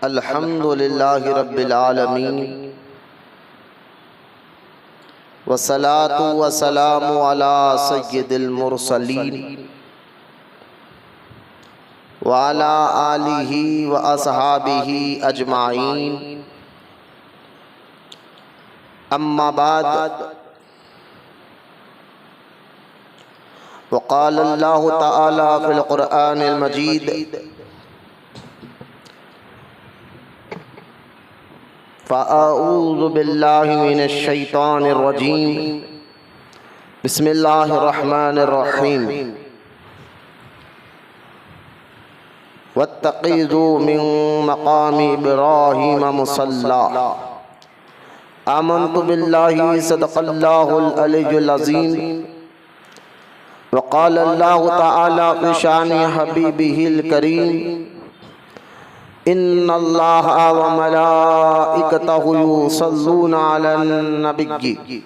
अल्हम्दुलिल्लाहि रब्बिल आलमीन वस्सलातु वस्सलामु अला सय्यिदिल मुरसलीन व अला आलिहि व अस्हाबिहि अजमाइन। अम्मा बाद वक़ाल अल्लाहु तआला फ़िल क़ुरआनिल मजीद फ़अऊज़ु बिल्लाहि मिनश शैतानिर रजीम बिस्मिल्लाहिर रहमानिर रहीम वत्तक़िज़ू मिन मक़ामि इब्राहीम मुसल्ला आमन्तु बिल्लाहि सदक़ल्लाहुल अलियुल अज़ीम। वक़ाल अल्लाहु तआला फ़ी शानि हबीबिहिल करीम इन्नल्लाहा व मलाइकतहु युसल्लूना अलन नबिय्यि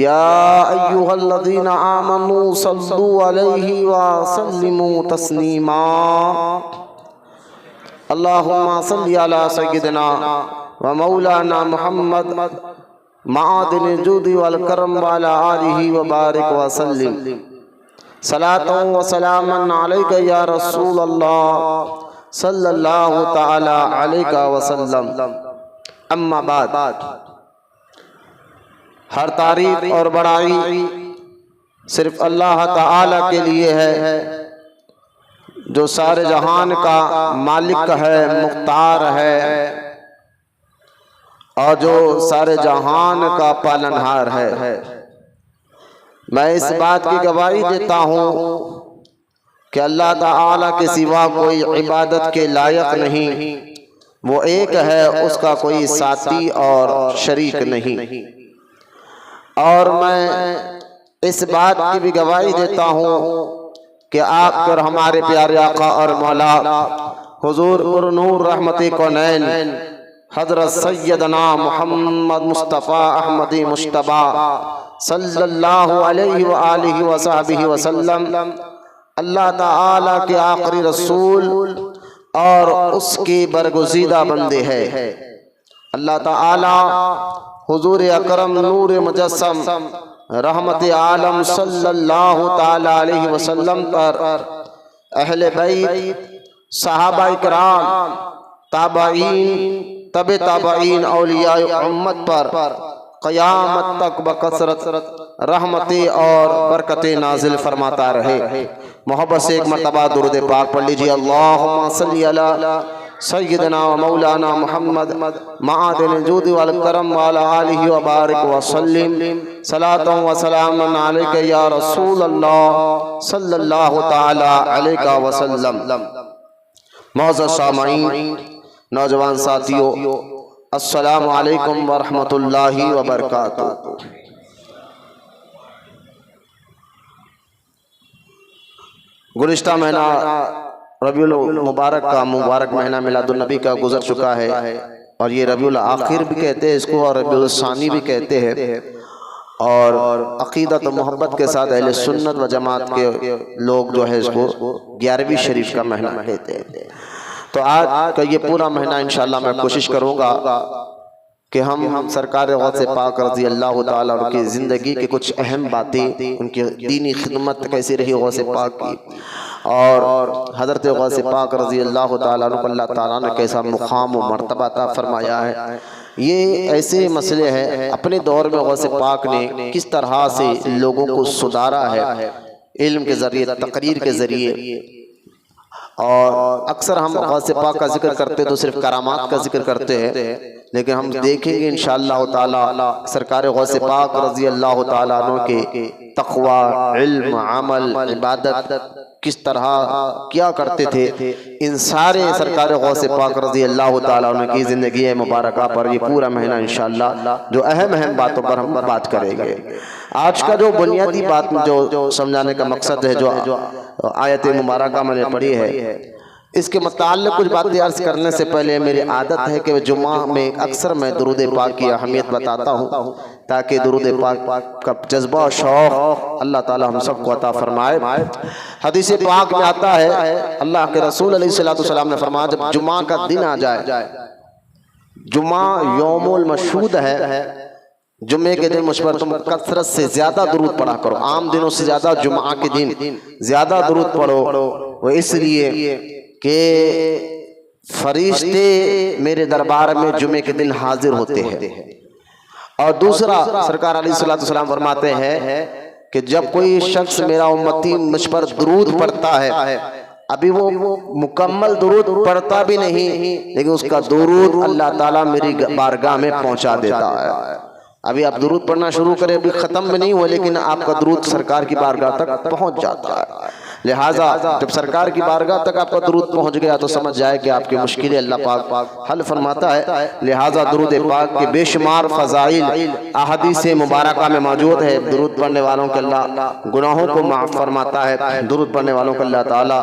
या अय्युहल्लज़ीना आमनू सल्लू अलैहि व सल्लिमू तस्लीमा। अल्लाहुम्मा सल्लि अला सय्यिदिना व मौलाना मुहम्मद मआदिनिल जूदि वल करम व अला आलिहि व बारिक व सल्लिम। सलातन व सलामन अलैका या रसूल अल्लाह सल्लल्लाहु तआला अलैका वसल्लम। अम्मा बाद, हर तारीफ और बड़ाई सिर्फ अल्लाह तआला के लिए है जो सारे जहान का मालिक है, मुख्तार है और जो सारे जहान का पालनहार है। मैं इस बात की गवाही देता हूँ कि अल्लाह ताला के सिवा कोई इबादत के लायक नहीं, वो एक है, उसका कोई साथी और शरीक नहीं। और मैं इस बात की भी गवाही देता हूँ कि आप और हमारे प्यारे आका और मौला हुजूर नूर रहमते कौनैन हज़रत सैयदना मोहम्मद मुस्तफ़ा अहमदी मुश्तबा सल्लल्लाहु अलैहि व आलिहि व सहबिहि वसल्लम अल्लाह ताला के आखिरी रसूल और उसके बरगुज़ीदा बंदे हैं। अल्लाह ताला हुजूर अकरम नूर मुजस्सम रहमत आलम सल्लल्लाहु ताला अलैहि वसल्लम पर, अहले बैत, सहाबा इकराम, ताबईन, तबे ताबईन, औलियाए उम्मत पर क़यामत तक बकसरत रहमतें और बरकतें नाजिल फरमाता रहे। मोहब्बत से एक मरतबा दुरूद पाक पढ़ लीजिए। अल्लाहुम्मा सल्लि अला सय्यिदना व मौलाना मुहम्मद मआदिनिल जूदि वल करम व अला आलिहि व बारिक व सल्लिम। सलातन व सलामन अलैका या रसूल अल्लाह सल्लल्लाहु तआला अलैका वसल्लम। मौजूद सामईन, नौजवान साथियों, अस्सलामु अलैकुम व रहमतुल्लाहि व बरकातुहू। गुज़िश्ता महीना रबीउल मुबारक का मुबारक महीना मिलादुन नबी का गुजर चुका है और ये रबीउल आखिर भी कहते हैं इसको और रबीउल सानी भी कहते हैं। और अक़ीदत और मोहब्बत के साथ अहले सुन्नत व जमात के लोग जो है इसको 11वीं शरीफ का महीना कहते हैं। तो आज का ये पूरा महीना इंशाअल्लाह मैं कोशिश करूँगा कि हम सरकार गौसे पाक रज़ी अल्लाह ताला उनकी ज़िंदगी की कुछ अहम बातें, उनकी दीनी खिदमत कैसी रही गौसे पाक की, और हज़रत गौसे पाक रज़ी अल्लाह ताला को अल्लाह ताला ने कैसा मुक़ाम व मर्तबा अता फरमाया है, ये ऐसे मसले हैं। अपने दौर में गौसे पाक ने किस तरह से लोगों को सुधारा है इल्म के ज़रिए, तकरीर के ज़रिए। और अक्सर हम गौसे पाक का जिक्र करते तो सिर्फ करामात का जिक्र करते हैं, लेकिन हम देखेंगे इंशाअल्लाह ताला सरकार गौसे पाक रज़ी अल्लाह ताला अन्हु के तक़वा, इल्म, अमल, इबादत किस तरह क्या करते थे, इन सारे सरकार गौसे पाक रज़ी अल्लाह ताला अन्हु की ज़िंदगी मुबारक पर ये पूरा महीना इंशाअल्लाह जो अहम बातों पर हम बात करेंगे। आज का जो बुनियादी बात जो समझाने का मकसद है, जो आयत मुबारका मैंने पढ़ी है इसके मुताल्लिक़ कुछ बातें अर्ज करने से पहले मेरी आदत है कि जुमा में अक्सर मैं दुरूद पाक की अहमियत बताता हूँ, ताकि दुरूद पाक का जज्बा और शौक़ अल्लाह ताला हम सबको अता फरमाए। हदीस पाक में आता है, अल्लाह के रसूल अलैहिस्सलाम ने फरमाया, जब जुमा का दिन आ जाए, जुमा यौमुल मशहूद है, जुम्मे के दिन मुझ पर तुम कसरत से ज्यादा दुरूद पढ़ा करो, आम दिनों से ज्यादा जुमा के दिन ज्यादा दुरूद पढ़ो। वो इसलिए कि फरिश्ते मेरे दरबार में जुमे के दिन हाजिर होते हैं। और दूसरा, सरकार अलैहिस्सलाम फरमाते हैं कि जब कोई शख्स मेरा उम्मती मुझ पर दुरूद पढ़ता है, अभी वो मुकम्मल दुरूद पढ़ता भी नहीं, लेकिन उसका दुरूद अल्लाह ताला मेरी बारगाह में पहुंचा देता है। अभी आप दुरूद पढ़ना शुरू करें, अभी ख़त्म भी नहीं हुआ, लेकिन आपका दुरूद सरकार की बारगाह तक पहुंच जाता है। लिहाजा जब सरकार की बारगाह तक आपका दुरूद पहुंच गया तो समझ जाए कि आपकी मुश्किलें अल्लाह पाक हल फरमाता है। लिहाजा दुरूद पाक के बेशुमार फ़ज़ाइल अहादीस मुबारका में मौजूद है। दुरूद पढ़ने वालों के अल्लाह गुनाहों को माफ़ फरमाता है, दुरूद पढ़ने वालों को अल्लाह ताला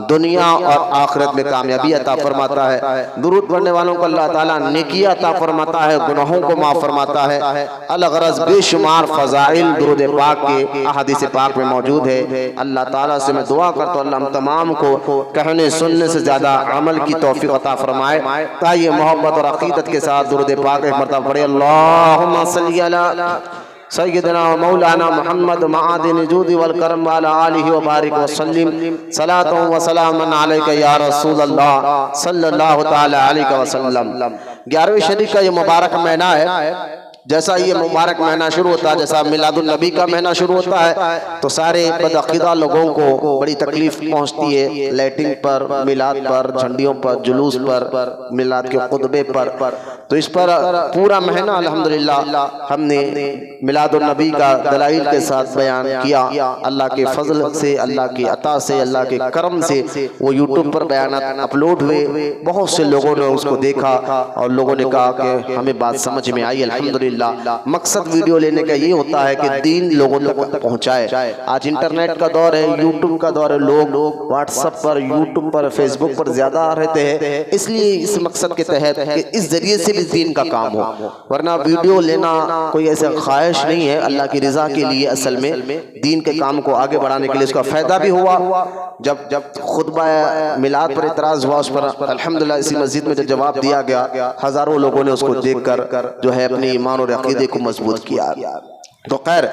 दुनिया और आखिरत में कामयाबी अता फरमाता है, दुरूद पढ़ने वालों को अल्लाह ताला नेकी अता फरमाता है, गुनाहों को माफ़ फरमाता है। अलगरज बेशुमार फ़ज़ाइल दुरूद पाक के अहादीस पाक में मौजूद है। अल्लाह ताला से दुआ करता हूं अल्लाह हम तमाम को कहने सुनने से ज्यादा अमल की तौफीक अता फरमाए। ताकि मोहब्बत और अकीदत के साथ दुरूद पाक एक मरतबा पढ़े, अल्लाहुम्मा सल्ली अला सय्यदना व मौलाना मुहम्मद मादिन जूदी वल करम व अला आलिहि व बारिक व सल्लिम सलातु व सलामन अलैका या रसूल अल्लाह सल्लल्लाहु तआला अलैहि वसल्लम। 11वीं शरीफ का ये मुबारक महीना है। जैसा ये मुबारक महीना शुरू होता है, जैसा मिलादुन नबी का महीना शुरू होता है, तो सारे बदअक़ीदा लोगों को बड़ी तकलीफ पहुंचती है। लाइटिंग पर, मिलाद पर, झंडियों पर, जुलूस पर, मिलाद के खुतबे पर, तो इस पर पूरा महीना अल्हम्दुलिल्लाह हमने मिलादुन नबी का दलाइल के साथ बयान किया। अल्लाह के फजल से, अल्लाह की अता से, अल्लाह के करम से वो यूट्यूब पर बयान अपलोड हुए। बहुत से लोगों ने उसको देखा और लोगों ने कहा कि हमें बात समझ में आई। अल्हम्दुलिल्लाह मकसद वीडियो लेने का ये होता है कि दीन लोगों तक पहुंचाए। आज इंटरनेट का दौर है, यूट्यूब का दौर है, लोग व्हाट्सएप पर, यूट्यूब पर, फेसबुक पर ज्यादा रहते हैं। इसलिए इस मकसद के तहत कि इस जरिए से भी दीन का काम हो, वरना वीडियो लेना कोई ऐसा ख्वाहिश नहीं है, अल्लाह की रजा के लिए असल में दीन के काम को आगे बढ़ाने के लिए इसका फायदा भी हुआ। जब खुतबा मिलाद पर इतराज हुआ, उस पर अल्हम्दुलिल्लाह इसी मस्जिद में जब जवाब दिया गया, हजारों लोगों ने उसको देखकर जो है अपनी ईमान और अकीदे को मजबूत किया। तो खैर,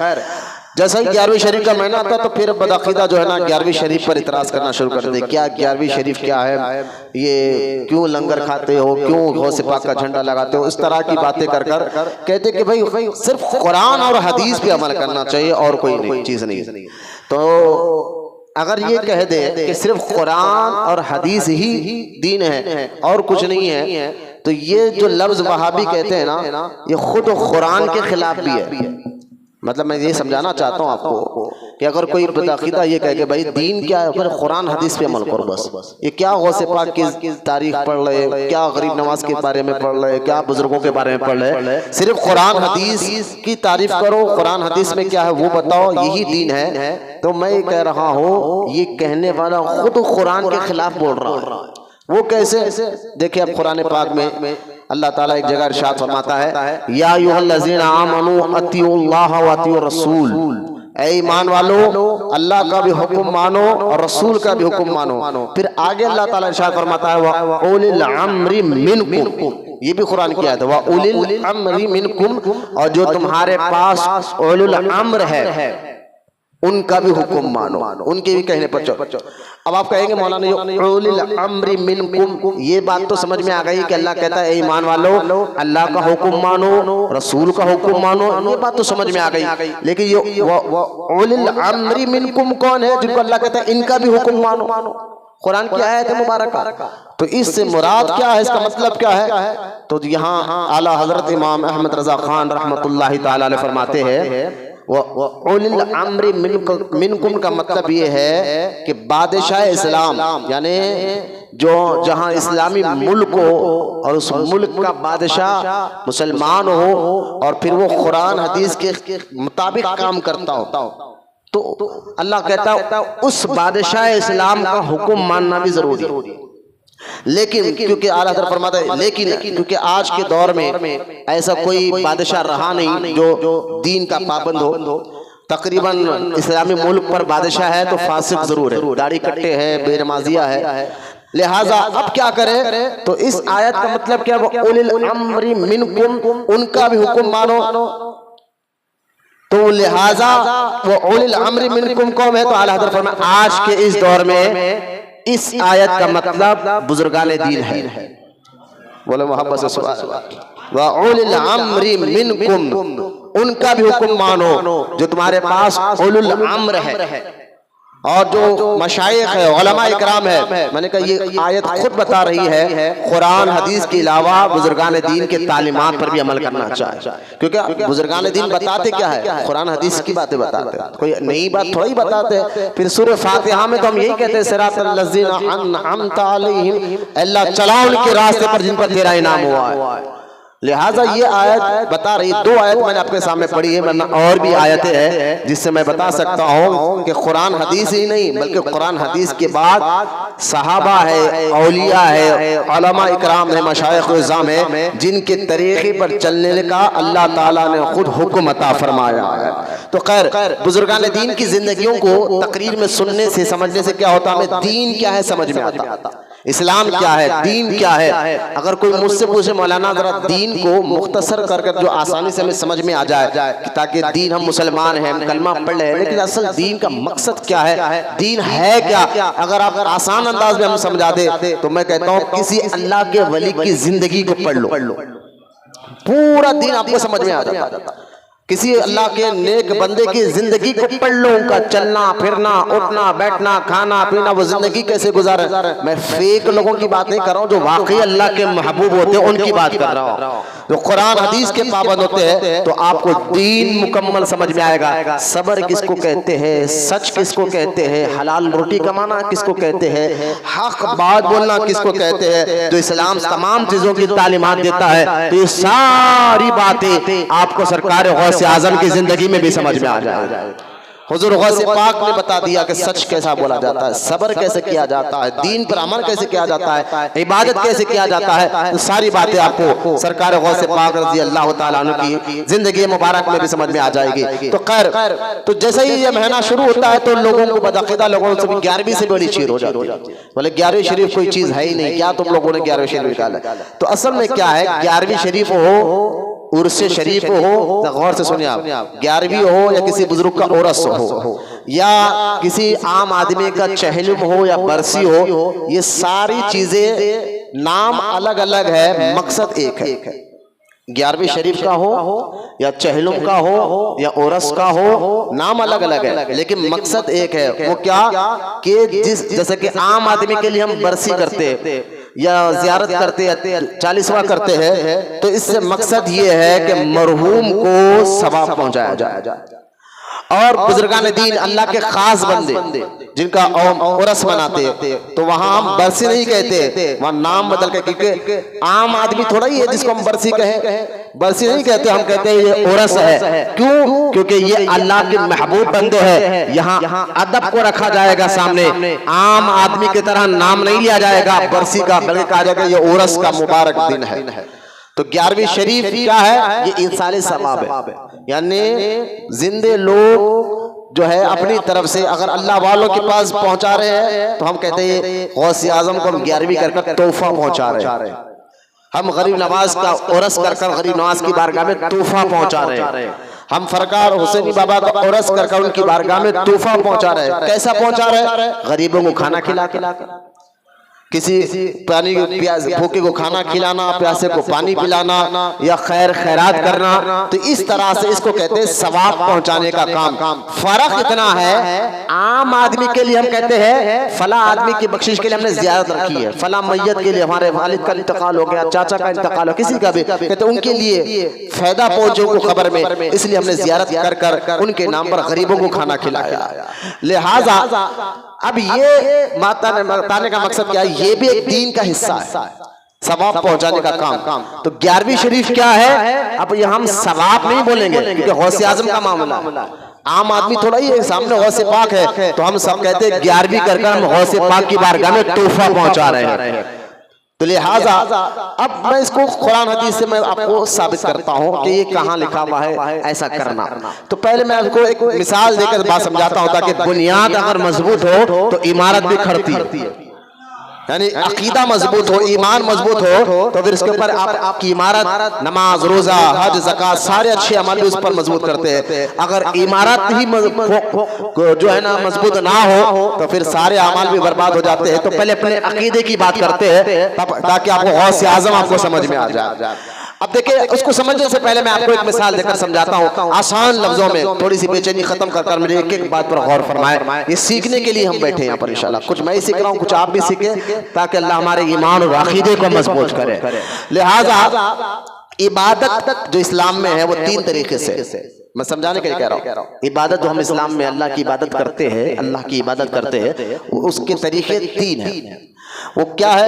जैसा ही 11वीं शरीफ का महीना आता तो फिर बदअक़ीदा जो है ना 11वीं शरीफ पर इतराज करना शुरू कर दे। क्या 11वीं शरीफ क्या है, ये क्यों लंगर खाते हो, क्यों गौसे पाक का झंडा लगाते हो, इस तरह की बातें कर कहते कि भाई सिर्फ कुरान और हदीस पे अमल करना चाहिए और कोई नहीं चीज नहीं। तो अगर ये कह दे कि सिर्फ कुरान और हदीस ही दीन है और कुछ नहीं है, तो ये जो लफ्ज वहाबी कहते हैं ना, ये खुद कुरान के खिलाफ भी है। मतलब मैं ये समझाना चाहता हूँ आपको कि अगर कोई बदअक़ीदा ये कहे कि भाई दीन क्या है, फिर कुरान हदीस पे अमल करो बस। ये क्या गौसे पाक की तारीख पढ़ रहे, क्या गरीब नवाज के बारे में पढ़ रहे, क्या बुजुर्गों के बारे में पढ़ रहे, सिर्फ कुरान हदीस की तारीफ करो, कुरान हदीस में क्या है वो बताओ, यही दीन है। तो मैं ये कह रहा हूँ, ये कहने वाला खुद कुरान के खिलाफ बोल रहा है। वो कैसे? देखिए अब कुरान पाक में अल्लाह ताला एक जगह इरशाद फरमाता है, या अय्युहल्लज़ीना आमनू अतिउल्लाह व अतिउर रसूल, ऐ ईमान वालो अल्लाह का भी हुक्म मानो और रसूल का भी हुक्म मानो। फिर आगे अल्लाह ताला इरशाद फरमाता है, व उलिल अम्रि मिनकुम, ये भी कुरान की आयत है, व उलिल अम्रि मिनकुम, और जो तुम्हारे पास उलुल अम्र है उनका भी हुक्म मानो, उनके भी कहने पर चलो। अब आप कहेंगे मौलाना उलिल अम्रि मिनकुम, ये बात तो समझ में आ गई कि अल्लाह कहता है ईमान वालो अल्लाह का हुक्म मानो, रसूल का हुक्म मानो, ये बात तो समझ में आ गई। लेकिन ये उलिल अम्रि मिनकुम कौन है जिनको अल्लाह कहता है इनका भी हुक्म मानो? कुरान की आयत है मुबारक। तो इससे मुराद क्या है, इसका मतलब क्या है? तो यहाँ आला हजरत इमाम अहमद रजा खान रहमतुल्लाहि तआला अलैह फरमाते हैं, उलिल अम्रि मिनकुम का मतलब ये है कि बादशाह इस्लाम, यानी जो जहां इस्लामी मुल्क हो और उस मुल्क का बादशाह मुसलमान हो और फिर वो कुरान हदीस के मुताबिक काम करता हो, तो अल्लाह कहता है उस बादशाह इस्लाम का हुक्म मानना भी जरूरी है। लेकिन क्योंकि आला हज़रत फरमाता है लेकिन क्योंकि आज के दौर में ऐसा कोई बादशाह रहा नहीं जो दीन का पाबंद हो। तकरीबन इस्लामी मुल्क पर बादशाह है तो फासिक जरूर है, दाढ़ी कट्टे है, बेनमाजिया है। लिहाजा अब क्या करें, तो इस आयत का मतलब क्या, वो उलिल अम्री मिनकुम, उनका भी हुक्म मानो। तो लिहाजा वो उलिल अम्री मिनकुम कौन है, तो आला हज़रत फरमाते आज के इस दौर में इस आयत का मतलब बुजुर्गान दीन है। बोले मोहब्बत से सुभान अल्लाह। व उलिल अम्री मिनकुम, उनका भी हुक्म मानो जो तुम्हारे पास उलुल अम्र है और जो मशाइख है, उलमा इकराम है। मैंने कहा ये आयत खुद बता रही है कुरान हदीस के अलावा बुजुर्गान दीन के तालीमात पर भी अमल करना चाहिए, क्योंकि बुजुर्गान दीन बताते क्या है, कुरान हदीस की बातें बताते हैं, कोई नई बात थोड़ी बताते हैं। फिर सूरह फातिहा में तो हम यही कहते हैं सिरातल लज़ीना अनअमता अलैहिम, अल्लाह चला उनके रास्ते पर जिन पर तेरा इनाम हुआ है। लिहाजा ये आयत बता रही, दो आयत मैंने आपके सामने पढ़ी है, वरना और भी आयतें हैं जिससे मैं बता सकता हूँ कि कुरान हदीस ही नहीं बल्कि कुरान हदीस के बाद सहाबा है, औलिया है, उलमा इकराम है, मशाइख इज़ाम है, जिनके तरीके पर चलने का अल्लाह ताला ने खुद हुक्म अता फरमाया है। तो खैर बुजुर्गान दीन की जिंदगियों को तकरीर में सुनने से समझने से क्या होता, हमें दीन क्या है समझ में आता, इस्लाम क्या है, दीन क्या है। अगर कोई मुझसे पूछे मौलाना जरा दीन को मुख्तसर कर जो आसानी से हमें समझ में आ जाए, ताकि दीन हम मुसलमान हैं, हम कलमा पढ़ रहे हैं, लेकिन असल दीन का मकसद क्या है, दीन है क्या, अगर आप आसान अंदाज में हम समझा दे तो मैं कहता हूँ किसी अल्लाह के वली की जिंदगी को पढ़ लो, पूरा दीन आपको समझ में आ जाता। किसी अल्लाह के नेक बंदे की जिंदगी को पढ़ लो, उनका चलना फिरना, उठना बैठना, खाना पीना, वो जिंदगी कैसे गुजारे। मैं फेक लोगों की बात नहीं कर रहा हूँ, जो वाकई अल्लाह के महबूब होते हैं उनकी बात कर रहा हूँ, जो कुरान हदीस के पाबंद होते हैं। तो आपको दीन मुकम्मल समझ में आएगा। सब्र किसको कहते हैं, सच किसको कहते हैं, हलाल रोटी कमाना किसको कहते हैं, हक बात बोलना किसको कहते हैं, जो इस्लाम तमाम चीजों की तालीमात देता है। तो ये सारी बातें आपको सरकार गौसे आजम की जिंदगी में भी समझ में आ जाए। हुजूर गौसे पाक ने बता दिया कि सच कैसा बोला जाता है, सब्र कैसे किया जाता है, दीन पर अमल कैसे किया जाता है, इबादत कैसे किया जाता है। तो सारी बातें आपको सरकार गौसे पाक रज़ी अल्लाह तआला अन्हु की जिंदगी मुबारक में भी समझ में आ जाएगी। तो खैर, तो जैसे ही ये महीना शुरू होता है तो लोगों को बदअक़ीदा लोगों से 11वीं से बड़ी चीज हो जाती है। बोले 11वीं शरीफ कोई चीज है ही नहीं, क्या तुम लोगों ने 11वीं शरीफ निकाला। तो असल में क्या है, 11वीं शरीफ हो, उर्स शरीफ हो, तो गौर से सुनिए आप, 11वीं हो या किसी बुजुर्ग का उर्स हो या किसी आम आदमी का चहलुम हो या बरसी हो, ये सारी चीजें नाम अलग अलग है, मकसद एक है। 11वीं शरीफ का हो या चहलुम का हो या उर्स का हो, नाम अलग अलग है लेकिन मकसद एक है। वो क्या कि जैसे कि आम आदमी के लिए हम बरसी करते या ज़ियारत करते हैं, 40वां करते हैं, तो इससे मकसद ये है कि मरहूम को सवाब पहुंचाया जाए। और बुजुर्गान दीन अल्लाह के खास बंदे जिनका उर्स मनाते हैं, तो वहां हम बरसी नहीं कहते, वहां नाम बदल के, क्योंकि आम आदमी थोड़ा ही है जिसको हम बरसी कहें, बरसी नहीं कहते, हम कहते हैं ये उर्स है। क्यों? क्योंकि ये अल्लाह के महबूब बंदे हैं, यहाँ अदब को रखा जाएगा सामने, आम आदमी की तरह नाम नहीं लिया जाएगा बरसी का, बल्कि कहा जाएगा ये उर्स का मुबारक दिन है। तो 11वीं शरीफ क्या है, ये इंसानी सवाब है, यानी जिंदे लोग जो है अपनी तरफ से अगर अल्लाह वालों के पास पहुंचा रहे हैं, तो हम कहते हैं गौसे आजम को हम 11वीं कर तोहफा पहुंचा रहे हैं, हम गरीब नवाज का उर्स कर गरीब नवाज की बारगाह में तोहफा पहुंचा रहे हैं, हम फरकार हुसैनी बाबा का उर्स कर उनकी बारगाह में तोहफा पहुंचा रहे हैं। कैसा पहुंचा रहे हैं? गरीबों को खाना खिला, किसी पानी भूखे को खाना खिलाना, प्यासे को पानी पिलाना या खैर खैरात करना। तो इस तरह से इसको कहते हैं सवाब पहुंचाने का काम। फर्क इतना है, आम आदमी के लिए हम कहते हैं फला आदमी की बख्शिश के लिए हमने ज़ियारत रखी है, फला मैयत के लिए, हमारे वालिद का इंतकाल हो गया, चाचा का इंतकाल हो, किसी का भी, कहते उनके लिए फायदा पहुंचे उनको खबर में, इसलिए हमने ज़ियारत कर उनके नाम पर गरीबों को खाना खिलाया। लिहाजा अब ये बताने का मकसद क्या है, ये भी एक दीन का हिस्सा है, सवाब पहुंचाने का काम। तो 11वीं शरीफ क्या है, अब ये हम सवाब नहीं बोलेंगे क्योंकि गौसे आजम का मामला, आम आदमी थोड़ा ही है, सामने गौसे पाक है, तो हम सब कहते हैं 11वीं कर हम गौसे पाक की बारगाह में तोहफा पहुंचा रहे हैं। तो लिहाजा अब मैं इसको कुरान हदीस से मैं आपको साबित करता हूँ कि ये कहाँ लिखा हुआ है ऐसा करना। तो पहले मैं आपको एक मिसाल देकर बात समझाता हूँ ताकि बुनियाद अगर मजबूत हो तो इमारत भी खड़ती है, यानी अकीदा मजबूत हो, ईमान मजबूत हो तो फिर इसके ऊपर आपकी इमारत नमाज, रोजा, हज, ज़कात सारे अच्छे अमल भी उस पर मजबूत करते हैं। अगर इमारत ही जो है ना मजबूत ना हो तो फिर सारे अमल भी बर्बाद हो जाते हैं। तो पहले अपने अकीदे की बात करते हैं ताकि आपको गौस आज़म आपको समझ में आ जाए। अब देखिए, उसको समझने से पहले मैं आपको एक मिसाल देकर समझाता हूँ आसान लफ्जों में, थोड़ी सी बेचैनी खत्म कर मेरे एक एक बात पर गौर फरमाए। ये सीखने के लिए हम बैठे हैं यहाँ पर इंशाल्लाह। कुछ मैं ही सीख रहा हूँ, कुछ आप भी सीखें ताकि अल्लाह हमारे ईमान और अकीदे को मजबूत करे। लिहाजा इबादत जो इस्लाम में है वो 3 तरीके से, मैं समझाने के लिए कह रहा हूँ। इबादत जो हम इस्लाम में अल्लाह की इबादत करते हैं, अल्लाह की इबादत करते हैं, उसके तरीके 3 हैं। वो क्या है?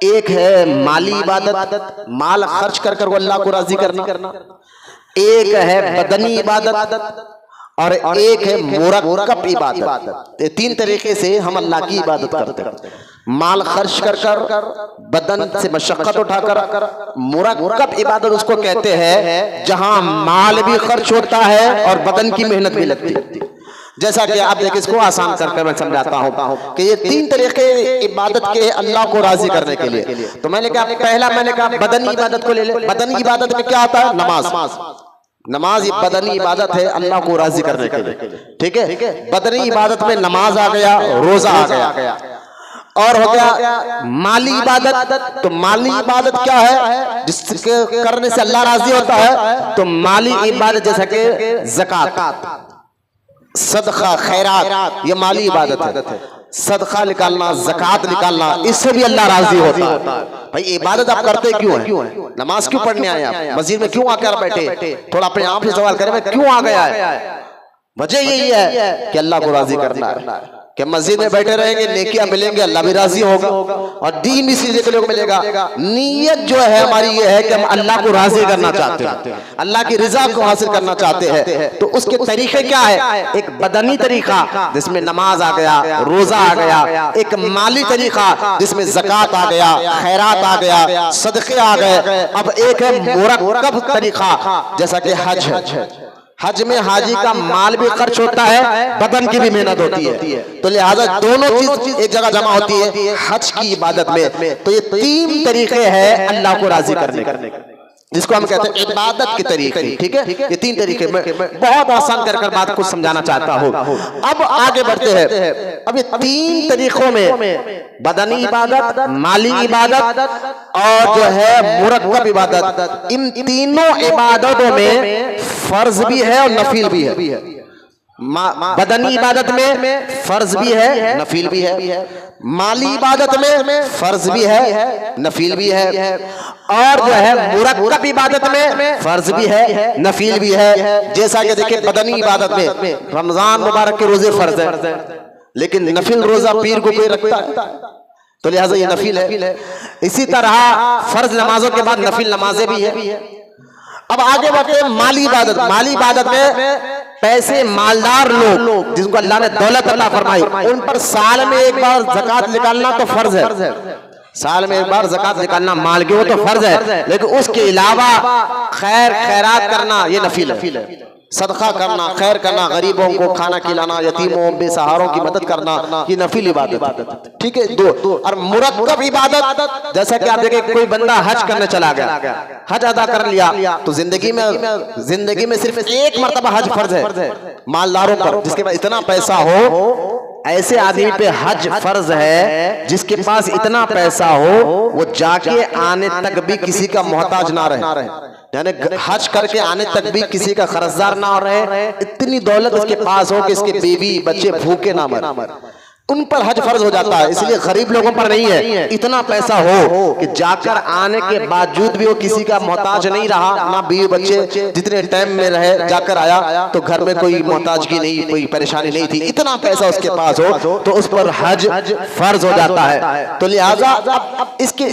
एक है माली इबादत, माल खर्च कर कर वो अल्लाह को राजी करना। एक है बदनी इबादत और एक है मुरक्कब इबादत। ये 3 तरीके से हम अल्लाह की इबादत करते हैं। माल खर्च कर कर, बदन से मशक्कत उठाकर। मुरक्कब इबादत उसको कहते हैं जहां माल भी खर्च होता है और बदन की मेहनत भी लगती है। जैसा कि आप देखिए, इसको आसान करके मैं समझाता हूँ कि ये 3 तरीके इबादत के अल्लाह को राजी करने के लिए। तो मैंने कहा, पहला मैंने कहा बदनी इबादत को ले ले। बदनी इबादत में क्या आता है? नमाज ये बदनी इबादत है अल्लाह को राजी करने के लिए, ठीक है। बदनी इबादत में नमाज आ गया, रोजा आ गया, और हो गया माली इबादत। तो माली इबादत क्या है? जिसके करने से अल्लाह राजी होता है। तो माली इबादत जैसा कि ज़कात, सदका, खैरात, ये माली इबादत है। सदका निकालना, ज़कात निकालना, इससे भी अल्लाह राजी होता है। भाई इबादत आप करते क्यों है? नमाज क्यों पढ़ने आए आप? मस्जिद में क्यों आकर बैठे? थोड़ा अपने आप से सवाल करें, मैं क्यों आ गया है? वजह यही है कि अल्लाह को राजी करना है कि मस्जिद में बैठे रहेंगे, नेकियां मिलेंगे, अल्लाह भी राजी होगा और दीन भी सीधे को मिलेगा। नीयत जो है हमारी ये है कि हम अल्लाह को राजी करना चाहते हैं, अल्लाह की रिजा को हासिल करना चाहते हैं। तो उसके तरीके क्या है? एक बदनी तरीका जिसमें नमाज आ गया, रोजा आ गया। एक माली तरीका जिसमें ज़कात आ गया, खैरात आ गया, सदके आ गए। अब एक है मुरक्कब तरीका जैसा कि हज में हाजी का माल भी खर्च होता है, बदन की भी मेहनत होती है। तो लिहाजा दोनों चीज एक जगह जमा होती है हज की इबादत में। तो ये 3 तरीके हैं अल्लाह को राजी करने के, जिसको हम कहते हैं इबादत के तरीके, ठीक है। ये 3 तरीके में बहुत आसान कर बात को समझाना चाहता हूँ। अब आगे बढ़ते हैं। अब ये 3 तरीकों में बदनी इबादत, माली इबादत और जो है मुरक्कब इबादत, इन तीनों इबादतों में फर्ज भी है और नफील भी है। बदनी इबादत में फर्ज भी है, नफील भी है। माली इबादत में फर्ज भी है, नफील भी है। और जो है मुरक्कब इबादत में फर्ज भी है, नफील भी है। जैसा कि देखिए, बदनी इबादत में रमजान मुबारक के रोजे फर्ज है, लेकिन नफिल रोजा पीर को कोई रखता है, तो लिहाजा ये नफील है। इसी तरह फर्ज नमाजों के बाद नफिल नमाजें भी है। अब आगे बढ़ते हैं माली इबादत। माली इबादत में पैसे मालदार लोग जिनको अल्लाह ने दौलत अता फरमाई, उन पर साल में एक बार ज़कात निकालना तो फर्ज है। साल में एक बार ज़कात निकालना माल के, वो तो फर्ज है। लेकिन उसके अलावा खैरात करना ये नफील है। सदका करना, खैर करना, गरीबों को खाना खिलाना, यतीमों, बेसहारों की मदद करना, ये नफील इबादत, ठीक है। 2 और मुरक्कब इबादत जैसा कि आप देखें, कोई बंदा हज करने चला गया, हज अदा कर लिया, तो जिंदगी में सिर्फ 1 मरतबा हज फर्ज है मालदारों पर, जिसके पास इतना पैसा हो। ऐसे आदमी पे हज फर्ज है जिसके पास इतना पैसा हो वो जाके आने तक भी किसी का मोहताज ना रहे, यानी हज करके आने तक भी किसी का कर्जदार ना रहे। इतनी दौलत उसके पास हो कि इसके बीवी बच्चे भूखे ना मरे, उन पर हज फर्ज हो जाता है। इसलिए गरीब लोगों पर नहीं है। इतना पैसा हो कि जाकर आने के बावजूद भी वो किसी का मोहताज नहीं रहा, ना बीवी बच्चे, जितने टाइम में रहे जाकर आया तो घर में कोई मोहताज की नहीं, कोई परेशानी नहीं थी। इतना पैसा उसके पास हो तो उस पर हज फर्ज हो जाता है। तो लिहाजा अब इसके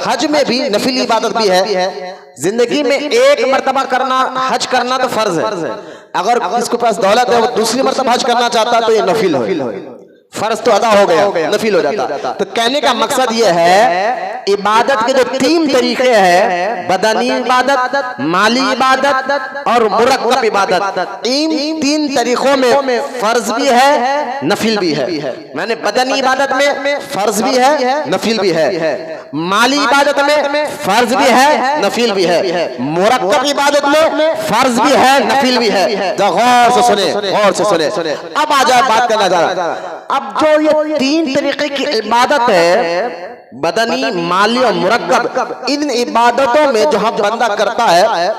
हज में भी नफिल इबादत भी है। जिंदगी में 1 मरतबा करना, हज करना तो फर्ज है। अगर इसके पास दौलत है, वो दूसरी मरतबा हज करना चाहता है तो ये नफिल है। फर्ज तो अदा हो गया, नफिल हो जाता। तो कहने का मकसद ये है, इबादत के जो 3 तरीके हैं, बदनी इबादत, माली इबादत और मुरक्कब इबादत, इन 3 तरीकों में फर्ज भी है, नफिल भी है। मैंने बदनी इबादत में फर्ज भी है, नफिल भी है। माली इबादत में फर्ज भी है, नफिल भी है। मुरक्कब इबादत में फर्ज भी है, नफिल भी है। तो गौर से सुने, गौर से सुने। अब आ जाए बात करना जा रहा। अब जो ये 3 तरीके की इबादत है, बदनी, माली और मुरक्कब, इन इबादतों में जो हम बंदा करता है,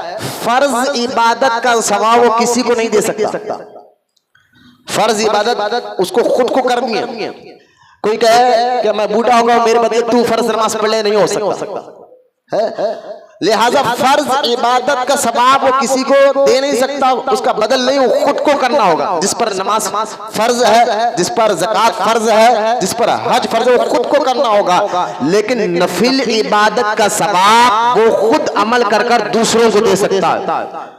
फर्ज इबादत का सवाब वो किसी को नहीं दे सकता। फर्ज इबादत उसको खुद को करनी है। कोई कहे कि मैं बूढ़ा होगा मेरे बदले तू फर्ज नमाज पढ़ ले, नहीं हो सकता है। लिहाजा फर्ज इबादत का सवाब वो किसी को दे नहीं सकता, उसका बदल नहीं, वो खुद को करना होगा। जिस पर नमाज फर्ज है, जिस पर ज़कात फर्ज है, जिस पर हज फर्ज है, वो खुद को करना होगा। लेकिन नफिल इबादत का सवाब वो खुद अमल कर दूसरों को दे सकता है।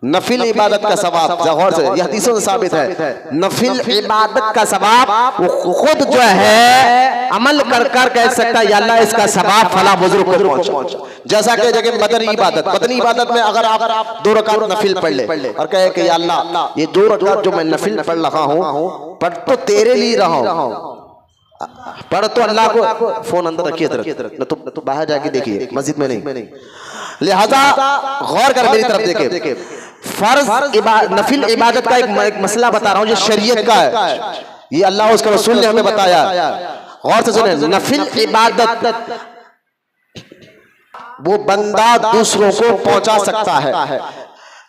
नफिल इबादत का सवाब, गौर से, यह हदीसों से साबित है, नफिल इबादत का सवाब वो खुद जो है अमल कर कह सकता है, या अल्लाह इसका सवाब फला बुजुर्ग को पहुंचा। जैसा कि जगह बदनी इबादत में अगर आप 2 रकात नफिल पढ़ ले और कहे कि या अल्लाह ये 2 रकात जो मैं नफिल पढ़ रहा हूँ, पढ़ तो तेरे लिए रहा हूँ, पढ़ तो अल्लाह को, फोन अंदर रखिए, तो बाहर जाके देखिए, मस्जिद में नहीं। लिहाजा गौर कर, मेरी तरफ देखिए, फर्ज नफिल इबादत का एक मसला बता रहा हूं जो शरीयत का है, ये अल्लाह उसके रसूल ने हमें बताया। गौर से सुने, नफिल इबादत वो बंदा दूसरों को पहुंचा सकता है।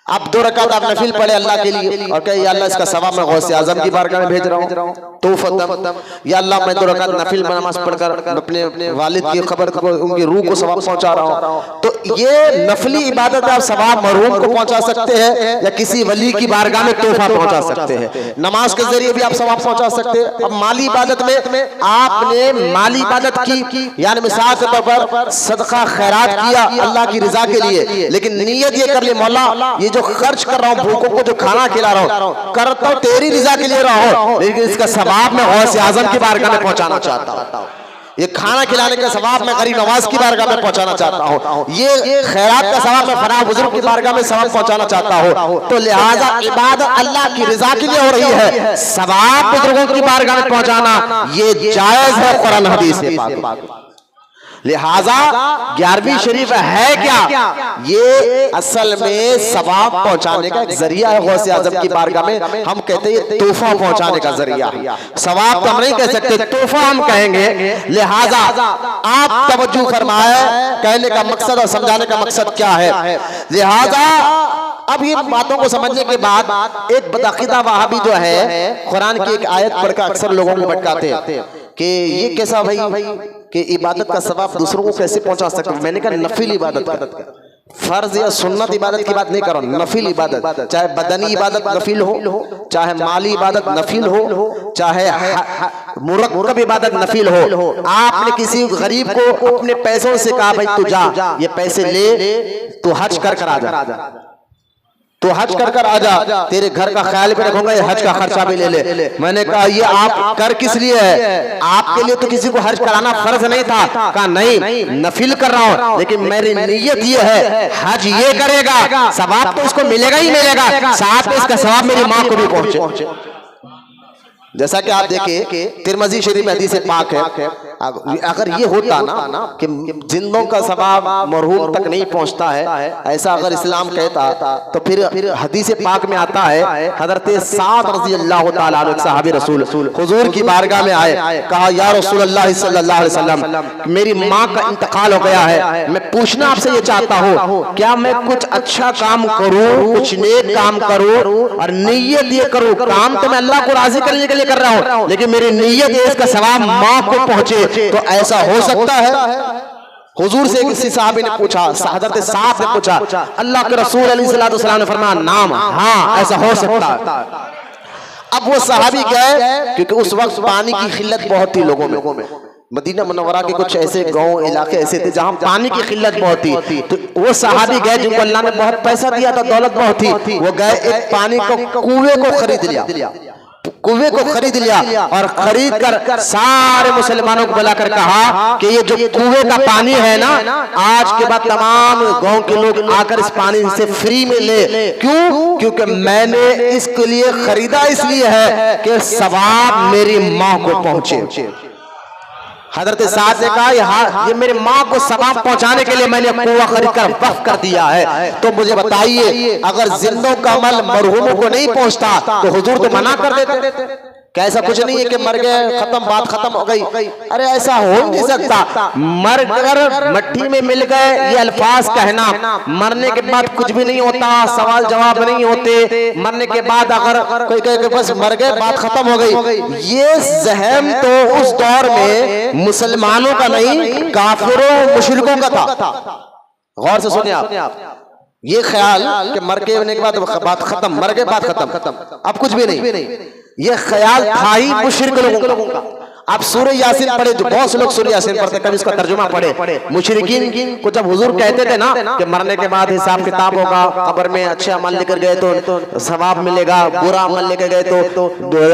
अब 2 रकात आप नफिल पढ़े अल्लाह के लिए और कहे या अल्लाह इसका सवाब मैं गौसे आजम की बारगाह में भेज रहा हूँ, तो फतम, या अल्लाह मैं 2 रकात नफिल नमाज पढ़कर अपने वालिद की खबर को, उनकी रूह को सवाब पहुंचा रहा हूँ। तो ये नफली इबादत आप सवाब मरहूम को पहुंचा सकते हैं, या किसी वली की बारगाह में तोहफा पहुंचा सकते हैं। नमाज के जरिए भी आप सवाब पहुंचा सकते हैं। अब माली इबादत में आपने माली इबादत की, यानी मिसाल के तौर पर सदका खैरात किया अल्लाह की रजा के लिए, लेकिन नीयत ये कर ले, मौला ये जो खर्च कर रहा हूँ, भूखों को जो खाना खिला रहा हूँ, करता हूँ तेरी रजा के लिए रहा हूँ, लेकिन इसका सवाब मैं गौसे आजम की बारगाह में पहुंचाना चाहता हूँ। ये खाना खिलाने का सवाब मैं गरीब नवाज की बारगाह में पहुंचाना चाहता हूँ, ये खैरात का सवाब मैं फना बुजुर्ग की बारगाह में सवाब पहुंचाना चाहता हूँ। तो लिहाजा इबादत अल्लाह की रजा के लिए हो रही है, सवाब बुजुर्गों की बारगाह में पहुंचाना ये जायज है कुरान हदीस से पाक। लिहाजा 11वीं शरीफ है क्या, ये असल में सवाब पहुंचाने का एक जरिया है। गौसे आजम की बारगाह में हम कहते हैं तोहफा पहुंचाने का जरिया है। सवाब तो हम नहीं कह सकते, तोहफा हम कहेंगे। लिहाजा आप तवज्जो फरमाए, कहने का मकसद और समझाने का मकसद क्या है। लिहाजा अब ये बातों को समझने के बाद एक बदअकीदा वहाबी जो है कुरान की एक आयत पढ़कर अक्सर लोगों को भटकाते हैं कि ये कैसा भाई कि इबादत का सवाब दूसरों को कैसे पहुंचा सकते। मैंने कहा नफिल इबादत का, फर्ज या सुन्नत इबादत की बात नहीं कर रहा हूं, नफिल इबादत, चाहे बदनी इबादत नफिल हो, चाहे माली इबादत नफिल हो, चाहे मुरक्कब इबादत नफिल हो। आपने किसी गरीब को अपने पैसों से कहा भाई तू जा ये पैसे ले, तू हज कर आ जा, तो हज कर आ जा, तेरे घर का ख्याल भी रखूंगा, ये हज का खर्चा भी ले ले। मैंने कहा ये आप कर किस लिए है, आपके लिए तो किसी को हज कराना फर्ज नहीं था। कहा नहीं, नफिल कर रहा हूं, लेकिन मेरी नीयत ये है हज ये करेगा, सवाब तो उसको मिलेगा ही मिलेगा, साथ में इसका सवाब मेरी माँ को भी पहुंचे। जैसा कि आप देखें तिरमिज़ी शरीफ में हदीस पाक है, अगर ये होता ना कि जिंदों का सवाब मरहूम तक नहीं पहुंचता है, ऐसा अगर इस्लाम कहता तो फिर हदीस पाक में आता है हजरत साद रज़ी अल्लाह तआला अन्हु सहाबी रसूल हुजूर की बारगाह में आए, कहा या रसूलुल्लाह सल्लल्लाहु अलैहि वसल्लम मेरी माँ का इंतकाल हो गया है, मैं पूछना आपसे ये चाहता हूँ क्या मैं कुछ अच्छा काम करूँ, कुछ नेक काम करूँ और नीयत ये करूँ, काम तो मैं अल्लाह को राजी करने के लिए कर रहा हूँ, लेकिन मेरी नीयत है इसका सवाब माँ को पहुंचे, तो ऐसा हो सकता है? हुजूर से किसी साहबी ने पूछा, हज़रत साद ने पूछा, अल्लाह के रसूल अलैहिस्सलातु वस्सलाम ने फरमाया नाम, हाँ ऐसा हो सकता है। अब वो सहाबी गए क्योंकि उस वक्त पानी की किल्लत बहुत थी लोगों में, मदीना मुनव्वरा के कुछ ऐसे गांव इलाके ऐसे थे जहां पानी की किल्लत बहुत थी, तो वो सहाबी गए जिनको अल्लाह ने बहुत पैसा दिया था, दौलत बहुत थी, वो गए एक पानी को कुएं को खरीद लिया, कुएं को खरीद लिया और खरीद कर सारे मुसलमानों को बुलाकर कहा कि ये जो कुएं का पानी है ना, आज के बाद तमाम गांव के लोग आकर इस पानी से फ्री में ले। क्यों? क्योंकि मैंने इसके लिए खरीदा इसलिए है कि सवाब मेरी मां को पहुंचे। हजरत साद ने कहा ये मेरी माँ को सवाब पहुंचाने के लिए मैंने कुआं खरीद कर वक्फ कर दिया है। तो मुझे बताइए, अगर जिंदों का अमल मरहूमों को नहीं पहुंचता तो हुजूर तो मना कर देते। क्या ऐसा कुछ नहीं है कि मर गए खत्म, बात खत्म हो गई? अरे ऐसा हो ही नहीं सकता। मर कर मट्टी में मिल गए ये अल्फाज कहना, मरने के बाद कुछ भी नहीं होता, सवाल जवाब नहीं होते। मरने के बाद अगर कोई कहे कि बस मर गए बात खत्म हो गई, ये ज़हम तो उस दौर में मुसलमानों का नहीं, काफिरों मुशरिकों का था। गौर से सुनिए आप, ये ख्याल कि मर के होने के बाद बात खत्म, मर गए बात खत्म, अब कुछ भी नहीं, ये ख्याल था ही मुशरिक लोगों का। आप सूरह यासीन पढ़े, जो बहुत से लोग सूरह यासीन पढ़ते, कभी इसका तर्जुमा पढ़े। मुशरिकीन को जब हुजूर कहते थे ना कि मरने के बाद हिसाब किताब होगा, कब्र में अच्छे अमल लेकर गए तो सवाब मिलेगा, बुरा अमल लेकर गए तो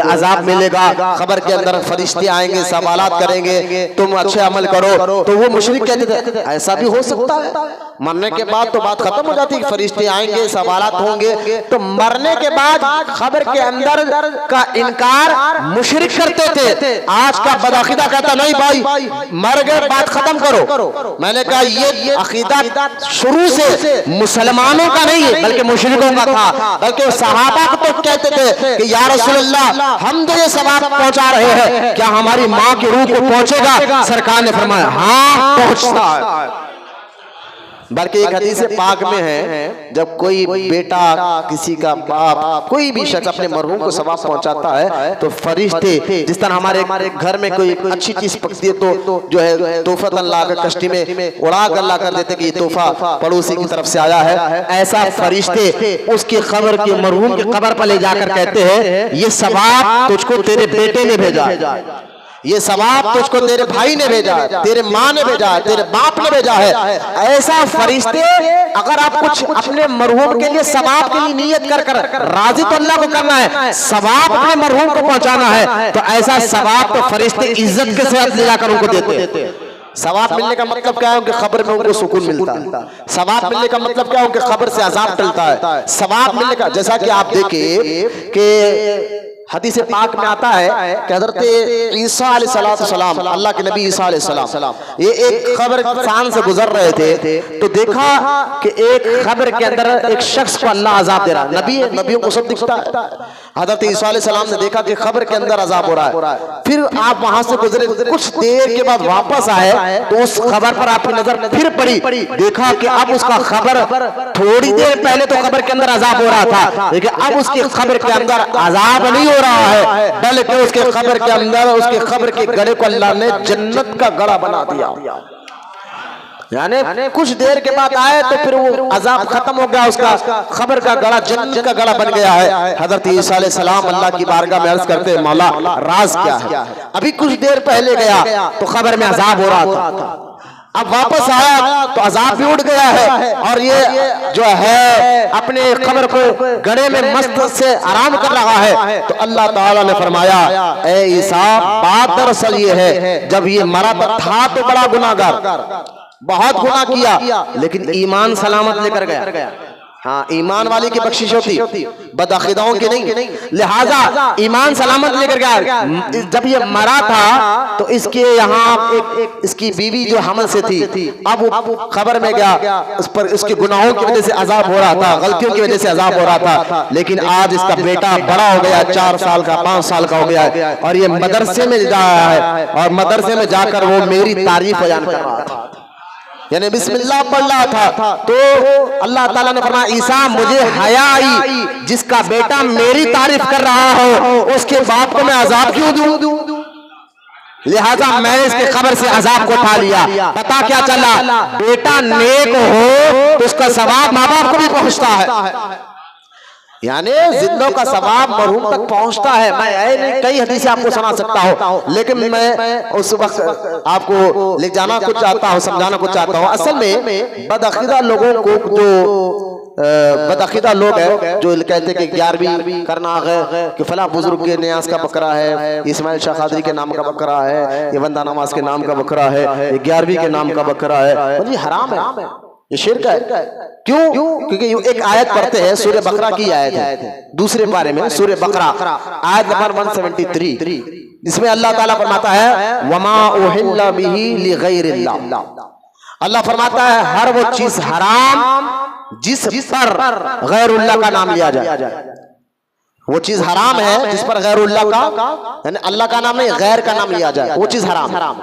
अजाब मिलेगा, कब्र के अंदर फरिश्ते आएंगे, सवालात करेंगे, तुम अच्छे अमल करो। तो वो मुशरिक कहते थे ऐसा भी हो सकता है, मरने के बाद तो बात खत्म हो जाती है, फरिश्ते आएंगे, सवालात होंगे। तो मरने के बाद कब्र के अंदर का इनकार मुशरिक करते थे। आज का बदअकीदा कहता नहीं भाई मर गए बात खत्म करो। मैंने कहा ये अकीदा शुरू से मुसलमानों का नहीं है बल्कि मुशरिकों का था। बल्कि सहाबा को तो कहते थे कि या रसूलल्लाह हम तो ये सवाब पहुंचा रहे हैं, क्या हमारी माँ की रूह को पहुंचेगा? सरकार ने फरमाया हाँ पहुंचता है। बल्कि एक हदीस पाक में है, जब कोई बेटा, किसी का बाप, कोई भी शख्स अपने मरहूम को सवाब पहुंचाता है तो फरिश्ते, जिस तरह हमारे घर में कोई अच्छी चीज पकती है तो जो है तोहफा ला कर कश्ती में उड़ा कर ला कर देते कि ये तोहफा पड़ोसी की तरफ से आया है, ऐसा फरिश्ते उसकी खबर की मरहूम की कब्र पर ले जाकर कहते हैं ये सवाब तुझको तेरे बेटे ने भेजा है, ये सवाब तुझको तेरे भाई ने भेजा है, तेरे माँ ने भेजा है, तेरे बाप ने भेजा है। ऐसा फरिश्ते, अगर आप कुछ अपने मरहूम के लिए सवाब के लिए नियत कर राजी तो अल्लाह को करना है, सवाब अपने मरहूम को पहुंचाना है, तो ऐसा सवाब तो फरिश्ते इज्जत के साथ ले जाकर उनको देते। सवाब मिलने का मतलब क्या है? उनके खबर में उनको सुकून मिलता है। सवाब मिलने का मतलब क्या है? उनके खबर से अजाब टलता है। सवाब मिलने का, जैसा कि आप देखिए कि हदीस पाक में आता है कि हज़रत ईसा अलैहिस्सलाम, अल्लाह के नबी ईसा अलैहिस्सलाम, ये एक खबर शान से गुजर रहे थे तो देखा कि एक खबर के अंदर एक शख्स को अल्लाह अजाब दे रहा है। नबियों को सब दिखता है। हज़रत ईसा अलैहिस्सलाम ने देखा कि खबर के अंदर अजाब हो रहा है। फिर आप वहां से गुजरे, कुछ देर के बाद वापस आए तो उस खबर पर आपकी नजर फिर पड़ी, देखा कि अब उसका खबर, थोड़ी देर पहले तो खबर के अंदर अजाब हो रहा था, लेकिन अब उसकी खबर के अंदर अजाब नहीं हो रहा है, बल्कि उसके खबर के अंदर, उसके खबर के गड़े को अल्लाह ने जन्नत का गड़ा बना दिया। यानी कुछ देर के बाद आए तो फिर वो अजाब खत्म हो गया, उसका खबर का गड़ा जन्नत का गड़ा बन गया है। हजरत ईसा अलैहिस्सलाम अल्लाह की बारगाह में अर्ज करते हैं मौला राज क्या है? अभी कुछ देर पहले गया तो खबर में अजाब हो रहा था, अब वापस आया तो अजाब भी उड़ गया है और ये जो है अपने खबर को गड़े में मस्त से आराम कर रहा है। तो अल्लाह ताला ने फरमाया ए ईसा, बात दरअसल ये है, जब ये मरा था तो बड़ा गुनाहगार, बहुत गुनाह किया, लेकिन ईमान सलामत लेकर गया। हाँ, ईमान वाली की बख्शिश होती, बदअकीदाओं की नहीं। लिहाजा ईमान सलामत लेकर गया। जब ये मरा था तो इसके यहाँ एक इसकी बीवी जो हमल से थी, अब वो खबर में गया, उस पर उसके गुनाहों की वजह से अजाब हो रहा था, गलतियों की वजह से अजाब हो रहा था। लेकिन आज इसका बेटा बड़ा हो गया, 4 साल का, 5 साल का हो गया है और ये मदरसे में जा रहा है और मदरसे में जाकर वो मेरी तारीफ बयान कर रहा था, यानी बिस्मिल्लाह पढ़ रहा था। तो अल्लाह ताला ने फरमाया ईसा, मुझे हया आई, जिसका बेटा मेरी तारीफ कर रहा हो उसके बाप को मैं अजाब क्यों दूं? लिहाजा मैंने इसके खबर से अजाब को उठा लिया। पता क्या चला, बेटा नेक हो तो उसका सवाब माँ बाप को भी पहुंचता है। यानी जिंदों का सवाब मरहूम तक पहुंचता है। मैं कई हदीसें आपको सुना सकता हूं, लेकिन मैं उस वक्त आपको ले जाना कुछ चाहता हूं, समझाना कुछ चाहता हूं। असल में बदअकीदा लोगों को, जो बदअकीदा लोग हैं जो कहते हैं कि 11वीं करना है, कि फला बुजुर्ग के न्यास का बकरा है, इस्माइल शाह कादरी के नाम का बकरा है, ये बंदा नवाज के नाम का बकरा है, ये 11वीं के नाम का बकरा है, ये हराम है, ये शिर्क है। क्यों? क्योंकि एक आयत पढ़ते हैं, सूरह बकरा की आयत है, दूसरे बारे में सूरह बकरा आयत नंबर 173, जिसमें अल्लाह ताला फरमाता है वमा उहिल्ला बिही लिगैरिल्लाह। अल्लाह फरमाता है हर वो चीज हराम जिस पर गैरुल्लाह का नाम लिया जाए। वो चीज हराम है जिस पर गैरुल्लाह का, यानी अल्लाह का नाम नहीं, गैर का नाम लिया जाए, वो चीज हराम।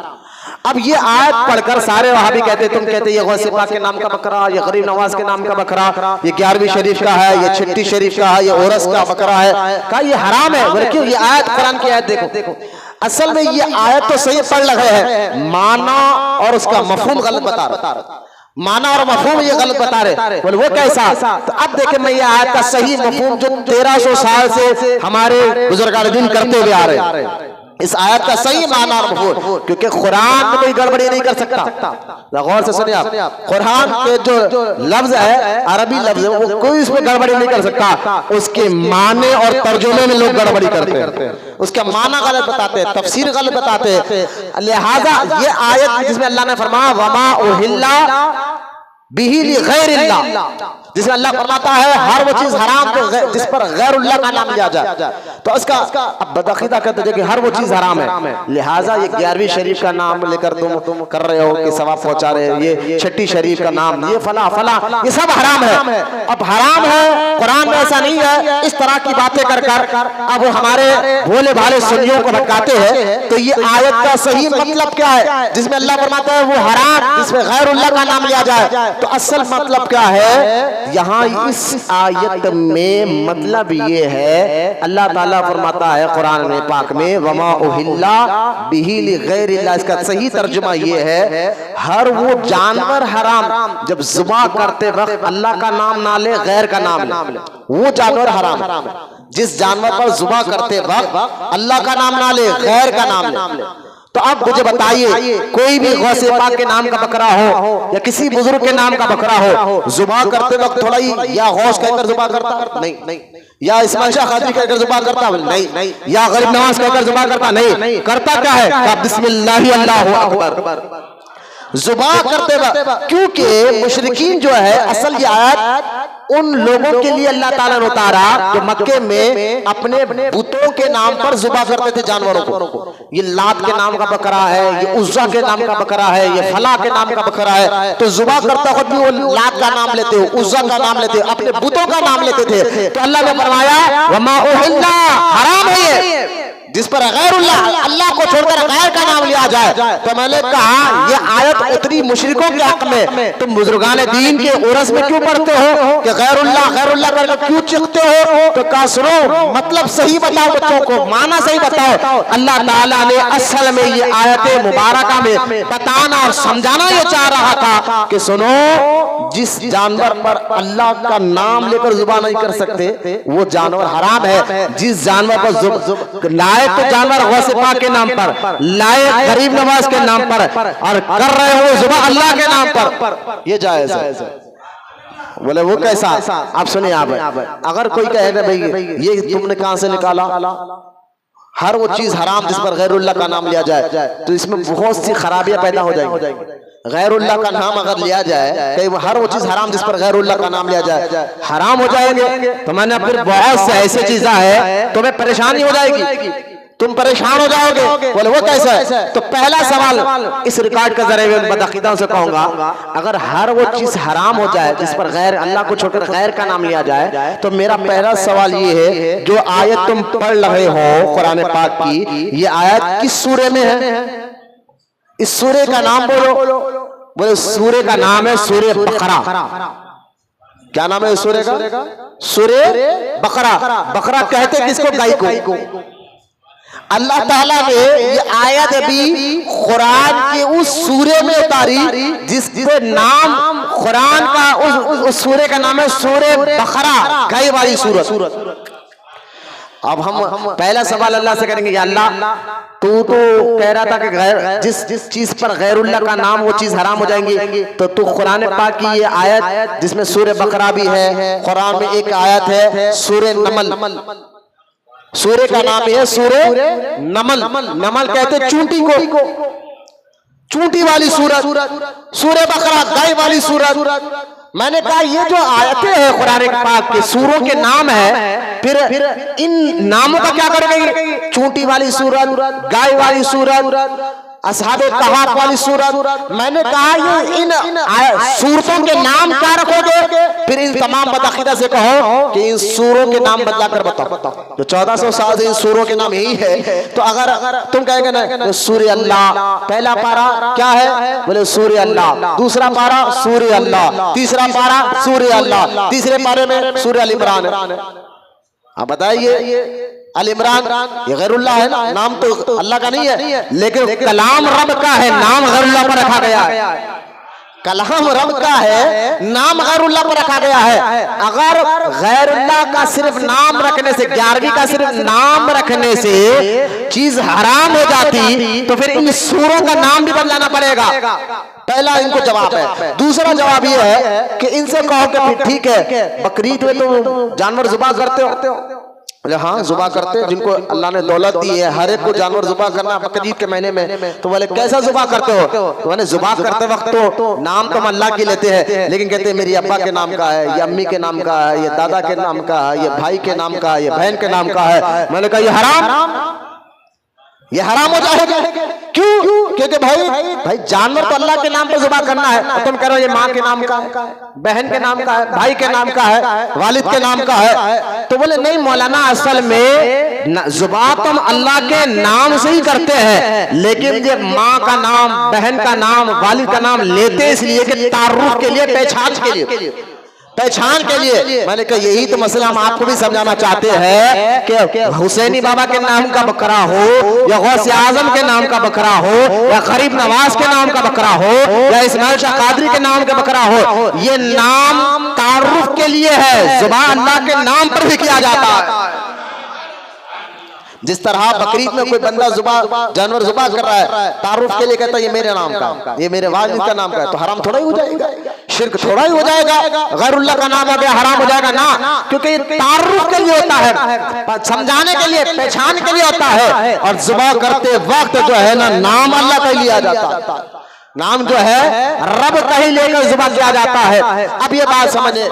अब ये आयत पढ़कर सारे वहाबी कहते, तुम कहते ये गौसे पाक के नाम का बकरा, ये गरीब नवाज के नाम का बकरा, ये 11वीं शरीफ का है, ये छठी शरीफ का है, ये औरस का बकरा है, कहा ये हराम है। बोले क्यों? ये आयत कुरान की आयत देखो। असल में ये आयत तो सही पढ़ लगे है, माना और उसका मफहूम गलत बता रहा, माना और मफहूम ये गलत बता रहे। बोले वो कैसा? तो अब देखे मैं ये आयत का सही मफहूम जो 1300 साल से हमारे बुजुर्गान दिन करते हुए आ रहे, इस आयत का सही माना और मफहूम, क्योंकि कुरान में कोई गड़बड़ी नहीं कर सकता। गौर से सुनिए आप, कुरान के जो लफ्ज है, अरबी लफ्ज है, वो कोई इसमें गड़बड़ी नहीं कर सकता। उसके माने और तर्जुमे में लोग गड़बड़ी करते हैं, उसका माना गलत बताते हैं, तफसीर गलत बताते हैं। लिहाजा ये आयत जिसमें अल्लाह ने फरमाया वमा उहिल्ला बिही लिगैरिल्लाह, जिसमें अल्लाह फरमाता है हर वो चीज हराम जो जिस पर गैरुल्लाह का नाम लिया जाए, तो इसका अब बदअकीदा कहते हैं कि हर वो चीज हराम है। लिहाजा ये 11वीं शरीफ का नाम लेकर तुम कर रहे हो कि सवाब पहुंचा रहे हो, ये छठी शरीफ का नाम, ये फला फला, ये सब हराम है। अब हराम है, कुरान में ऐसा नहीं है। इस तरह की बातें कर अब हमारे भोले भाले सुन्नियों को भटकाते हैं। तो ये आयत का सही मतलब क्या है जिसमें अल्लाह फरमाता है वो हराम जिसमें गैरुल्लाह का नाम लिया जाए? तो असल मतलब क्या है यहाँ इस आयत में? मतलब ये है, अल्लाह ताला फरमाता है कुरान में पाक में वमा उहिल्ला बिही लिगैरिल्लाह, इसका सही तर्जुमा ये है हर वो जानवर हराम जब जुबा करते वक्त अल्लाह का नाम ना ले, गैर का नाम ले, वो जानवर हराम है। जिस जानवर पर जुबा करते वक्त अल्लाह का नाम ना ले, गैर का नाम ले। तो अब मुझे बताइए, कोई भी गौसे पाक के नाम का बकरा हो या किसी बुजुर्ग के नाम का बकरा हो, जुबा करते वक्त थोड़ा ही या गौस कहकर जुबा करता नहीं, या इस्माइल शाह कादरी कहकर जुबा करता नहीं, या गरीब नवाज कहकर जुबा करता नहीं, करता क्या है? बिस्मिल्लाह अल्लाहु अकबर जुबा करते वक्त। क्योंकि मुशरिकीन जो है, असल ये आयत उन लोगों के लिए अल्लाह ताला ने उतारा जो मक्के में अपने बुतों के नाम पर जुबा करते थे जानवरों को। ये लात के नाम का बकरा है, ये उज्जा के नाम का बकरा है, ये फला के नाम का बकरा है। तो जुबा करता खुद भी वो लात का नाम लेते हो, उज्जा का नाम लेते हो, अपने बुतों का नाम लेते थे। तो अल्लाह ने फरमाया वमा उहिल्ला, हराम है ये जिस पर गैरुल्लाह, अल्लाह को छोड़कर गैर का नाम लिया जाए। तो मैंने कहा ये आयत उतरी मुशरिकों के हक में, तुम बुजुर्गान दीन के उर्स में क्यों पढ़ते हो कि गैरुल्लाह गैरुल्लाह करके क्यों चिढ़ते हो? तो कहा सुनो, मतलब सही बताओ बच्चों को, माना सही बताओ। अल्लाह ताला ने असल में ये आयत मुबारका में बताना और समझाना ये चाह रहा था कि सुनो, जिस जानवर पर अल्लाह का नाम लेकर जुबान नहीं कर सकते वो जानवर हराम है। जिस जानवर पर लाए तो जानवर गौसे पाक के नाम पर, लाए गरीब नवाज के नाम पर, और कर रहे हो जुबा अल्लाह के नाम पर, ये जायज है। बोले वो कैसा? आप सुनिए, आप अगर कोई कहे ना भाई ये तुमने कहां से निकाला, हर वो चीज हराम जिस पर गैरुल्लाह का नाम लिया जाए, तो इसमें बहुत सी खराबियां पैदा हो जाएंगी। गैरुल्लाह का नाम अगर लिया जाए, कहीं हर वो चीज हराम जिस पर गैरुल्लाह का नाम लिया जाए हराम हो जाएंगे। तो मैंने फिर बहुत से ऐसी चीजें है तुम्हें परेशानी हो जाएगी, तुम परेशान हो जाओगे। बोले वो कैसा है? तो पहला सवाल इस रिकॉर्ड के जरिए बदअकीदों से कहूंगा, अगर हर वो चीज हराम हो जाए जिस पर गैर अल्लाह को छोड़कर गैर का नाम लिया जाए, तो मेरा पहला सवाल ये है, जो आयत तुम पढ़ रहे हो कुरान पाक की, ये आयत किस सूरे में है? इस सूरे का नाम बोलो। बोले सूरे का नाम है सूरे बकरा। क्या नाम है इस सूरे का? सूरे बकरा। बकरा कहते किसको? गाय को। अल्लाह ताला ने ये आयत भी कुरान के उस सूरे में उतारी जिसके नाम कुरान का उस सूरे का नाम है सूरे बकरा, गाय वाली सूरत। अब हम पहला सवाल अल्लाह से करेंगे, या अल्लाह तू तो कह रहा था कि जिस चीज पर गैरुल्लाह का नाम वो चीज हराम हो जाएंगी, तो तू कुरान पाक की ये आयत जिसमें सूरे बकरा भी है, कुरान में एक आयत है सूरे नमल, सूरे का नाम है सूरे नमल। नमल कहते चूंटी को, चूंटी वाली सूरत, सूरे बकरा गाय वाली सूरत। मैंने कहा ये जो आयतें हैं कुरान पाक के सूरों के नाम है, फिर इन नामों का क्या करेंगे? चूंटी वाली सूरत, गाय वाली सूरत, असहाबे कहाफ वाली सूरत। मैंने कहा ये इन सूरतों के नाम क्या रखोगे? फिर इन तमाम बदअकीदा से कहो कि इन सूरों के नाम बदला कर बताओ। तो 1400 साल से इन सूरों के नाम यही है। तो अगर तुम कहेंगे ना सूर्य अल्लाह, पहला पारा क्या है? बोले सूर्य अल्लाह, दूसरा पारा सूर्य अल्लाह, तीसरा पारा सूर्य अल्लाह, तीसरे पारे में सूर्य अल इमरान है। आप बताइए अल इमरान ये गैरुल्लाह है ना, नाम तो अल्लाह का नहीं है, लेकिन कलाम रब का है, नाम गैरुल्लाह पर रखा गया है। कलाम रब का है, नाम गैरुल्लाह पर रखा गया है। अगर गैरुल्लाह का सिर्फ नाम रखने से, 11वीं का सिर्फ नाम रखने से चीज हराम हो जाती, तो फिर इन सूरों का नाम भी बदलाना पड़ेगा। पहला इनको जवाब है। दूसरा जवाब ये है कि इनसे कहो कि फिर ठीक है, बकरीद में तो जानवर ज़ुबा करते हो? बोले हाँ ज़ुबा करते हैं, जिनको अल्लाह ने दौलत दी है हर एक को जानवर ज़ुबा करना बकरीद के महीने में। तो बोले कैसा ज़ुबा करते हो? तो मैंने ज़ुबा करते वक्त तो नाम तो हम अल्लाह की लेते हैं, लेकिन कहते हैं मेरी अब्बा के नाम का है, ये अम्मी के नाम का है, ये दादा के नाम का है, ये भाई के नाम का है, ये बहन के नाम का है। मैंने कहा ये हराम, ये हराम हो जाएगा। क्यों? क्योंकि भाई जानवर तो अल्लाह के नाम पर ज़ुबा करना है, और तुम कह रहे हो ये माँ के नाम का है, बहन के नाम का है, भाई के नाम का है, वालिद के नाम का है। तो बोले नहीं मौलाना, असल में ज़ुबा तुम अल्लाह के नाम से ही करते हैं, लेकिन ये माँ का नाम, बहन का नाम, वालिद का नाम लेते इसलिए कि तारुफ के लिए, पहचान के लिए। मैंने कहा यही तो मसला हम आपको भी समझाना चाहते हैं कि हुसैनी बाबा के नाम का बकरा हो, या गौसे आजम के नाम का बकरा हो, या गरीब नवाज के नाम का बकरा हो, या इस्माइल शाह कादरी के नाम का बकरा हो, ये नाम तारुफ के लिए है, ज़ुबान अल्लाह के नाम पर भी किया जाता है। जिस तरह बकरीद में कोई बंदा जानवर ज़ुबा कर रहा है, तारुफ के लिए कहता है ये मेरे नाम का, ये मेरे वालिद का नाम का है, तो हराम थोड़ा ही हो जाएगा, शिर्क थोड़ा ही हो जाएगा, गैरुल्लाह का नाम आ गया, हराम हो जाएगा ना। क्योंकि ये तारुफ के लिए होता है, समझाने के लिए, पहचान के लिए होता है। और ज़ुबा करते वक्त जो है ना, नाम अल्लाह का लिया जाता है, नाम जो है रब का ही लेकर ज़ुबा किया जाता है। अब ये बात समझे,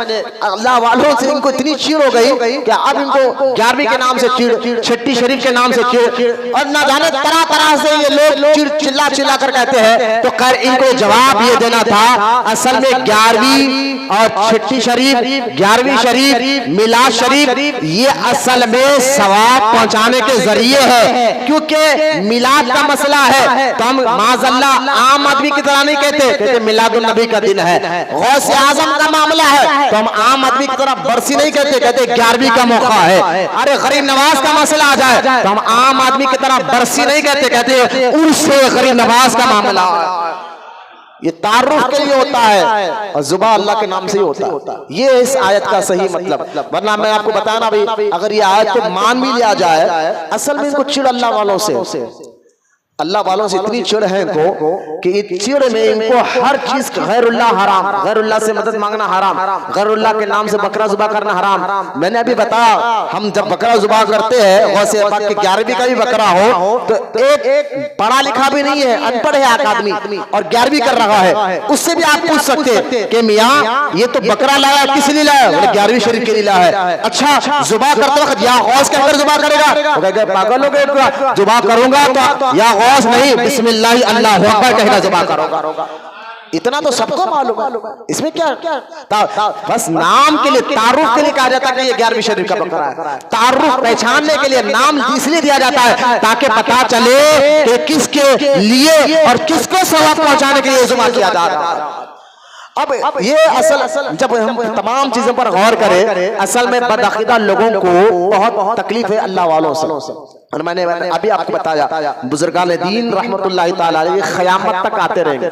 अल्लाह वालों से इनको इतनी चीड़ हो गई कि अब इनको 11वीं के नाम से चीड़, छठी शरीफ के नाम से चीड़, और ना जाने तरह तरह से ये लोग चिल्ला चिल्ला कर कहते हैं। तो खैर इनको जवाब ये देना था, असल में 11वीं और छठी शरीफ, 11वीं शरीफ, मिलाद शरीफ, ये असल में सवाब पहुंचाने के जरिए है। क्योंकि मिलाद का मसला है तो हम माज़अल्लाह आम आदमी की तरह नहीं कहते मिलादुन नबी का दिन है। गौसे आजम का मामला है तो हम आम आदमी की तरह बरसी नहीं कहते 11वीं का मौका है। अरे गरीब नवाज का मसला आ जाए तो हम आम आदमी की तरह बरसी नहीं कहते उनसे गरीब नवाज का मामला है। ये तारुफ के लिए होता है और ज़ुबा अल्लाह के नाम से ही होता है। ये इस आयत का सही मतलब, वरना मैं आपको बताना भाई, अगर ये आयत को मान भी लिया जाए, असल में इनको चिड़ अल्लाह वालों से, अल्लाह वालों से इतनी चिड़ है इनको कि इस चिड़ में इनको हर चीज गैरुल्लाह हराम, गैरुल्लाह से मदद मांगना हराम, गैरुल्लाह के नाम से बकरा ज़ुबा करना हराम। मैंने अभी बताया, हम जब बकरा ज़ुबा करते हैं, गौसे पाक के 11वीं का भी बकरा हो तो एक पढ़ा लिखा भी नहीं है, अनपढ़ है एक आदमी और 11वीं कर रहा है, उससे भी आप पूछ सकते कि मियाँ ये तो बकरा लाया किस लिए लाया? 11वीं शरीफ के लिए लाया है। अच्छा ज़ुबा करते वक्त या गौस के अंदर ज़ुबा करेगा? पागल हो गए, ज़ुबा करूंगा तो या गौस नहीं, बिस्मिल्लाह अल्लाहु अकबर कहना ज़ुबा करोगा। इतना तो सबको मालूम है, इसमें क्या बस नाम के लिए, तारुफ के लिए कहा जाता है कि ये 11वीं शरीफ का बकरा है। तारुफ पहचानने के लिए नाम इसलिए दिया जाता है ताकि पता चले कि किसके लिए और किसको सवाब पहुंचाने के लिए ज़ुबा किया जा रहा है। अब ये असल जब हम तमाम चीजों पर गौर करें, असल में बदअकीदा लोगों को बहुत तकलीफ है अल्लाह वालों से। और मैंने अभी आपको बताया, बुजुर्गान दीन रहमतुल्लाह तआला अलैहि क़यामत तक आते रहेंगे,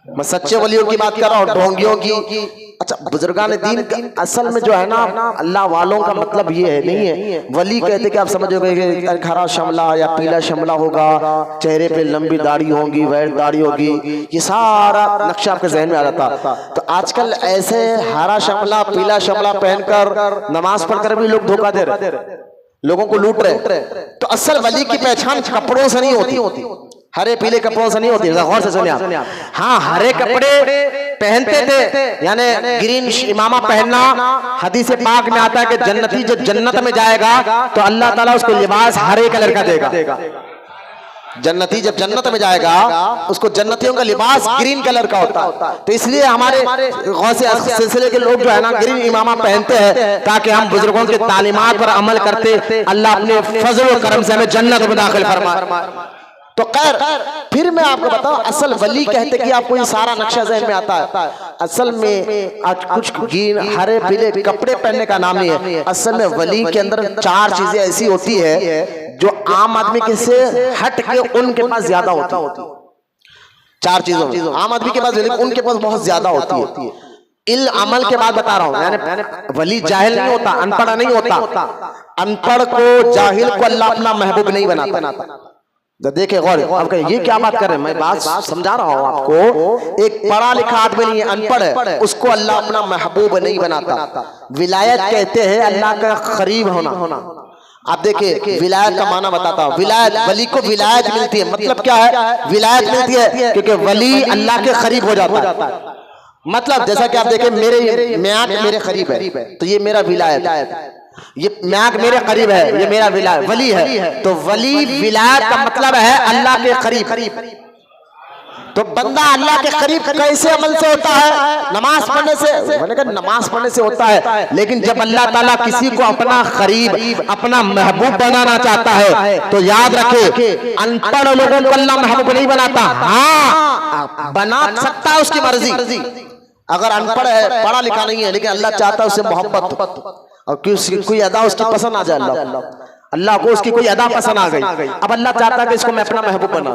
मैं सच्चे वलियों की बात कर रहा हूँ, ढोंगियों की। अच्छा, बुजुर्गान दीन असल में जो है ना, अल्लाह वालों का मतलब ये है नहीं है। वली कहते कि आप समझोगे कि हरा शमला या पीला शमला होगा, चेहरे पे लंबी दाढ़ी होगी, वैट दाढ़ी होगी, ये सारा नक्शा आपके जहन में आ जाता। तो आजकल ऐसे हरा शमला पीला शमला पहनकर नमाज पढ़कर भी लोग धोखा दे रहे, लोगों को लूट रहे। तो असल वली की पहचान कपड़ों से नहीं होती, हरे पीले कपड़ों से नहीं होती। गौर से सुनिए आप। हाँ, हरे कपड़े पहनते थे, यानी ग्रीन इमामा पहनना। हदीस पाक में आता है कि जन्नती जब जन्नत में जाएगा तो अल्लाह ताला उसको लिबास हरे कलर का देगा। जन्नती जब जन्नत में जाएगा उसको जन्नतियों का लिबास ग्रीन कलर का होता है। तो इसलिए हमारे गौसे सिलसिले के लोग जो है ना ग्रीन इमामा पहनते हैं, ताकि हम बुजुर्गों की तालीमात पर अमल करते अल्लाह अपने फजल और करम से हमें जन्नत में दाखिल फरमाए। तो खैर, फिर मैं आपको बताऊं, असल वली कहते कि आपको ये सारा नक्शा जहन में आता है। असल में आज कुछ ग्रीन हरे पीले कपड़े पहनने का नाम नहीं है। असल में वली के अंदर 4 चीजें ऐसी होती है जो आम आदमी के से हट के उनके पास ज्यादा होती। 4 चीजों आम आदमी के पास, उनके पास बहुत ज्यादा होती है। इल्म अमल के बाद बता रहा हूं, यानी वली जाहिल नहीं होता, अनपढ़ नहीं होता। अनपढ़ को, जाहिल को अल्लाह अपना महबूब नहीं बनाता। देखे गौर, आप कहें ये क्या बात कर रहे हैं, मैं बात समझा रहा हूं आपको। एक पढ़ा लिखा आदमी नहीं है, अनपढ़ है, उसको अल्लाह अपना महबूब नहीं बनाता। विलायत कहते हैं अल्लाह का करीब होना। आप देखिए, विलायत का माना बताता हूं। विलायत, वली को विलायत मिलती है, मतलब क्या है? विलायत मिलती है क्योंकि वली अल्लाह के करीब हो जाता है। मतलब जैसा कि आप देखें, मेरे म्याक मेरे करीब है तो ये मेरा विलायत है, ये म्याक मेरे करीब है, ये मेरा वली है। तो वली विलायत का मतलब है अल्लाह के करीब। तो बंदा अल्लाह के करीब कैसे अमल से होता है? नमाज पढ़ने से। मैंने कहा नमाज पढ़ने से होता है, लेकिन जब अल्लाह ताला किसी को अपना करीब, अपना महबूब बनाना चाहता है तो याद रखे, अनपढ़ लोगों को अल्लाह महबूब नहीं बनाता। हाँ, बना सकता है उसकी मर्जी। अगर अनपढ़ है, पढ़ा लिखा नहीं है, लेकिन अल्लाह चाहता है उससे मोहब्बत और कोई अदा उसकी पसंद आ जाए, अल्लाह को उसकी कोई अदा पसंद आ गई। अब अल्लाह चाहता है कि इसको मैं अपना महबूब बना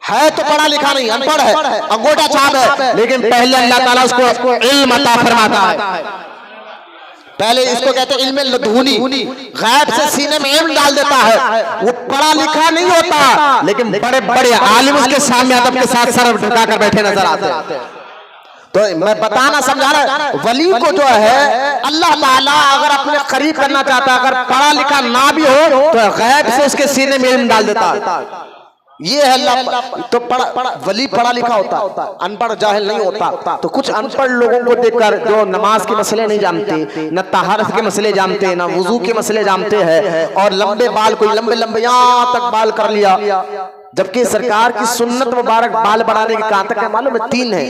है। तो पढ़ा लिखा नहीं, अनपढ़ है, अंगूठा छाप है, लेकिन पहले अल्लाह ताला उसको इल्म अता फरमाता है। पहले इसको कहते हैं इल्म लदूनी, गैब से सीने में इल्म डाल देता है। वो पढ़ा लिखा नहीं होता, लेकिन बड़े बड़े आलिम उसके सामने अदब के साथ सर झुकाकर बैठे नजर आते हैं। तो मैं बताना समझा रहा, वली को जो है अल्लाह ताला अगर अपने करीब करना चाहता है, अगर पढ़ा लिखा ना भी हो तो गैब से उसके सीने में इल्म डाल देता है। ये है अल्लाह। तो वली पढ़ा लिखा होता, अनपढ़ जाहिल नहीं होता। तो कुछ अनपढ़ लोगों को देखकर जो नमाज के मसले नहीं जानते, न तहारत के मसले जानते, न वुजू के मसले जानते हैं, और लंबे बाल, कोई लंबे लंबे यहाँ तक बाल कर लिया, जबकि सरकार की सुन्नत मुबारक बाल बढ़ाने की कहां तक है मालूम है? 3 है।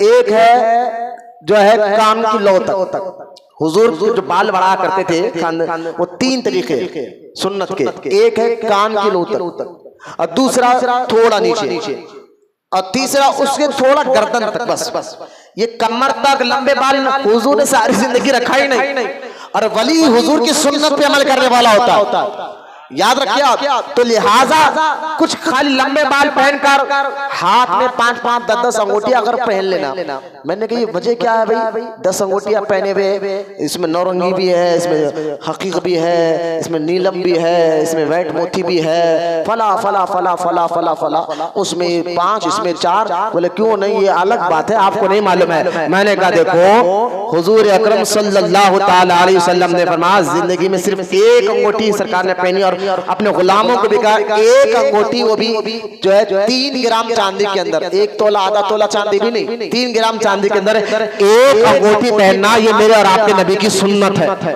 एक है जो है कान की लौ तक, हुजूर जो बाल बढ़ा करते थे वो 3 तरीके सुन्नत के। एक है कान की लौ तक, और दूसरा थोड़ा नीचे, और तीसरा उसके थोड़ा गर्दन तक। बस ये कमर तक लंबे बाल हुजूर ने सारी जिंदगी रखा ही नहीं। और वली हुजूर की सुन्नत पे अमल करने वाला होता है, याद रखिए आप। तो लिहाजा कुछ खाली लंबे बाल पहनकर हाथ में 5-5, 10-10 अंगूठियां अगर पहन लेना, मैंने कही वजह क्या है भाई? 10 अंगूठियां पहने हुए, इसमें नौरंगी भी है, इसमें हकीक भी है, इसमें नीलम भी है, इसमें वैट मोती भी है, फला फला फला फला फला फला, उसमें 5 इसमें 4। बोले क्यों नहीं, ये अलग बात है, आपको नहीं मालूम है। मैंने कहा देखो, हुजूर अकरम सल्लल्लाहु ताला अलैहि वसल्लम ने फरमाया जिंदगी में सिर्फ एक अंगूठी सरकार ने पहनी, और अपने गुलामों को भी कहा एक अंगूठी, वो भी जो है 3 ग्राम चांदी के अंदर, 1 तोला आधा तोला चांदी भी नहीं, 3 ग्राम चांदी के अंदर एक अंगूठी पहनना, ये मेरे और आपके नबी की सुन्नत है।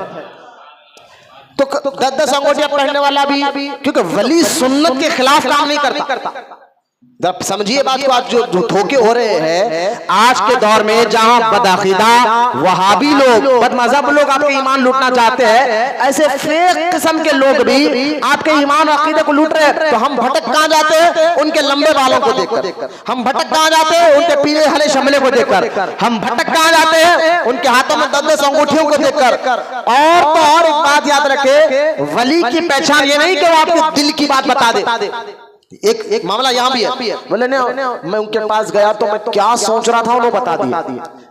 तो 10-10 अंगूठियां पहनने वाला भी, क्योंकि वली सुन्नत के खिलाफ काम नहीं करता। समझिए बात को। आज जो धोखे हो रहे हैं आज के दौर में, जहां बदअकीदा वहाबी लोग, बदमज़हब लोग आपके ईमान लूटना चाहते हैं, ऐसे फेक किस्म के लोग भी आपके ईमान और अकीदे को लूट रहे हैं। तो हम भटक कहां जाते हैं? उनके लंबे बालों को देखकर। हम भटक कहां जाते हैं? उनके पीले हरे शमले को देखकर। हम भटक कहां जाते हैं? उनके हाथों में 10-10 अंगूठियों को देखकर। और तो और एक बात याद रखे, वली की पहचान ये नहीं कि वो आपके दिल की बात बता दे, एक मामला यहाँ भी है। बोले ना मैं उनके पास गया तो मैं क्या सोच रहा था उन्होंने बता दिया।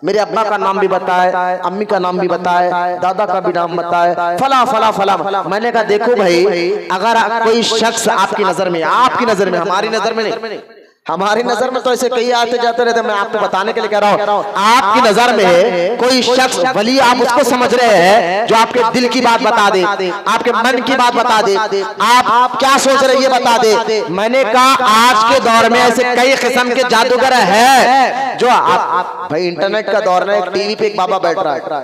मेरे अब्बा का नाम भी बताए, अम्मी का नाम भी बताए, दादा का भी नाम बताए, फला फला फला। मैंने कहा देखो भाई, अगर कोई शख्स आपकी नजर में, आपकी नजर में, हमारी नजर में नहीं, हमारी नजर में तो ऐसे कई आते जाते रहते, मैं आपको बताने के लिए कह रहा हूँ, आपकी नजर में कोई शख्स वली आप उसको समझ रहे हैं जो आपके दिल की बात बता दे, आपके मन की बात बता दे, आप क्या सोच रहे ये बता दे। मैंने कहा आज के दौर में ऐसे कई किस्म के जादूगर है जो आप भाई इंटरनेट का दौर है, एक टीवी पे एक बाबा बैठ रहा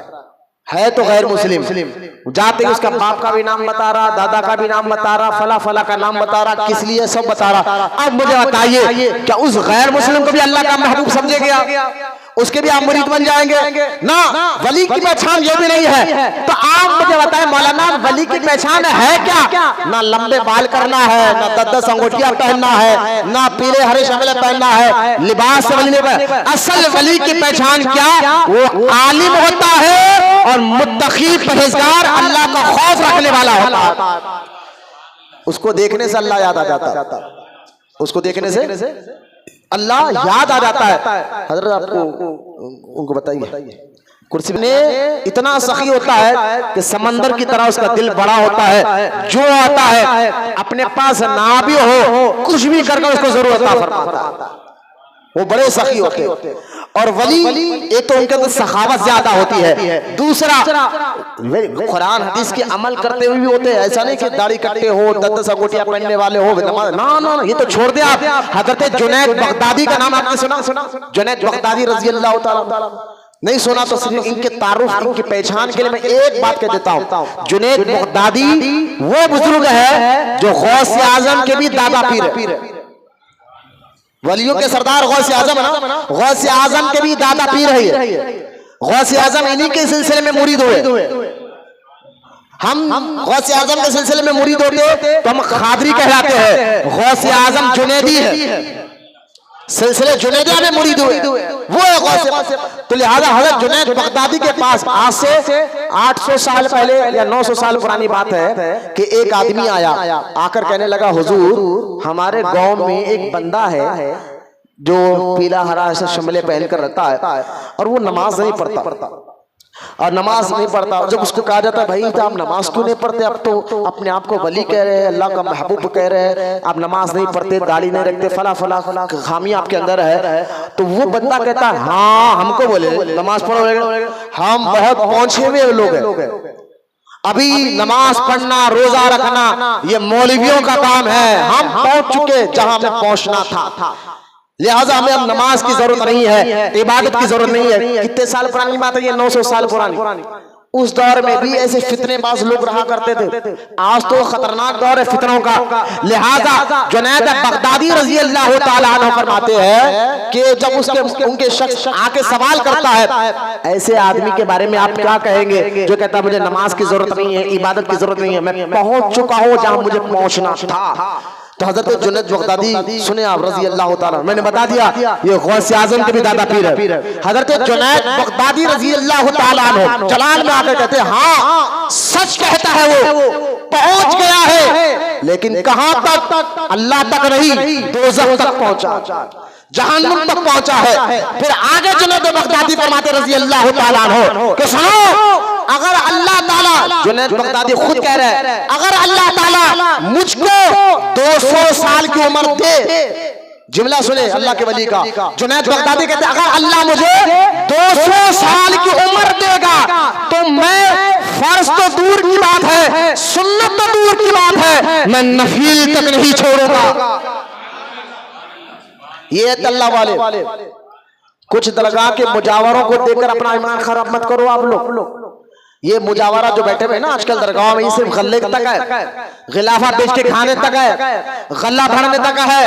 है तो गैर मुस्लिम, जाते ही उसका बाप का भी नाम बता रहा, दादा का भी नाम बता रहा, फला फला का नाम बता रहा, किस लिए सब बता रहा। अब मुझे बताइए क्या उस गैर मुस्लिम को भी अल्लाह का महबूब समझे गया? उसके भी आप मुरीद बन जाएंगे ना? वली की पहचान ये भी नहीं है। तो आप मुझे बताएं मौलाना, वली की पहचान है क्या? ना लंबे बाल करना है, ना 10-10 अंगूठियां पहनना है, ना पीले हरे शमले पहनना है, लिबास समझने पर। असल वली की पहचान क्या? वो आलिम होता है और मुत्तकी परहेजगार, अल्लाह का खौफ रखने वाला होता है। उसको देखने से अल्लाह याद आ जाता, उसको देखने से अल्लाह याद आ जाता है। हजरत आपको उनको बताइए, कुर्सी ने इतना सखी होता है कि समंदर की तरह उसका दिल बड़ा होता है, जो आता है अपने पास ना भी हो कुछ भी करके उसको जरूर अता फरमाता है। वो बड़े सखी होते हैं। और वली एक तो उनके अंदर सखावत ज्यादा होती है, दूसरा कुरान हदीस के अमल करते हुए भी होते हैं। ऐसा नहीं कि दाढ़ी कट्टे हो, 10-10 अंगूठियां पहनने वाले हो, ना, ये तो छोड़ दे आप। हजरत जुनैद बगदादी का नाम आपने सुना? जुनैद बगदादी रजी अल्लाह ताला, नहीं सुना तो सिर्फ इनके तारुफ, इनकी पहचान के लिए मैं एक बात कह देता हूँ। जुनैद बगदादी वो बुजुर्ग है जो गौस आजम के भी दादा पीर है, वलियों के सरदार गौस आजम है ना, गौस आजम के भी दादा पीर है। गौस आजम इन्हीं के सिलसिले में मुरीद हुए। हम गौस आजम के सिलसिले में मुरीद होते तो हम खादरी कहलाते हैं। गौस आजम जुनैदी है, सिलसिले जुनैदिया में मुरीद हुए, वो है गौस। तो लिहाजा हजरत जुनैद बगदादी के पास आज से 800 साल पहले या 900 साल पुरानी बात है कि एक आदमी आया, आकर कहने लगा हुजूर हमारे गांव में एक बंदा है जो पीला हरा ऐसे शमले पहनकर रहता है और वो नमाज नहीं पढ़ता, और नमाज नहीं पढ़ता। जब उसको कहा जाता है भाई तो आप नमाज क्यों नहीं पढ़ते, अब तो अपने आप को वली कह रहे हैं, अल्लाह का महबूब कह रहे हैं, आप नमाज नहीं पढ़ते, दाढ़ी नहीं रखते, फला फला फला खामी आपके अंदर है। तो वो बंदा कहता है हाँ हमको बोले नमाज पढ़ो, हम बहुत पहुंचे हुए लोग हैं, अभी नमाज पढ़ना रोजा रखना ये मौलवियों का काम है, हम पहुंच चुके जहां हमें पहुंचना था, लिहाजा हमें अब नमाज की जरूरत नहीं है, इबादत की जरूरत नहीं है। कितने साल पुरानी बात है ये? 900 साल पुरानी। उस दौर में भी ऐसे फितनेबाज लोग रहा करते थे। आज तो खतरनाक दौर है फितनों का। लिहाजा जुनैद बगदादी रजी अल्लाह ताला अन्हु फरमाते हैं कि जब उसके उनके शख्स आके सवाल करता है ऐसे आदमी के बारे में आप क्या कहेंगे जो कहता है मुझे नमाज की जरूरत नहीं है, इबादत की जरूरत नहीं है, मैं पहुंच चुका हूं जहां मुझे पहुंचना था। तो हजरत जुनैद बगदादी सुने आप रजी अल्लाह ताला, मैंने बता दिया ये गौस आजम के भी दादा पीर है। हजरत जुनैद बगदादी रजी अल्लाह ताला अन्हु जलाल में आकर कहते हैं हाँ सच कहता है, वो पहुंच गया है, लेकिन कहां तक? अल्लाह तक नहीं, दोज़ख तक पहुंचा, जहन्नुम तक पहुंचा है। फिर आगे जुनैद बगदादी फरमाते रजी अल्लाह ताला अन्हु कि सुनो, अगर अल्लाह ताला, जुनैद बगदादी खुद कह रहे हैं, अगर अल्लाह ताला मुझको 200 साल की उम्र दे, जुमला सुने अल्लाह के वली का, जुनैद बगदादी कहते हैं अगर अल्लाह मुझे 200 साल की उम्र देगा तो मैं फर्ज तो दूर की बात है, सुन्नत तो दूर की बात है, मैं नफील तक नहीं छोड़ूंगा। ये अल्लाह वाले कुछ दरगाह के मुजावरों को देखकर अपना ईमान खराब मत करो आप लोग। ये मुजावरा जो बैठे हुए ना आजकल दरगाह में, ये सिर्फ गल्ले तक है, गिलाफा बेच के खाने तक है, गल्ला भरने तक है।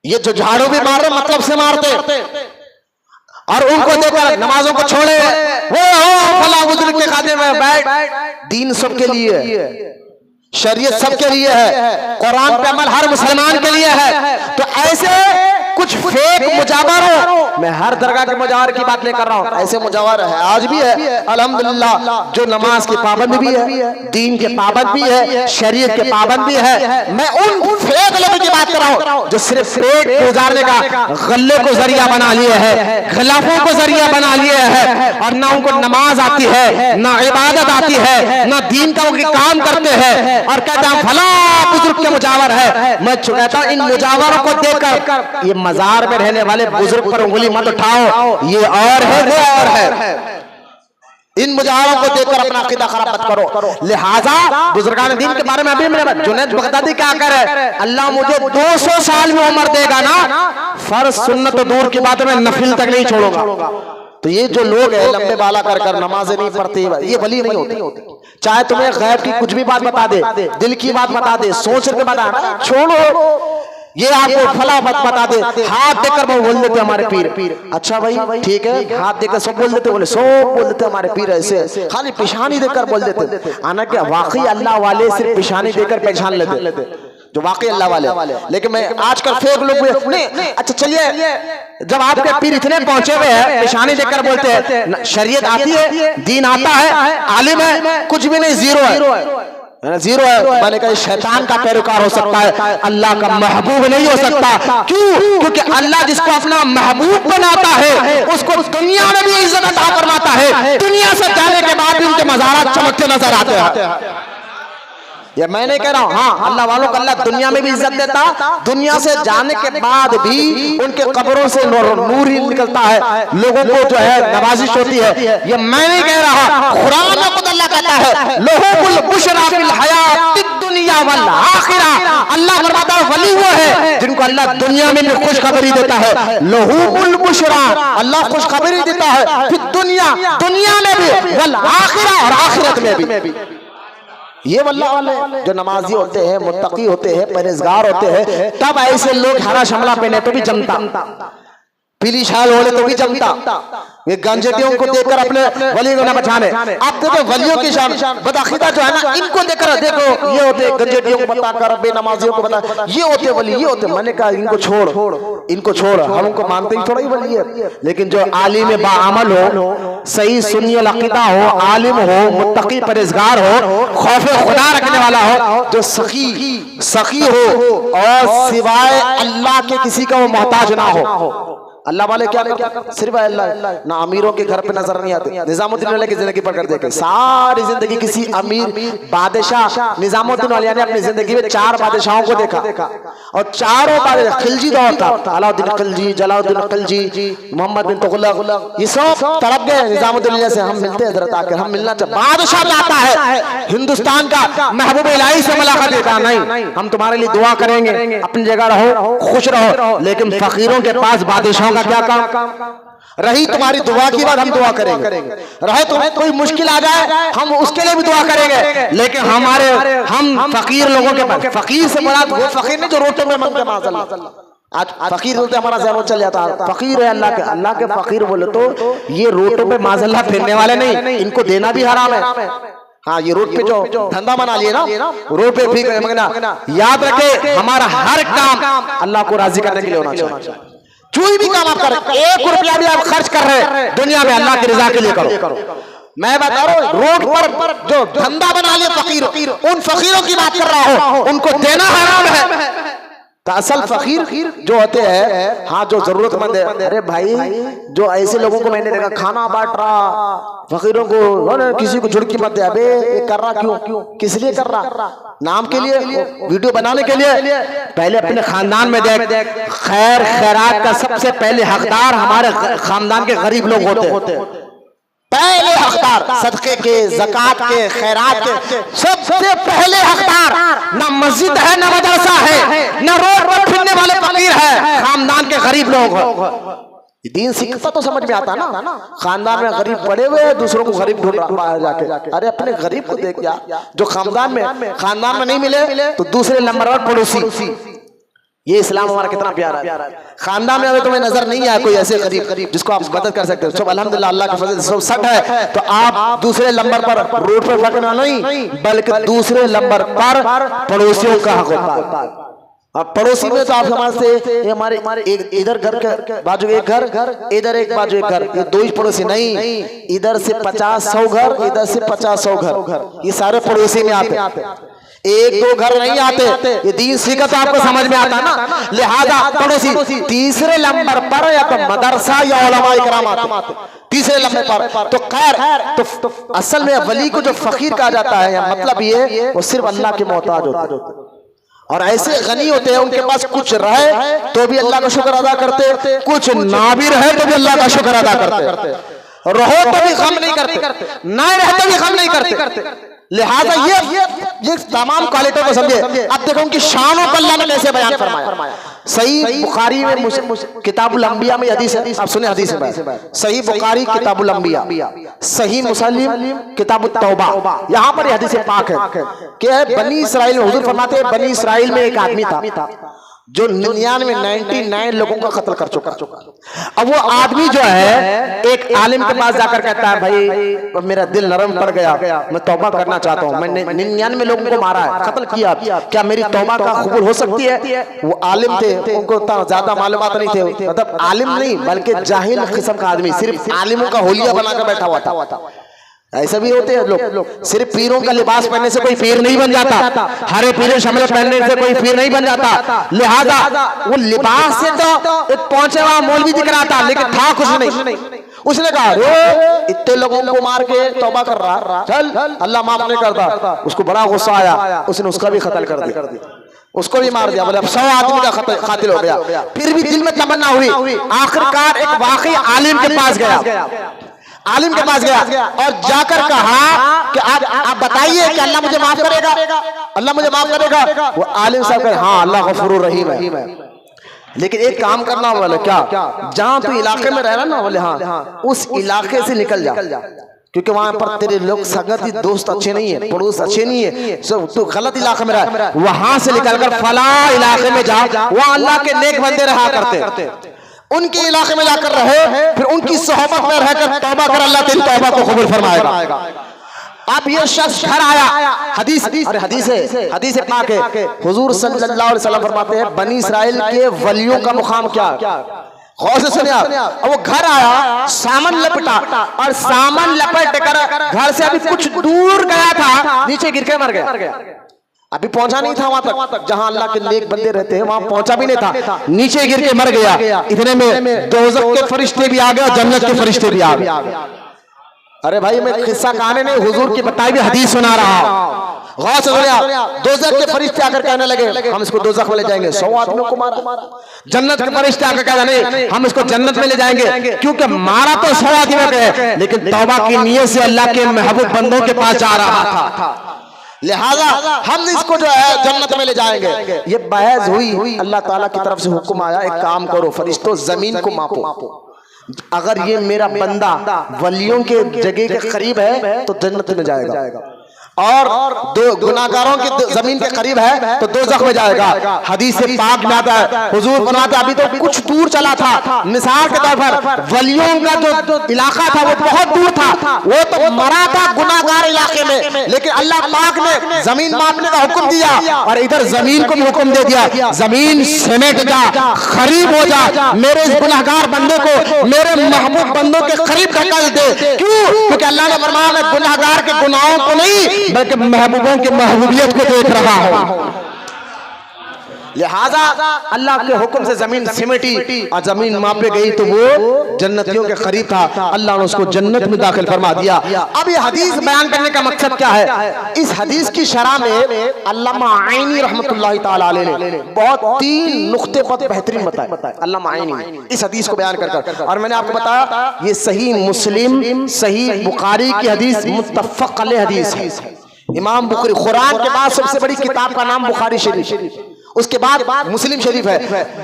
ये जो झाड़ू भी मार रहे मतलब से मारते, और उनको देखकर नमाजों को छोड़े, वो फला बुजुर्ग के खाते में बैठ। दीन सबके लिए है, शरीयत सबके लिए है, कुरान पे अमल हर मुसलमान के लिए है। तो ऐसे कुछ फेक मुजावरों मैं हर दरगाह के मुजावर की बात नहीं कर रहा हूँ, ऐसे मुजावर है आज भी है अल्हम्दुलिल्लाह, जो नमाज के पाबंद भी है, दीन के पाबंद भी है, शरीयत के पाबंद भी है। मैं उन फेक लोगों की बात कर रहा हूँ जो सिर्फ पेट गुजारने का गले को जरिया बना लिए है, खिलाफों को जरिया बना लिए है, और ना उनको नमाज आती है, ना इबादत आती है, ना दीन का वो काम करते हैं, और कहते हैं फला बुजुर्ग के मुजावर है। मैं कहता हूं इन मुजावरों को देखकर ये मजार में रहने वाले बुजुर्ग पर उंगली मत उठाओ, ये और है वो और है। इन मुजावरों को देखकर अपना अकीदा खराब मत करो। लिहाजा बुजुर्गान दीन के बारे में अभी मैंने जुनैद बगदादी क्या करे, अल्लाह मुझे 200 साल में उम्र देगा ना, फर्ज सुन्नत तो दूर की बात में नफिल तक नहीं छोड़ूंगा। तो ये जो लोग हैं लंबे बाला कर कर नमाजें नहीं पढ़ते, ये वली नहीं होती। चाहे तुम्हें गैब की कुछ भी बात बता दे, दिल की बात बता दे, सोच के बता, छोड़ो। ये आपको फला बात बता दे, हाथ देकर वो बोल देते हमारे पीर। अच्छा भाई ठीक है, हाथ देकर सब बोल देते, बोले सब बोल देते हमारे पीर, ऐसे खाली पेशानी देकर बोल देते। आना क्या वाकई अल्लाह वाले सिर्फ पेशानी देकर पहचान लेते, जो वाकई अल्लाह वाले। लेकिन मैं आजकल फेक लोग नहीं। अच्छा चलिए, जब आपके पीर इतने पहुंचे हुए हैं, पेशानी देकर बोलते हैं शरीयत आती है, दीन आता है, आलिम है, कुछ भी नहीं, जीरो है, जीरो है। मैंने कहा शैतान का पैरोकार हो सकता है, अल्लाह का महबूब नहीं हो सकता। क्यों? क्योंकि अल्लाह जिसको अपना महबूब बनाता है उसको दुनिया में भी इज्जत अता फरमाता है, दुनिया से जाने के बाद भी उनके मज़ारात चमकते नजर आते हैं। ये मैं नहीं कह रहा हूँ, हाँ अल्लाह वालों को अल्लाह दुनिया में भी इज्जत देता, दुनिया से जाने के बाद भी उनके कब्रों से नूर ही निकलता है, लोगों को जो है नवाजिश होती है। ये मैं नहीं कह रहा, कुरान में खुद अल्लाह कहता है लहुल बुशरा फिल हयातिद दुनिया वल आखिरा। अल्लाह फरमाता है वली वो है जिनको अल्लाह दुनिया में भी खुशखबरी देता है, लहुल बुशरा, अल्लाह खुशखबरी देता है फिर दुनिया में भी वल आखिरा, और आखिरत में भी। ये वल्लाह वाले जो नमाजी होते हैं, मुत्तकी होते हैं, परहेजगार होते हैं, तब ऐसे लोग हरा शमला पहने तो भी जमता, पीली शाल ओढ़े तो भी जमता। ये गंजेटियों को देखकर अपने वली को न बचाने। आप देखो वलियों की शान बदअकीदा जो है ना, इनको देखकर देखो ये होते गंजेटियों को बताकर, बेनमाजियों को बता, ये होते वली, ये होते। मैंने कहा इनको छोड़, हम उनको मानते ही थोड़ा ही वली है। लेकिन जो आलिम बाअमल हो, सही सुन्नी अकीदा हो, आलिम हो, मुत्तकी परहेजगार हो, खौफ खुदा रखने वाला हो, जो सखी हो और सिवाय अल्लाह के किसी का वो मोहताज ना हो। अल्लाह वाले क्या करते, सिर्फ अल्लाह ना, अमीरों के घर पे नजर नहीं आते। निजामुद्दीन वाले की जिंदगी पकड़ देखे, सारी जिंदगी किसी अमीर बादशाह, निजामुद्दीन वाले ने अपनी जिंदगी में 4 बादशाहों को देखा, और चारों बादशाह खिलजी दौर था, अलाउद्दीन खिलजी, जलालुद्दीन खिलजी, मोहम्मद बिन तुगलक, ये सब तड़प गए निजामुद्दीन से। हम मिलते हैं हजरत आकर, हम मिलना चाहते। बादशाह आता है हिंदुस्तान का, महबूब इलाही से मुलाकात देता, नहीं हम तुम्हारे लिए दुआ करेंगे, अपनी जगह रहो, खुश रहो। लेकिन फकीरों के पास बादशाह का क्या काम? रही तुम्हारी दुआ की बात, हम दुआ करेंगे। रहे तुम्हें कोई मुश्किल आ जाए, हम उसके लिए भी दुआ करेंगे। लेकिन हम फकीर लोगों के पास, फकीर से बड़ा वो फकीर नहीं जो रोटों में मांगते माशाअल्लाह। आज फकीर बोलते हमारा ज़हन चल जाता है, फकीर है अल्लाह के फकीर बोले तो ये रोटों पे माशाअल्लाह फिरने वाले नहीं, इनको देना भी हराम है। हाँ ये रोड पे जो धंधा बना लिए ना, रोड पे भी मंगना। याद रखे हमारा हर काम अल्लाह को राजी करने के लिए होना चाहिए। कोई भी काम आप करें, 1 रुपया भी आप खर्च कर रहे हैं दुनिया में अल्लाह की रजा के लिए करो। मैं बता रहा हूँ रोड पर जो धंधा बना लिए फकीर, उन फकीरों की बात कर रहा हूँ, उनको देना हराम है। तो असल फकीर जो होते हैं, हाँ जो जरूरतमंद है, अरे भाई जो ऐसे लोगों को मैंने देखा खाना बांट रहा, फकीरों को किसी को झुड़की मत दे, अबे ये कर रहा क्यों, किस लिए कर रहा? नाम के लिए, वीडियो बनाने के लिए? पहले अपने खानदान में देख, खैर खैरात का सबसे पहले हकदार हमारे खानदान के गरीब लोग होते हैं। पहले हकदार सदके के, ज़कात के, खैरात के सबसे पहले हकदार। ना मस्जिद है, ना मदरसा है, ना रोड पर फिरने वाले फकीर है, खानदान के गरीब लोग हैं। दीन सीखता तो समझ में आता ना। खानदान में गरीब पड़े हुए, दूसरों को गरीब ढूंढ रहा बाहर जाके। अरे अपने गरीब को देख यार, जो खानदान में नहीं मिले तो दूसरे नंबर पर पड़ोसी। ये इस्लाम हमारा कितना प्यारा है। खानदान में अगर तुम्हें नजर नहीं आया कोई ऐसे गरीब जिसको आप मदद कर सकते हो, सब अल्हम्दुलिल्लाह अल्लाह के फजल से सब है, तो आप दूसरे नंबर पर रोड पर भटकना नहीं, बल्कि दूसरे नंबर पर पड़ोसियों का हक होता है। अब पड़ोसी में तो आप समझते ये हमारे इधर घर के बाजू एक घर, इधर एक बाजू एक घर, ये दो ही पड़ोसी नहीं, इधर से 50-100 घर, इधर से 50-100 घर, ये सारे पड़ोसी में आते, एक दो घर नहीं आते। ये दीन सीखा तो आपको समझ में आता ना। लिहाजा पड़ोसी तीसरे नंबर पर या तो मदरसा या उलमा इकराम आते, तीसरे नंबर पर। तो खैर तो असल में वली को जो फकीर कहा जाता है, या मतलब ये वो सिर्फ अल्लाह के मोहताज होते हैं, और ऐसे गनी होते हैं उनके पास कुछ रहे तो भी अल्लाह का शुक्र अदा करते, कुछ ना भी रहे तो भी अल्लाह का शुक्र अदा करते, रहो तो भी गम नहीं करते, ना रहे तो भी गम नहीं करते। लिहाजा ये तमाम क्वालिटी को समझे। अब देखो उनकी शानों को अल्लाह ने कैसे बयान फरमाया। सही बुखारी में किताबुल अंबिया में हदीस है, आप सुने हदीस है, सही बुखारी किताबुल अंबिया, सही मुस्लिम किताबुत तौबा, यहाँ पर हदीस पाक है कि बनी इसराइल में हुजूर फरमाते हैं, बनी इसराइल में एक आदमी था जो 99 लोगों का कत्ल कर चुका। अब वो आदमी जो है एक आलिम के पास जाकर कहता है, भाई मेरा दिल नरम पड़ गया, मैं तौबा करना चाहता हूँ, मैंने 99 लोगों को मारा है, कत्ल किया, क्या मेरी तौबा का कबूल हो सकती है? वो आलिम थे, उनको ज्यादा मालूमात नहीं थे, मतलब आलिम नहीं बल्कि जाहिल किस्म का आदमी, सिर्फ आलिमों का होलिया बनाकर बैठा हुआ था। ऐसा भी होते हैं लोग, सिर्फ पीरों का लिबास पहनने से कोई पीर नहीं बन जाता, हरे पीरे शमले पहनने से कोई पीर नहीं बन जाता। लिहाजा वो लिबास से तो एक पहुंचे हुआ मौलवी दिख रहा था, लेकिन था कुछ नहीं। उसने कहा इतने लोगों को मार के तौबा कर रहा, चल अल्लाह माफ नहीं करता। उसको बड़ा गुस्सा आया, उसने उसका भी कत्ल कर दिया, उसको भी मार दिया, बोले अब 100 आदमी का कातिल हो गया। फिर भी दिल में तमन्ना हुई, आखिरकार एक वाकई आलिम के पास गया, आलिम के पास गया और जाकर कहा कि आप बताइए कि अल्लाह मुझे माफ करेगा, अल्लाह मुझे माफ करेगा? वो आलिम साहब कहे हाँ अल्लाह गफूरुर रहीम है, लेकिन एक काम करना, बोले क्या? जहां तू इलाके में रह रहा ना, बोले हाँ उस इलाके से निकल जा, क्योंकि वहां पर तेरे लोग संगति दोस्त अच्छे नहीं है, पड़ोस अच्छे नहीं है, सब तू गलत इलाके में रह, वहां से निकलकर फला इलाके में जा, वहां अल्लाह के नेक बंदे रहा करते, उनके इलाके में जाकर रहे, फिर उनकी सोहबत में रहकर तौबा कर, अल्लाह तेरी तौबा को कबूल फरमाएगा। अब ये शख्स घर आया, हदीस पाक है, हुजूर सल्लल्लाहु अलैहि वसल्लम फरमाते हैं बनी इसराइल के वलियों का मुकाम क्या, गौर से सुनिए। अब वो घर आया, सामान लपटा, और सामान लपेट कर घर से अभी कुछ दूर गया था, नीचे गिर के मर गया। अभी पहुंचा नहीं था वहां तक जहां अल्लाह के नेक बंदे रहते हैं, वहां पहुंचा भी नहीं था, नीचे गिर के मर गया। इतने में दोज़ख के फरिश्ते भी आ गए, जन्नत के फरिश्ते भी आ गए। अरे भाई मैं किस्सा कहानी नहीं, हुजूर की बताई हुई हदीस सुना रहा हूं, गौर से सुनिए। दोज़ख के फरिश्ते आकर कहने लगे हम इसको दोज़ख में ले जाएंगे, 100 आदमियों को मारा। जन्नत के फरिश्ते आकर कहने लगे हम इसको जन्नत में ले जाएंगे, क्योंकि मारा तो 100 आदमियों को, लेकिन तौबा की नीयत से अल्लाह के महबूब बंदों के पास जा रहा था, लिहाजा हम इसको जो है जन्नत में ले जाएंगे। ये बहस हुई, अल्लाह ताला की तरफ से हुक्म आया, एक काम करो फरिश्तों जमीन को मापो, अगर ये मेरा बंदा वलियों के जगह के करीब है तो जन्नत में जाएगा, और दो गुनाहगारों की जमीन के करीब है तो दोज़ख में जाएगा। हदीस से पाक में आता है, हुजूर फरमाते अभी तो कुछ दूर चला था, मिसाल के तौर पर वलियों का जो इलाका था वो बहुत दूर था, वो तो मरा था गुनाहगार इलाके में, लेकिन अल्लाह पाक ने जमीन मापने का हुक्म दिया, और इधर जमीन को भी हुक्म दे दिया, जमीन समेट जा, करीब हो जा, मेरे इस गुनाहगार बंदे को मेरे महबूब बंदों के करीब ढकल दे। क्यों? क्योंकि अल्लाह ने फरमाया मैं गुनाहगार के गुनाहों को नहीं बल्कि महबूबों की महबूबियत को देख रहा हूं। लिहाजा अल्लाह के हुक्म से जमीन सिमटी और जमीन मापे गई तो वो जन्नतियों के करीब था, अल्लाह ने उसको जन्नत में दाखिल फरमा दिया। अब ये हदीस बयान करने का मकसद क्या है? इस हदीस की शरह में अल्लामा आइनी रहमतुल्लाहि ताला अलैह ने बहुत 3 नुक्ते पर बेहतरीन बताए, अल्लामा आइनी इस हदीस को बयान कर, और मैंने आपको बताया ये सही मुस्लिम, सही बुखारी की हदीस, मुत्तफक अलैह हदीस है। इमाम बुखारी, कुरान के बाद सबसे बड़ी किताब का नाम बुखारी शरीफ, उसके बाद मुस्लिम शरीफ है।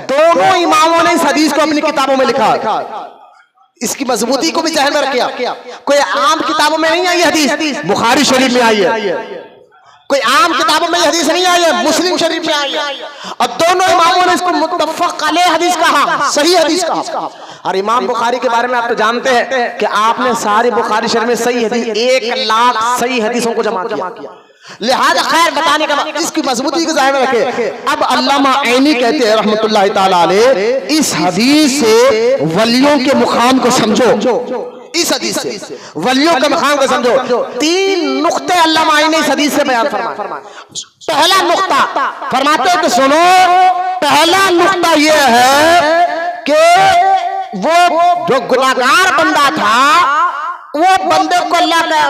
दोनों इमामों ने इस हदीस को अपनी किताबों में लिखा, इसकी मजबूती को भी ज़हन में रखिए। कोई आम किताबों में नहीं आई हदीस, बुखारी शरीफ में आई है। कोई आम किताबों में हदीस नहीं आई है, मुस्लिम शरीफ में आई है, और दोनों इमामों ने इसको मुत्तफक अलैह हदीस कहा, सही हदीस कहा। और इमाम बुखारी के बारे में आप तो जानते हैं कि आपने सारी बुखारी शरीफ में सही हदीस 1 लाख सही हदीसों को जमा किया। लिहाजा खैर बताने का इसकी मजबूती को ज़ाहिर रखे। अब अल्लामा ऐनी कहते हैं रहमतुल्लाह ताला अलैह, इस हदीस से वलियों के मुकाम को समझो, इस हदीस से वलियों के मुकाम को समझो। 3 नुक्ते अल्लामा ऐनी इस हदीस से बयान फरमाए। पहला नुक्ता फरमाते हैं कि सुनो, पहला नुक्ता यह है कि वो जो गुनाहगार बंदा था, वो बंदे को अल्लाह का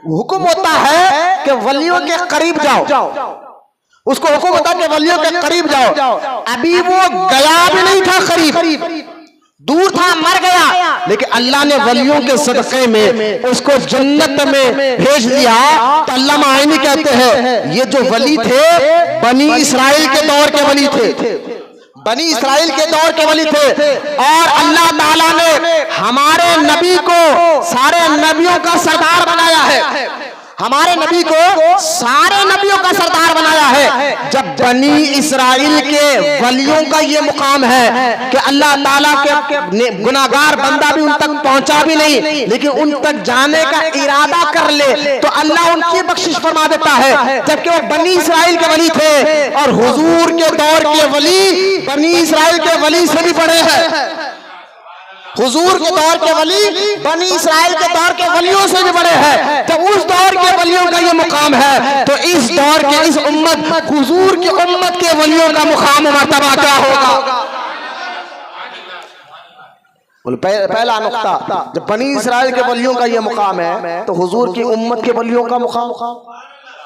हुक्म होता है कि वलियों के करीब जाओ, उसको हुक्म होता है कि वलियों के करीब जाओ। अभी वो गया भी नहीं था करीब, दूर था, मर गया, लेकिन अल्लाह ने वलियों के सदक़े में उसको जन्नत में भेज दिया। तो अल्लामा ऐनी कहते हैं ये जो वली थे बनी इसराइल के दौर के वली थे, बनी इसराइल के दौर के वली थे। और अल्लाह ताला ने हमारे नबी को सारे नबियों का सरदार बनाया है, हमारे नबी को सारे नबियों का सरदार बनाया है। जब बनी इसराइल के वलियों का ये मुकाम है कि अल्लाह ताला के गुनाहगार बंदा भी उन तक पहुंचा भी नहीं, लेकिन उन तक जाने का इरादा कर ले तो अल्लाह उनकी बख्शिश फरमा देता है। जबकि वो बनी इसराइल के वली थे, और हुजूर के दौर के वली बनी इसराइल के वली से भी बड़े हैं। हुजूर के दौर के वली बनी इसराइल के दौर के वलियों से भी बड़े हैं। जब उस दौर के वलियों का ये मुकाम है तो इस दौर के इस उम्मत हुजूर की उम्मत के वलियों का मुकाम मर्तबा क्या होगा। पहला नुक्ता, जब बनी इसराइल के वलियों का ये मुकाम है तो हुजूर की उम्मत के वलियों का मुकाम,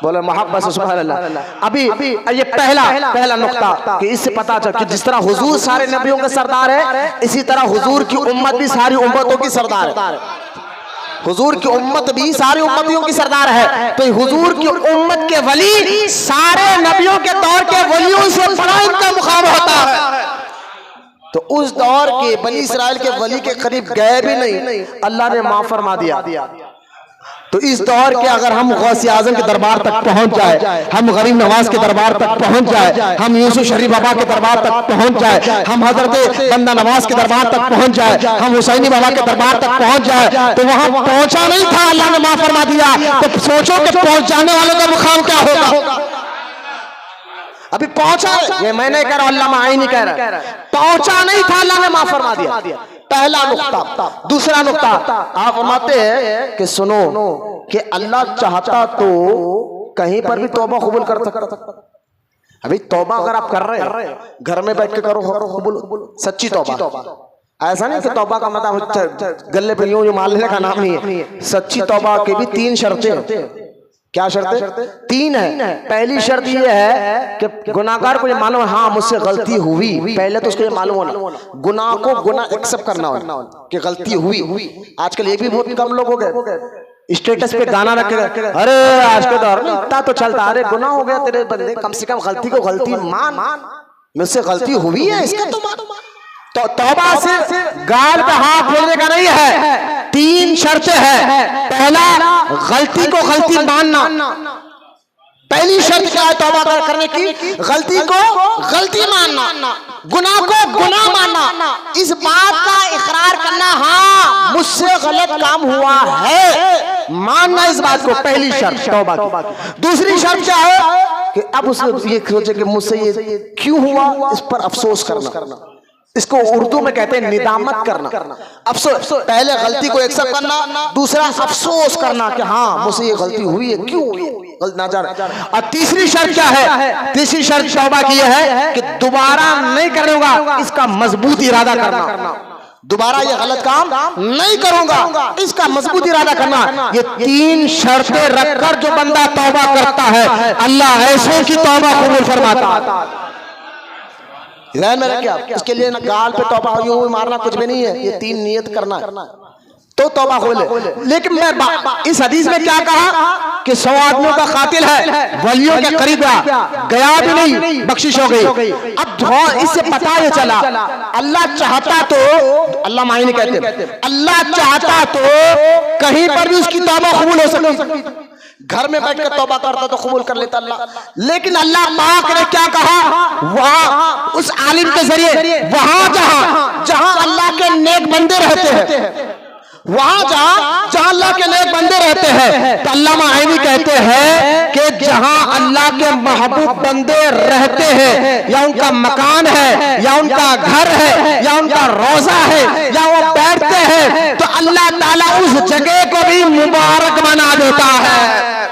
बोले मोहब्बत से सुभान अल्लाह। अभी ये पहला नुक्ता कि इससे पता चल कि जिस तरह हुजूर सारे नबियों के सरदार है, इसी तरह हुजूर की उम्मत भी सारी उम्मतों की सरदार है। हुजूर की उम्मत भी सारी उम्मतियों की सरदार है। तो हुजूर की उम्मत के वली सारे नबियों के दौर के वलियों से बड़ा इनका मुकाम होता है। तो उस दौर के बनी इसराइल के वली के करीब गए भी नहीं, अल्लाह ने माफ फरमा दिया। तो इस दौर के अगर हम गौसे आजम के दरबार तक पहुंच जाए, हम गरीब नवाज के दरबार तक पहुंच जाए, हम यूसुफ शरीफ बाबा के दरबार तक पहुंच जाए, हम हजरत बंदा नवाज के दरबार तक पहुंच जाए, हम हुसैनी बाबा के दरबार तक पहुंच जाए, तो वहां पहुंचा नहीं था, अल्लाह ने माफ फरमा दिया। तो सोचो कि पहुंच जाने वालों का मुकाम क्या होगा। अभी पहुंचा, ये मैं नहीं कह रहा, अल्लामा ऐनी कह रहा, पहुंचा नहीं था, अल्लाह ने माफ फरमा दिया। पहला नुक्ता। दूसरा नुक्ता आप फरमाते हैं कि सुनो कि अल्लाह चाहता तो कहीं पर भी तौबा कबूल कर सकता। अभी तौबा अगर आप कर रहे हैं घर में बैठ के करो कबूल, सच्ची तौबा। ऐसा नहीं कि तौबा का मतलब गले पे यूं मार लेने का नाम नहीं है। सच्ची तौबा की भी 3 शर्तें। क्या शर्तें? 3 है। पहली शर्त यह है कि गुनाहगार को ये मालूम है हाँ मुझसे गलती हुई, पहले तो उसको ये मालूम होना, गुनाह को गुनाह एक्सेप्ट करना हो कि गलती हुई। आजकल ये भी बहुत कम लोग हो गए स्टेटस पे गाना रख के, अरे आज के दौर में इतना तो चलता, अरे गुनाह हो गया तेरे बंदे, कम से कम गलती को गलती मान, मुझसे गलती हुई है इसका तो मान। तो तौबा से गाल पे हाथ फेरने का नहीं है, 3 शर्तें हैं। पहला गलती को गलती मानना, पहली शर्त क्या है तौबा करने की? गलती को गलती मानना, गुनाह को गुनाह मानना, इस बात का इकरार करना हाँ मुझसे गलत काम हुआ है, मानना इस बात को, पहली शर्त तौबा की। दूसरी शर्त क्या है कि अब उसे ये सोचे कि मुझसे ये क्यों हुआ, इस पर अफसोस करना। इसको उर्दू में कहते हैं निदामत करना, अफसोस। पहले गलती को एक्सेप्ट करना, दूसरा अफसोस करना कि हाँ मुझसे ये गलती हुई है, क्यों हुई है, ना जाने। और तीसरी शर्त क्या है? तीसरी शर्त तौबा की है कि दोबारा नहीं करूंगा, इसका मजबूत इरादा करना, दोबारा ये गलत काम नहीं करूंगा, इसका मजबूत इरादा करना। ये 3 शर्तें रखकर जो बंदा तौबा करता है, अल्लाह ऐसों की तौबा कबूल फरमाता। ध्यान में रखिए आप, इसके लिए ना गाल पे तौबा यूं मारना कुछ भी नहीं है, ये 3 नियत करना तो तौबा हो ले। लेकिन मैं इस हदीस में क्या कहा कि 100 आदमियों का कातिल है, वलियों के करीब गया भी नहीं, बख्शिश हो गई। अब इससे पता ये चला अल्लाह चाहता तो, अल्लाह ऐनी कहते हैं अल्लाह चाहता तो कहीं पर भी उसकी तौबा कबूल हो सकती, घर में बैठ कर तौबा करता तो कबूल कर लेता अल्लाह। लेकिन अल्लाह पाक ने क्या कहा, वहां उस आलिम के जरिए, वहां जहां अल्लाह के नेक बंदे रहते हैं, वहां जहां अल्लाह के नेक बंदे रहते हैं, तो अल्लामा आइनी कहते हैं कि जहां अल्लाह के महबूब बंदे रहते हैं, या उनका मकान है, या उनका घर है, या उनका रोजा है, या वो बैठते हैं, तो अल्लाह ताला उस जगह को भी मुबारक बना देता है।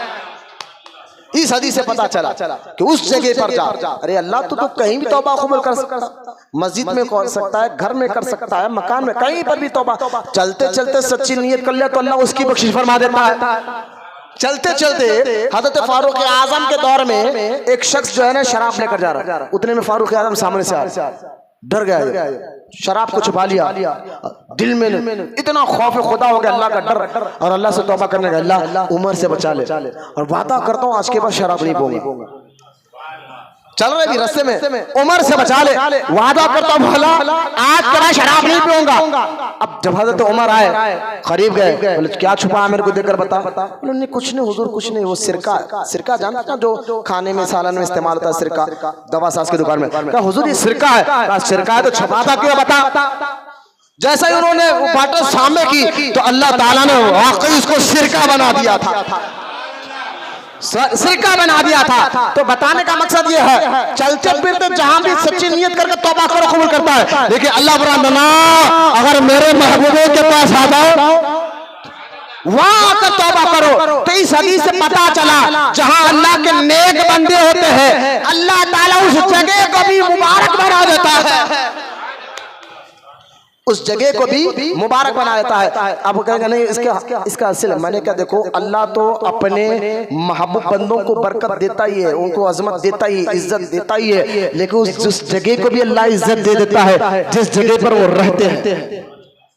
इस हदीस से पता चला कि उस जगह पर जा, अरे अल्लाह तो कहीं भी तौबा कबूल कर सकता है, मस्जिद में कर सकता है, घर में कर सकता है, मकान में, कहीं पर भी तौबा, चलते चलते सच्ची नीयत कर लिया तो अल्लाह उसकी बख्शिश फरमा देता है। चलते चलते हजरत फारूक आजम के दौर में एक शख्स जो है ना शराब लेकर जा रहा, उतने में फारूक आजम सामने से आ, डर गया, शराब को छुपा लिया, दिल में इतना खौफ खुदा हो गया, अल्लाह का डर, और अल्लाह से तौबा करने का, अल्लाह उम्र से बचा ले, और वादा करता हूँ आज के बाद शराब नहीं पीऊंगा। चल रहे भी रास्ते में, उम्र से बचा ले, वादा करता हूँ भला आज के बाद शराब नहीं पीऊंगा। अब जब हजरत उमर आए, करीब गए, बोले क्या छुपा है मेरे को देकर बता। उन्होंने कुछ नहीं हुजूर, कुछ नहीं, वो सिरका जानता ना जो खाने में सालन में इस्तेमाल होता है, सिरका, दवा सास की दुकान में। कहा हुजूर ये सिरका है। सिरका है तो छुपाता क्यों, बता। जैसा ही उन्होंने बात सामने की तो अल्लाह ताला ने वाकई उसको सिरका बना दिया था, सिरका बना दिया था। तो बताने का मकसद ये है, चलते फिरते जहां भी सच्ची नियत करके तौबा करो, कबूल करता है। देखिए अल्लाह बराना अगर मेरे महबूबों के पास आ जाओ, वहां आकर तौबा करो, तो इस हदीस से पता चला जहां अल्लाह के नेक बंदे होते हैं, अल्लाह ताला उस जगह को भी मुबारक बना देता है, उस जगह को भी मुबारक बना देता है। अब कहेंगे नहीं इसका असल, मैंने क्या, देखो अल्लाह तो अपने महबूब बंदों को बरकत देता ही है, उनको अजमत देता ही, इज्जत देता ही है, लेकिन उस जगह को भी अल्लाह इज्जत दे देता है जिस जगह पर वो रहते हैं।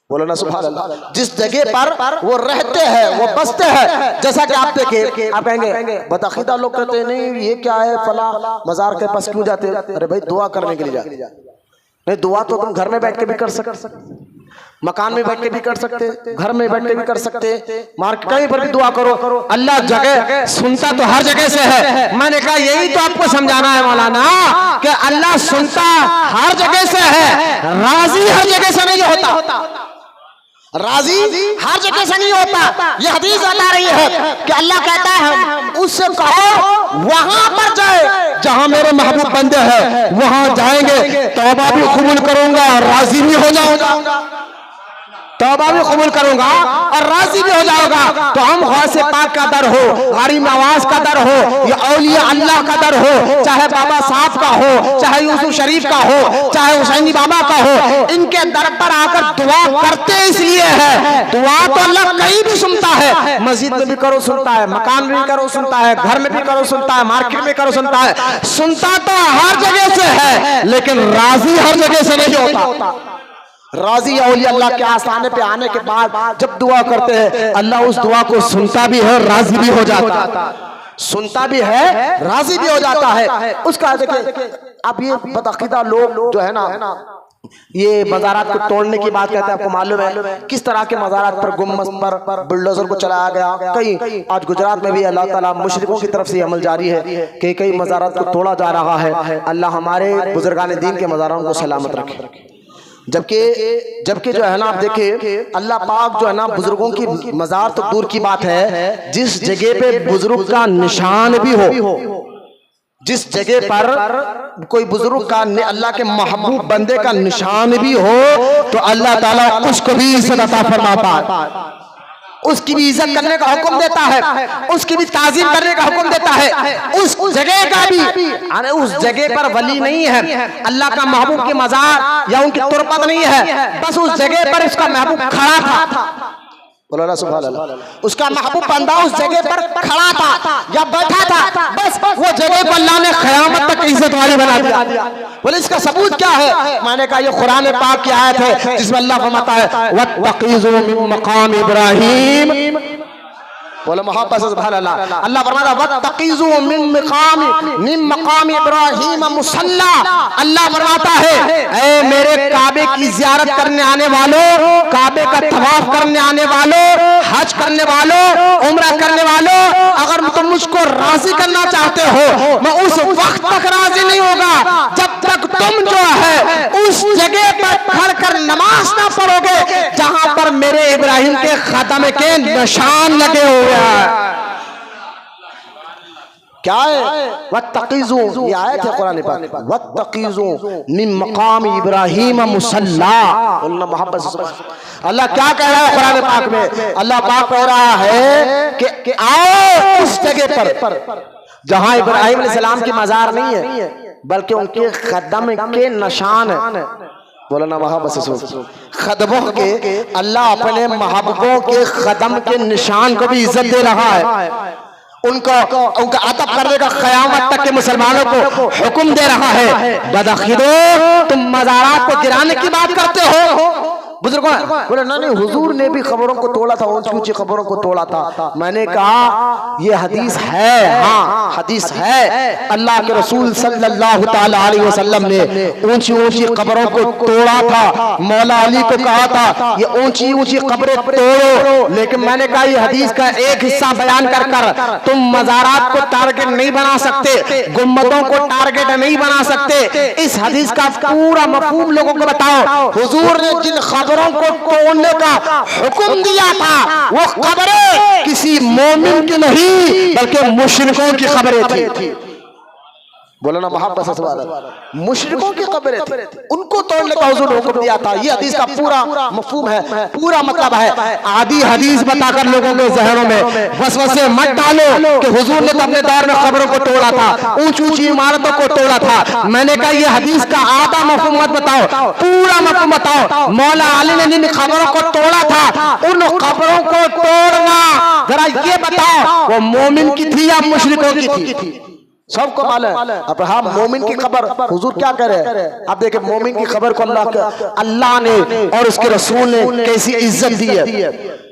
बोलो ना सुभान अल्लाह। जिस जगह पर वो रहते हैं, वो बसते हैं, जैसा कि आप देखिए, आप कहेंगे बदअकीदा लोग कहते हैं नहीं ये क्या है, फला मजार के पास क्यों जाते, अरे भाई दुआ करने के लिए जाते, नहीं दुआ तो तुम घर में बैठ के भी कर सकते, मकान में बैठ के भी कर सकते, घर में बैठ के भी कर सकते, मार्केट कहीं पर भी दुआ करो, अल्लाह जगह सुनता तो हर जगह से है। मैंने कहा यही तो आपको समझाना है मौलाना कि अल्लाह सुनता हर जगह से है, राजी हर जगह से नहीं होता, राजी हर जगह से नहीं होता। ये हदीस बता रही है कि अल्लाह कहता है उससे कहो वहां पर जाए जहां मेरे महबूब बंदे हैं, वहां जाएंगे, तौबा भी कबूल करूंगा और राजी भी हो जाऊंगा, तौबा भी कबूल करूंगा और राजी भी हो जाओगा। तो हम ख्वासे पाक का दर हो, गरीब नवाज का दर हो, या औलिया अल्लाह का दर हो, चाहे बाबा साहब का हो, चाहे यूसुफ शरीफ का हो, चाहे हुसैनी बाबा का हो, इनके दर पर आकर दुआ करते इसलिए है, दुआ तो अल्लाह कहीं भी सुनता है, मस्जिद में भी करो सुनता है, मकान में भी करो सुनता है, घर में भी करो सुनता है, मार्केट में करो सुनता है, सुनता तो हर जगह से है, लेकिन राजी हर जगह से नहीं होता। राजी औलिया अल्लाह के आस्थाने पे आने के बाद जब दुआ करते हैं, अल्लाह उस दुआ को सुनता भी है, राजी भी हो जाता, सुनता भी है, राजी भी हो जाता है। उसका देखिए अब ये बदअकीदा लोग जो है ना, ये मज़ारात को तोड़ने की बात कहते हैं, आपको मालूम है किस तरह के मज़ारात पर गुम्बद पर बुलडोजर को चलाया गया। कई आज गुजरात में भी अल्लाह ताला मुशरिकों की तरफ से अमल जारी है कि कई मज़ारात को तोड़ा जा रहा है। अल्लाह हमारे बुजुर्गान दीन के मज़ारों को सलामत रखे। जबकि जो है ना, आप देखिए अल्लाह पाक जो है ना, बुजुर्गों की मज़ार तो दूर की बात है, जिस जगह पे बुजुर्ग का निशान भी हो, जिस जगह पर कोई बुजुर्ग का अल्लाह के महबूब बंदे का निशान भी हो, तो अल्लाह ताला उसको भी इज्जत अता फरमाता है, उसकी भी इज्जत करने का हुक्म देता है, उसकी भी ताज़ीम करने का हुक्म देता है। उस जगह का भी, उस जगह पर वली नहीं है, अल्लाह का महबूब की मज़ार या उनकी तुरबत नहीं है, बस उस जगह पर उसका महबूब खड़ा था, बोलो ना सुभान अल्लाह, उसका महबूब बंदा उस जगह पर खड़ा था या बैठा था, बस वो जगह को अल्लाह ने क़यामत तक इज्जत वाली बना दिया। बोले इसका सबूत क्या है? मैंने कहा ये कुरान पाक की आयत है जिसमें अल्लाह फरमाता है वत्तक़ीज़ू मिन मक़ाम इब्राहीम, बोलो मोहब्बत से सुभान अल्लाह। अल्लाह फरमाता वत्तक़ीज़ू मिन मक़ाम इब्राहीम मुसल्ला। अल्लाह फरमाता है ऐ मेरे काबे की ज़ियारत करने आने वालों, काबे का तवाफ करने आने वालों, हज करने वालों, उम्रा करने वालों, अगर तुम मुझको राजी करना चाहते हो, मैं उस वक्त तक राजी नहीं होगा जब तक तुम जो है उस जगह पर खड़ कर नमाज ना पढ़ोगे जहां पर मेरे इब्राहीम इब्राहिम के खत्म के निशान लगे हुए हैं। क्या है? वत्तकीज़ू, ये आयत है कुरान पाक, वत्तकीज़ू मिन मकाम इब्राहिम मुसल्ला। अल्लाह क्या कह रहा है कुरान पाक में? अल्लाह पाक कह रहा है कि आओ उस जगह पर जहां इब्राहिम अलैहिस्सलाम की मजार नहीं है, बल्कि उनके कदम के निशान है। बोलो ना वहां बस कदमों के, अल्लाह अपने महबूबों के कदम के निशान को भी इज्जत दे रहा है। उनका अदब करने का क़यामत तक के मुसलमानों को हुक्म दे रहा है। बदखिरो, तुम मज़ारात को गिराने की बात करते हो। बुजुर्गों बोले नहीं, हुजूर ने भी खबरों को तोड़ा था, ऊंची ऊंची खबरों को तोड़ा था। मैंने कहा ये हदीस है, हाँ हदीस है। अल्लाह के रसूल सल्लल्लाहु ताला अलैहि वसल्लम ने ऊंची ऊंची खबरों को तोड़ा था। मौला अली को कहा था ये ऊंची ऊंची खबरें तोड़ो, लेकिन मैंने कहा ये हदीस का एक हिस्सा बयान कर कर तुम मज़ारात को टारगेट नहीं बना सकते, गुम्बदों को टारगेट नहीं बना सकते। इस हदीस का पूरा मफहूम लोगों को बताओ। हुजूर ने जिन खबरों को तोड़ने का हुक्म दिया था, वो खबरें किसी मोमिन की नहीं बल्कि मुशरिकों की खबरें थी। बोलो ना मोहब्बत से सवाल, मुशरिकों की खबरें थी, उनको तोड़ने का हुजूर ने हुक्म दिया था। ये हदीस का पूरा मफहूम है, पूरा मतलब है। आधी हदीस बताकर लोगों के जहनों में वसवसे मत डालो कि हुजूर ने तो अपने दौर में खबरों को तोड़ा था, ऊंची ऊंची इमारतों को तोड़ा था। मैंने कहा ये हदीस का आधा मफहूम मत बताओ, पूरा मफहूम बताओ। मौला अली ने जिन खबरों को तोड़ा था, उन खबरों को तोड़ना जरा ये बताओ वो मोमिन की थी या मुशरिकों की थी? सबको मालूम है। अब हाँ, मोमिन की खबर हुजूर क्या करे? आप देखें मोमिन की खबर को अल्लाह ने और उसके रसूल ने कैसी इज्जत दी है,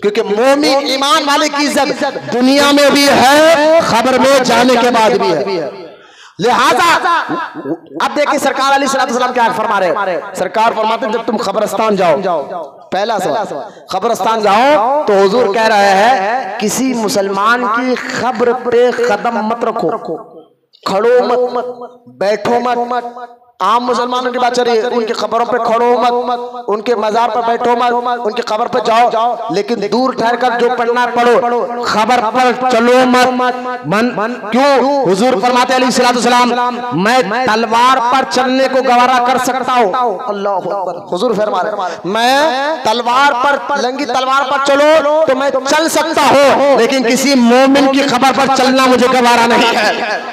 क्योंकि मोमिन ईमान वाले की इज्जत दुनिया में भी है, खबर में जाने के बाद भी है। लिहाजा अब देखिए सरकार अलैहिस्सलाम क्या फरमा रहे। सरकार फरमाते हैं जब तुम खबरस्तान जाओ, पहला सवाल, खबरस्तान जाओ तो हुजूर कह रहे हैं किसी मुसलमान की खबर पे कदम मत रखो, खड़ो मत, बैठो मत। आम मुसलमानों की बात चल रही है, उनकी खबरों पे खड़ो मत, उनके मजार पर बैठो मत, उनकी खबर पे जाओ, लेकिन दूर ठहर कर जो पढ़ना पढ़ो, खबर पर चलो मत। क्यों? हुजूर फरमाते अलैहिस्सलाम मैं तलवार पर चलने को गवारा कर सकता हूँ। अल्लाह अकबर। हुजूर फरमा रहे मैं तलवार पर, लंगी तलवार पर चलो तो मैं चल सकता हूँ, लेकिन किसी मोमिन की खबर पर चलना मुझे गवारा नहीं है।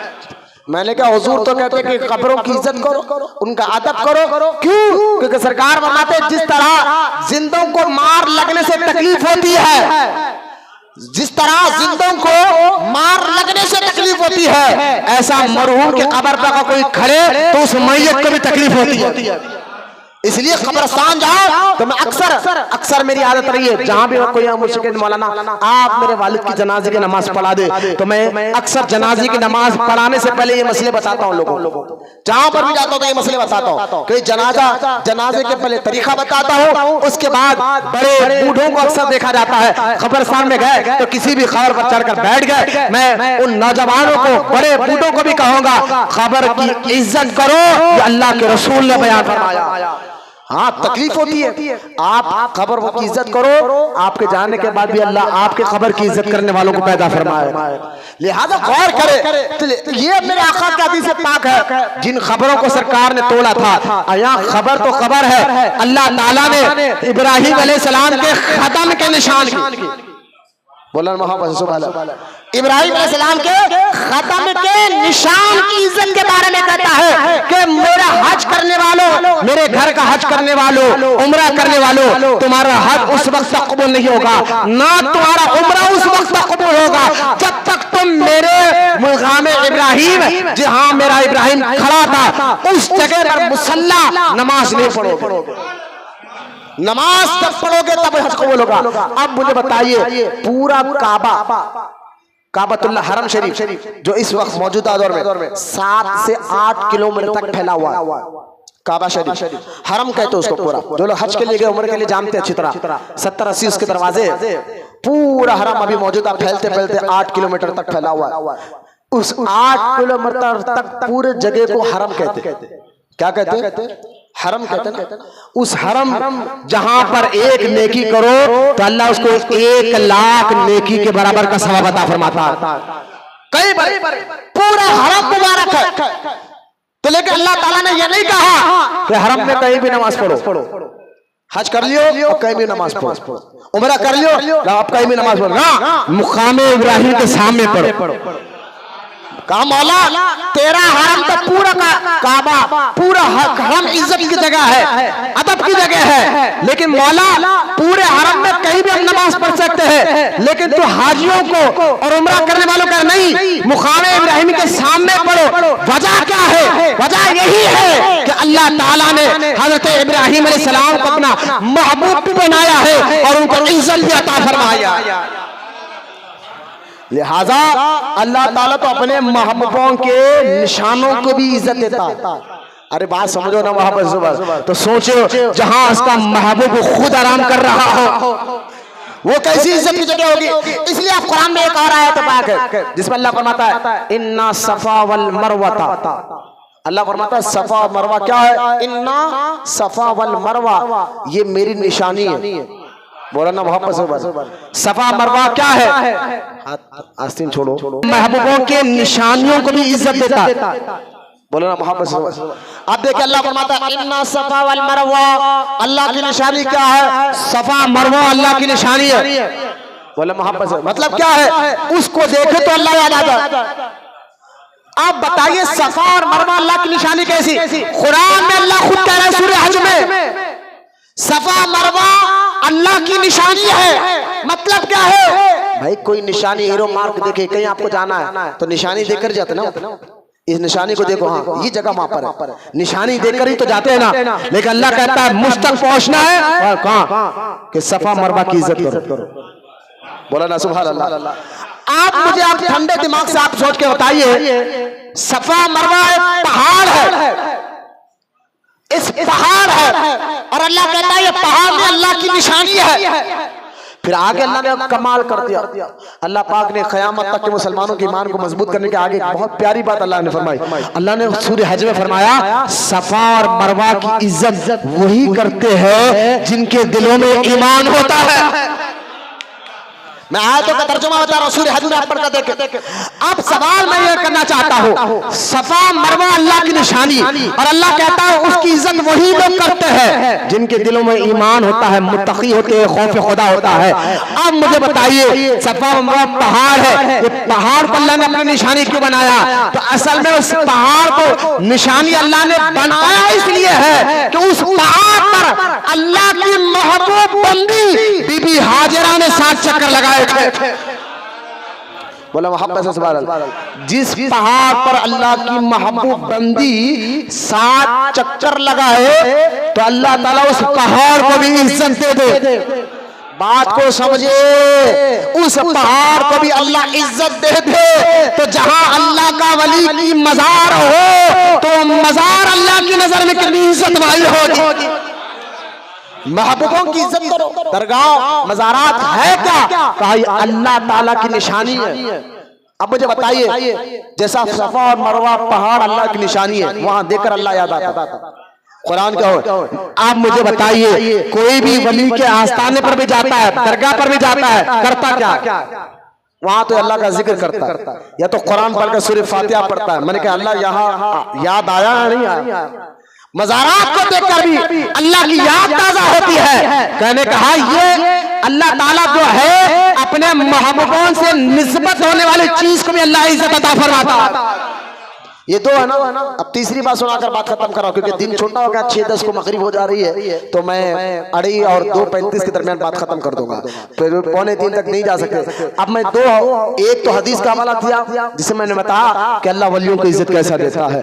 मैंने कहा हुजूर तो कहते हैं कि खबरों की इज्जत करो, उनका अदब करो। क्यों? क्योंकि सरकार फरमाते हैं जिस तरह जिंदों को मार लगने से तकलीफ होती है, जिस तरह जिंदों को मार लगने से तकलीफ होती है, ऐसा मरहूम की कब्र पर कोई खड़े तो उस मैयत को भी तकलीफ होती है। इसलिए कब्रिस्तान जाओ तो मैं अक्सर मेरी आदत रही है, जहां भी कोई मुझसे मौलाना आप मेरे वालिद की जनाजे की नमाज पढ़ा दे, तो मैं अक्सर जनाजे की नमाज पढ़ाने से पहले ये मसले बताता हूँ लोगों को। जहां पर भी जाता हूँ तो ये मसले बताता हूँ कि जनाजे के पहले तरीका बताता हूँ, उसके बाद बड़े बूढ़ों को अक्सर देखा जाता है कब्रिस्तान में गए तो किसी भी खबर पर चढ़कर बैठ गए। मैं उन नौजवानों को, बड़े बूढ़ों को भी कहूंगा खबर की इज्जत करो, अल्लाह के रसूल ने बयान फरमाया। हाँ तकलीफ होती है, आप खबर की इज्जत करो, आपके जाने के बाद भी अल्लाह आपके खबर की इज्जत करने वालों को पैदा फरमाए। लिहाजा गौर करे, ये मेरे आका का हदीस पाक है जिन खबरों को सरकार ने तोड़ा था। यहाँ खबर तो खबर है, अल्लाह ताला ने इब्राहिम अलैहिस्सलाम के खत्म के निशान की, बोला मोहब्बत सुभान अल्लाह, इब्राहिम अलैहिस्सलाम के खत्म के निशान की इज्जत के बारे में कहता है कि मेरा हज करने वालों, मेरे घर का हज करने वालों, उम्रा करने वालों, तुम्हारा हज उस वक्त तक कबूल नहीं होगा, ना तुम्हारा उम्रा उस वक्त तक कबूल होगा जब तक तुम मेरे मुकाम इब्राहिम, जहां मेरा इब्राहिम खड़ा था, उस जगह पर मुसल्ला नमाज नहीं पढ़ोगे। नमाज तब पढ़ोगे तब हज कबूल होगा। अब मुझे बताइए पूरा काबतुल्लाह हरम शरीफ जो इस वक्त मौजूदा दौर में 7 से 8 किलोमीटर तक फैला हुआ है, काबा शरीफ हरम कहते हैं उसको। पूरा जो लोग हज के लिए गए, उम्र के लिए जानते हैं अच्छी तरह, 70-80 उसके दरवाजे, पूरा हरम अभी मौजूदा फैलते फैलते 8 किलोमीटर तक फैला हुआ है। उस 8 किलोमीटर तक पूरे जगह को हरम कहते हैं। क्या कहते हैं? हरम कहते हैं ना, उस हरम जहां पर एक नेकी करो तो अल्लाह उसको 1,00,000 नेकी के बराबर का सवाब अता फरमाता है। कई बार पूरा हरम मुबारक है, तो लेकिन अल्लाह ताला ने यह नहीं कहा कि हरम में कहीं भी नमाज पढ़ो। हज कर लियो और कहीं भी नमाज पढ़ो, उम्रा कर लियो आप कहीं भी नमाज पढ़ो ना, मुकामे इब्राहिम के सामने पढ़ो। कहा मौला तेरा हरम तो पूरा काबा, पूरा हरम इज्जत की जगह है, अदब की जगह है, लेकिन मौला पूरे हरम में कहीं भी हम नमाज पढ़ सकते हैं, लेकिन तो हाजियों को और उम्रा करने वालों का नहीं, मुकामे इब्राहिम के सामने पढ़ो। वजह क्या है? वजह यही है कि अल्लाह ताला ने हजरत इब्राहिम अलैहिस्सलाम को अपना महबूब भी बनाया है और उनको इज्जत भी अता फरमाया। लिहाजा अल्लाह ताला तो अपने महबूबों के निशानों को भी इज्जत देता। अरे बात समझो ना वहां पर, तो सोचो जहां उसका महबूब खुद आराम कर रहा हो वो कैसी इज्जत की जगह होगी। इसलिए आप कुरान में एक और आयत पाक है जिसमें अल्लाह फरमाता है इन्ना सफा वल मरवा, अल्लाह फरमाता है सफा और मरवा क्या है? इन्ना सफा वल मरवा, ये मेरी निशानी है। बोला ना मोहब्बत से, सफा मरवा क्या है? आस्तीन छोड़ो, महबूबों के निशानियों को भी इज्जत देता। बोलो ना मोहब्बत से। आप देखिए अल्लाह फरमाता है इन्ना सफा वल मरवा, अल्लाह की निशानी क्या है? सफा मरवा अल्लाह की निशानी है। बोले मोहब्बत से, मतलब क्या है? उसको देखे तो अल्लाह याद आ जाए। आप बताइए सफा और मरवा अल्लाह की निशानी कैसी? कुरान में अल्लाह खुद कह रहा है सूरह हज में सफा मरवा अल्लाह की निशानी है। मतलब क्या है भाई? कोई निशानी हीरो मार्क देखे कहीं आपको जाना है तो निशानी देकर जाते ना, इस निशानी को देखो, हाँ ये जगह वहां पर है, निशानी देखकर ही तो जाते हैं ना। लेकिन अल्लाह कहता है मुझ तक पहुंचना है और कहां कि सफा मरवा की इज्जत करो। बोला ना सुभान अल्लाह। आप मुझे आप ठंडे दिमाग से आप सोच के बताइए, सफा मरवा एक पहाड़ है, इस पहाड़ है और अल्लाह कहता है ये पहाड़ में अल्लाह की निशानी है। फिर आगे अल्लाह ने कमाल कर दिया। अल्लाह पाक ने क़यामत तक के मुसलमानों के ईमान को मजबूत करने के आगे बहुत प्यारी बात अल्लाह ने फरमाई। अल्लाह ने सूरह हज में फरमाया सफा और मरवा की इज्जत वही करते हैं जिनके दिलों में ईमान होता है। मैं आयतों का तर्जुमा बता रहा हूं, सूरह हज में आप पढ़कर देखें। अब सवाल मैं ये करना चाहता हूं, सफा मरवा अल्लाह की निशानी और अल्लाह कहता है उसकी इज्जत वही लोग करते हैं जिनके दिलों में ईमान होता है, मुत्तकी होते हैं, खौफ खुदा होता है। अब मुझे बताइए सफा मरवा पहाड़ है, ये पहाड़ को अल्लाह ने अपनी निशानी क्यों बनाया? तो असल में उस पहाड़ को निशानी अल्लाह ने बनाया इसलिए है कि उस पहाड़ पर अल्लाह की महबूब बंदी बीबी हाजिरा ने 7 चक्कर लगाए थे। बोला मोहब्बत से सुभान अल्लाह। जिस पहाड़ पर अल्लाह की महबूब बंदी 7 चक्कर लगाए तो अल्लाह ताला उस पहाड़ को भी इज्जत दे दे। बात को समझे, उस पहाड़ को भी अल्लाह इज्जत दे दे। तो जहां अल्लाह का वली की मजार हो तो मजार अल्लाह की नजर में कितनी इज्जत वाली होगी। महबूबों की इज्जत करो। दरगाह मज़ारात है क्या? कहा अल्लाह ताला की निशानी है। अब मुझे बताइए, जैसा सफा और मरवा पहाड़ अल्लाह की निशानी है, वहां देखकर अल्लाह याद आता था। कुरान का हो। आप मुझे बताइए, कोई भी वली के आस्थाने पर भी जाता है, दरगाह पर भी जाता है, करता क्या? वहां तो अल्लाह का जिक्र करता है, या तो कुरान पढ़कर सूरह फातिहा पढ़ता है। मैंने कहा अल्लाह यहाँ याद आया या नहीं आया? मज़ारात को देखकर भी अल्लाह की याद ताजा होती है। कहने कहा ये अल्लाह ताला जो है अपने महबूबों से निस्बत होने वाली चीज को भी अल्लाह इज्जत अता फरमाता है। ये दो है ना। अब तीसरी बात सुनाकर बात खत्म कर रहा हूं, क्योंकि दिन छोटा हो गया, 6:10 को मगरिब हो जा रही है, तो मैं 2:30 और 2:35 के दरमियान बात खत्म कर दूंगा, फिर 2:45 तक नहीं जा सकते। अब मैं एक तो हदीस का हवाला दिया जिसे मैंने बताया कि अल्लाह वलियों को इज्जत कैसा देता है,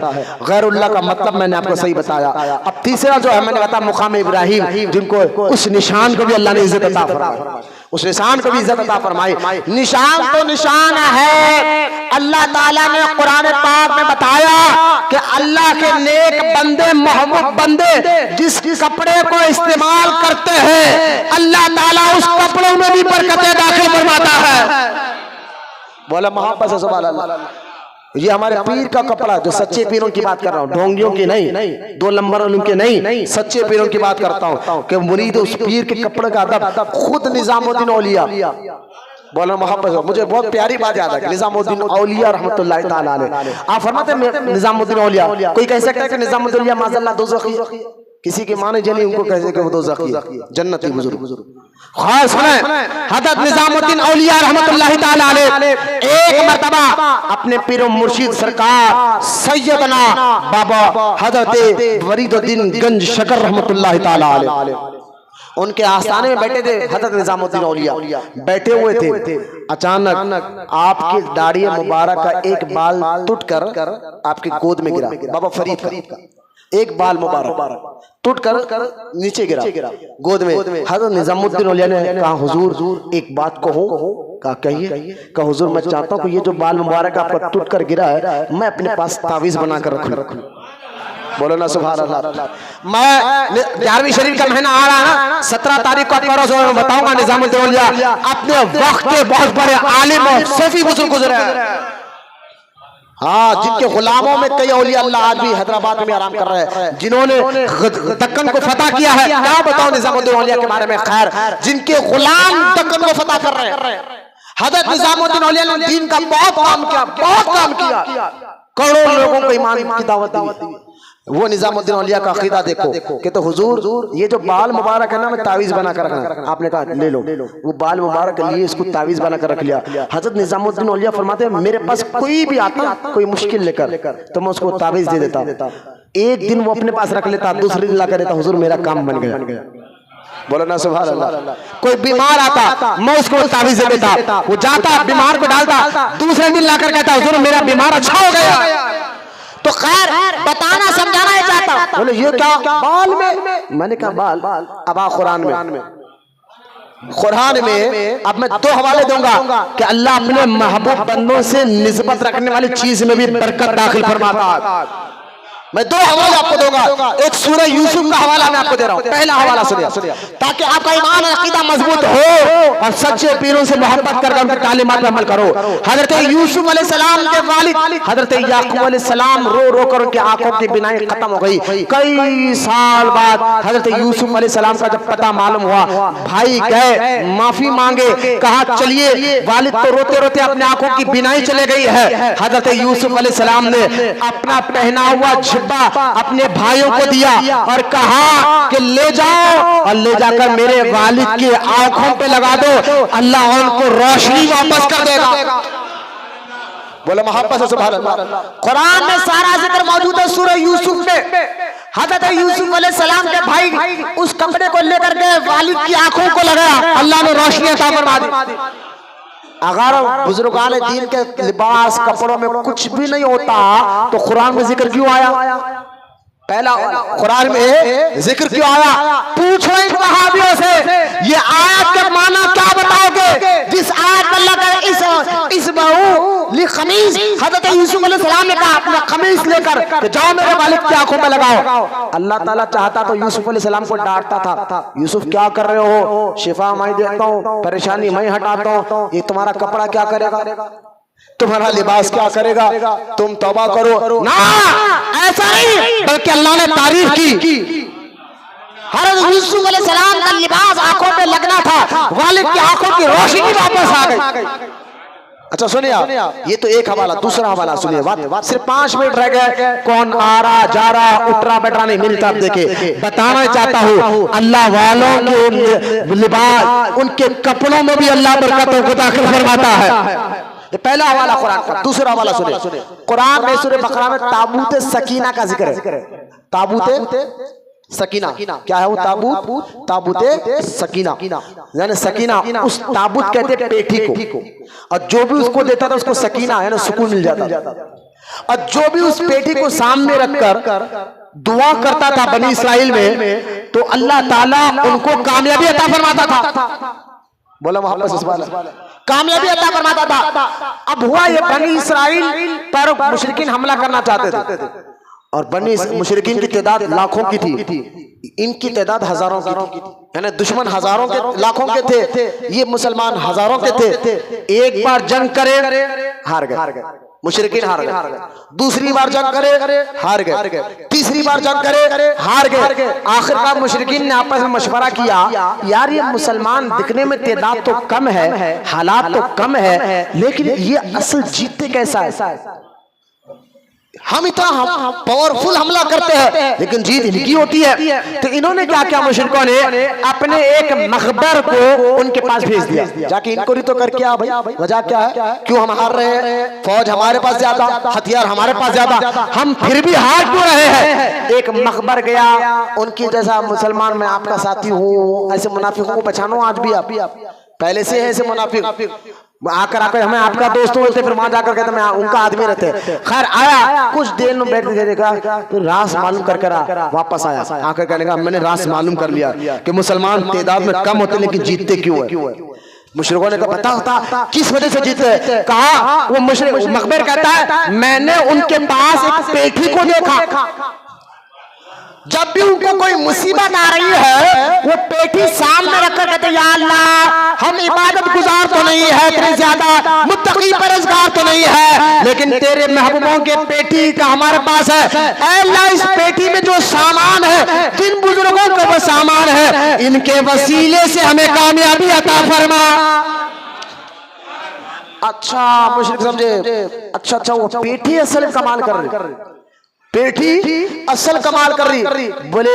गैरुल्लाह का मतलब मैंने आपको सही बताया। अब तीसरा जो है मैंने बताया मुकाम इब्राहिम, जिनको उस निशान को भी अल्लाह ने इज्जत अता फरमाई, उस निशान को भी इज्जत अता फरमाई। निशान तो निशान है। अल्लाह ताला ने कुरान पाक में बताया कि अल्लाह के नेक बंदे महबूब बंदे जिस कपड़े को इस्तेमाल करते हैं अल्लाह ताला उस कपड़ों में भी बरकतें दाखिल फरमाता है। बोला मोहब्बत से सुभान अल्लाह। ये हमारे पीर का कपड़ा, जो सच्चे पीरों की बात कर रहा हूँ, ढोंगियों की नहीं, 2 नंबर उनके नहीं, सच्चे पीरों की बात करता हूँ कि मुरीद उस पीर के कपड़े का अदब खुद निजामुद्दीन औलिया बोला मोहब्बत। मुझे बहुत प्यारी बात याद है, निजामुद्दीन औलिया रहमतुल्लाह ताला अलैह। आप फरमाते निजामुद्दीन औलिया, कोई कह सकता है कि निजामुद्दीन औलिया माज़अल्लाह दोज़खी, किसी के माने जली उनको कहते कि वो दोज़खी है, जन्नती बुजुर्ग। खास सुने, हज़रत निजामुद्दीन औलिया रहमतुल्लाह ताला अलैह एक मर्तबा अपने पीर मुर्शिद सरकार सैयदना बाबा हज़रत फरीदुद्दीन गंज शकर रहमतुल्लाह ताला अलैह उनके आस्थाने में बैठे थे। हज़रत निजामुद्दीन औलिया बैठे हुए थे, अचानक आपकी दाढ़ी मुबारक का एक बाल टूटकर आपकी गोद में गिरा। बाबा फरीद का एक बाल मुबारक टूटकर नीचे गिरा गोद में। हज़रत निजामुद्दीन औलिया ने कहा, हुजूर एक बात कहो। कहा कहिए। कहा हुजूर मैं चाहता हूँ कि ये जो बाल मुबारक आपका टूटकर गिरा है, मैं अपने पास तावीज़ बनाकर रखूं। बोलो ना सुभान अल्लाह। मैं 11वीं शरीफ का महीना आ रहा है ना, 17 तारीख को मैं बताऊंगा निजामुद्दीन औलिया अपने वक्त के बहुत बड़े आलिम और सूफी बुजुर्ग गुजरे हैं। हाँ, जिनके गुलामों में कई औलिया अल्लाह आज भी हैदराबाद में आराम कर रहे हैं, जिन्होंने दक्कन को फतह किया है। क्या बताओ निजामुद्दीन औलिया के बारे में, खैर जिनके गुलाम दक्कन को फतह कर रहे हैं। हज़रत निजामुद्दीन औलिया ने दीन का बहुत काम किया, करोड़ों लोगों को ईमान की दावत दी। वो निजामुद्दीन औलिया का अकीदा देखो कि तो हुजूर ये जो बाल मुबारक है ना, मैं तावीज़ बना कर रखना। आपने कहा ले लो, वो बाल मुबारक के लिए इसको तावीज़ बना कर रख लिया। हज़रत निजामुद्दीन औलिया फरमाते हैं, मेरे पास कोई भी आता कोई मुश्किल लेकर तो मैं उसको तावीज़ दे देता। एक दिन वो अपने पास रख लेता, दूसरे दिन ला कर देता, हुजूर मेरा काम बन गया। बोलो ना सुभान अल्लाह। कोई बीमार आता, मैं उसको तावीज़ दे देता, वो जाता बीमार को डालता, दूसरे दिन ला कर कहता, हुजूर मेरा बीमार अच्छा हो गया। तो खैर बताना समझाना ही चाहता हूं। बोले ये क्या बाल में? मैंने कहा बाल अब कुरान में अब मैं 2 हवाले दूंगा कि अल्लाह अपने महबूब बंदों से निस्बत रखने वाली चीज में भी बरकत दाखिल फरमाता है। मैं 2 हवाले आपको दूंगा। एक सूरह यूसुफ का हवाला मैं आपको दे रहा हूं। पहला हवाला सुनिए, ताकि आपका ईमान और अकीदा मजबूत हो और सच्चे पीरों से मोहब्बत करके उनकी तालीमात पर अमल करो। हजरत यूसुफ अलैहिस्सलाम के वालिद हजरत याकूब अलैहिस्सलाम रो कर उनकी आंखों की बिनाई खत्म हो गई। कई साल बाद हजरत यूसुफ अलैहिस्सलाम का जब पता मालूम हुआ, भाई गए माफी मांगे, कहा चलिए, वालिद तो रोते रोते अपने आंखों की बिनाई चले गई है। हजरत यूसुफ अलैहिस्सलाम ने अपना पहना हुआ अपने भाइयों को दिया और कहा कि ले जाओ और ले जाकर मेरे वालिद की आंखों पे लगा दो, अल्लाह उनको रोशनी वापस कर देगा। बोले मोहब्बत से सुभान अल्लाह। कुरान में सारा जिक्र मौजूद है सूरह यूसुफ में। हज़रत यूसुफ अलैहिस्सलाम के भाई उस कपड़े को लेकर गए, वालिद की आंखों को लगाया, अल्लाह ने रोशनी अता फरमा दी। अगर बुजुर्गान दीन के लिबास कपड़ों में कुछ भी नहीं होता तो कुरान में जिक्र क्यों आया? पहला कुरान में जिक्र क्यों आया? पूछो इन वहाबियों से, ये आयत का माना क्या बताओगे? जिस आयत में अल्लाह का इस खमीस हज़रत यूसुफ अलैहिस्सलाम ने कहा अपना खमीस लेकर कि जाओ मेरे वालिद की आंखों में लगाओ। अल्लाह ताला चाहता तो यूसुफ अलैहिस्सलाम को डांटता था, यूसुफ क्या कर रहे हो, शिफा मैं देता हूँ, परेशानी मैं हटाता हूँ, ये तुम्हारा कपड़ा क्या करेगा, तुम्हारा लिबास क्या करेगा, तुम तौबा करो ना। ऐसा नहीं, बल्कि अल्लाह ने तारीफ की। हज़रत यूसुफ अलैहिस्सलाम का लिबास आंखों पे लगना था, वालिद की आंखों की रोशनी वापस आ गई। अच्छा सुनिए, ये तो एक हवाला। दूसरा हवाला सुनिए, सिर्फ 5 मिनट रह गए, कौन आ रहा जा रहा उठ रहा बैठ रहा नहीं मिलता। आप देखिए, बताना चाहता हूँ अल्लाह वालों के लिबास उनके कपड़ों में भी अल्लाह बरकतों को दाखिल फरमाता है। ये पहला हवाला कुरान का। दूसरा हवाला सुनिए, कुरान में सूरह बकरा में ताबूत सकीना का जिक्र है। ताबूत सकीना क्या है? वो ताबूत सकीना यानी सकीना, उस ताबूत कहते पेठी को, और जो भी उसको देता था उसको सकीना यानी सुकून मिल जाता। और जो भी उस पेठी को सामने रखकर दुआ करता था बनी इस्राइल में, तो अल्लाह ताला उनको कामयाबी अता फरमाता था। बोला मोहब्बत से सुभान अल्लाह। कामयाबी अता फरमाता था। अब हुआ ये बनी इस्राइल पर मुशरिकीन हमला करना चाहते थे, और बनी मुशरिकीन की तादाद लाखों की थी, इनकी तादाद हजारों की थी, यानी दुश्मन हजारों के लाखों के थे, ये मुसलमान हजारों के थे। एक बार जंग करे हार गए। मुशरिकीन हार गए। दूसरी बार जंग करे, हार गए। तीसरी बार जंग करे, हार गए। आखिरकार मुशरिकीन ने आपस में मशवरा किया, यार ये मुसलमान दिखने में तादाद तो कम है, हालात तो कम है, लेकिन ये असल जीतते कैसा है? हम इतना पावरफुल हमला करते हैं लेकिन जीत इनकी होती है। तो इन्होंने क्या किया, मुशरिकों ने अपने एक मखबर को उनके पास भेज दिया, जाके इंक्वायरी तो करके आ भाई, वजह क्या है, क्यों हम हार रहे हैं? फौज हमारे पास ज्यादा, हथियार हमारे पास ज्यादा, हम फिर भी हार क्यों रहे हैं? एक मखबर गया, उनकी जैसा मुसलमान मैं आपका साथी हूँ, ऐसे मुनाफिकों को पहचानो आज भी, आप पहले से है ऐसे मुनाफिक, आकर हमें आपका दोस्त बोलते, फिर वहां जाकर कहते मैं उनका आदमी रहते। खैर आया, कुछ देर में बैठ के देखा, फिर रास मालूम कर वापस आया, आकर कहने का मैंने रास मालूम कर लिया कि मुसलमान तादाद में कम होते लेकिन जीतते क्यों है। मुशरिकों ने कहा पता होता किस वजह से जीते? कहा वो मुशरिक मखबर कहता है मैंने उनके पास एक पेठी को देखा, जब भी उनको कोई मुसीबत आ रही है वो पेठी सामने रखकर कहते या अल्लाह हम इबादत गुजार तो नहीं है, इतने ज्यादा मुत्तकी परहेज़गार तो नहीं है, लेकिन तेरे महबूबों के पेठी का हमारे पास है। ऐ अल्लाह इस पेठी में जो सामान है, जिन बुजुर्गों का वो सामान है, इनके वसीले से हमें कामयाबी अता फरमा। अच्छा मुशरिक समझे, अच्छा वो पेठी असल कमाल कर रही, पेठी असल कमाल कर रही। बोले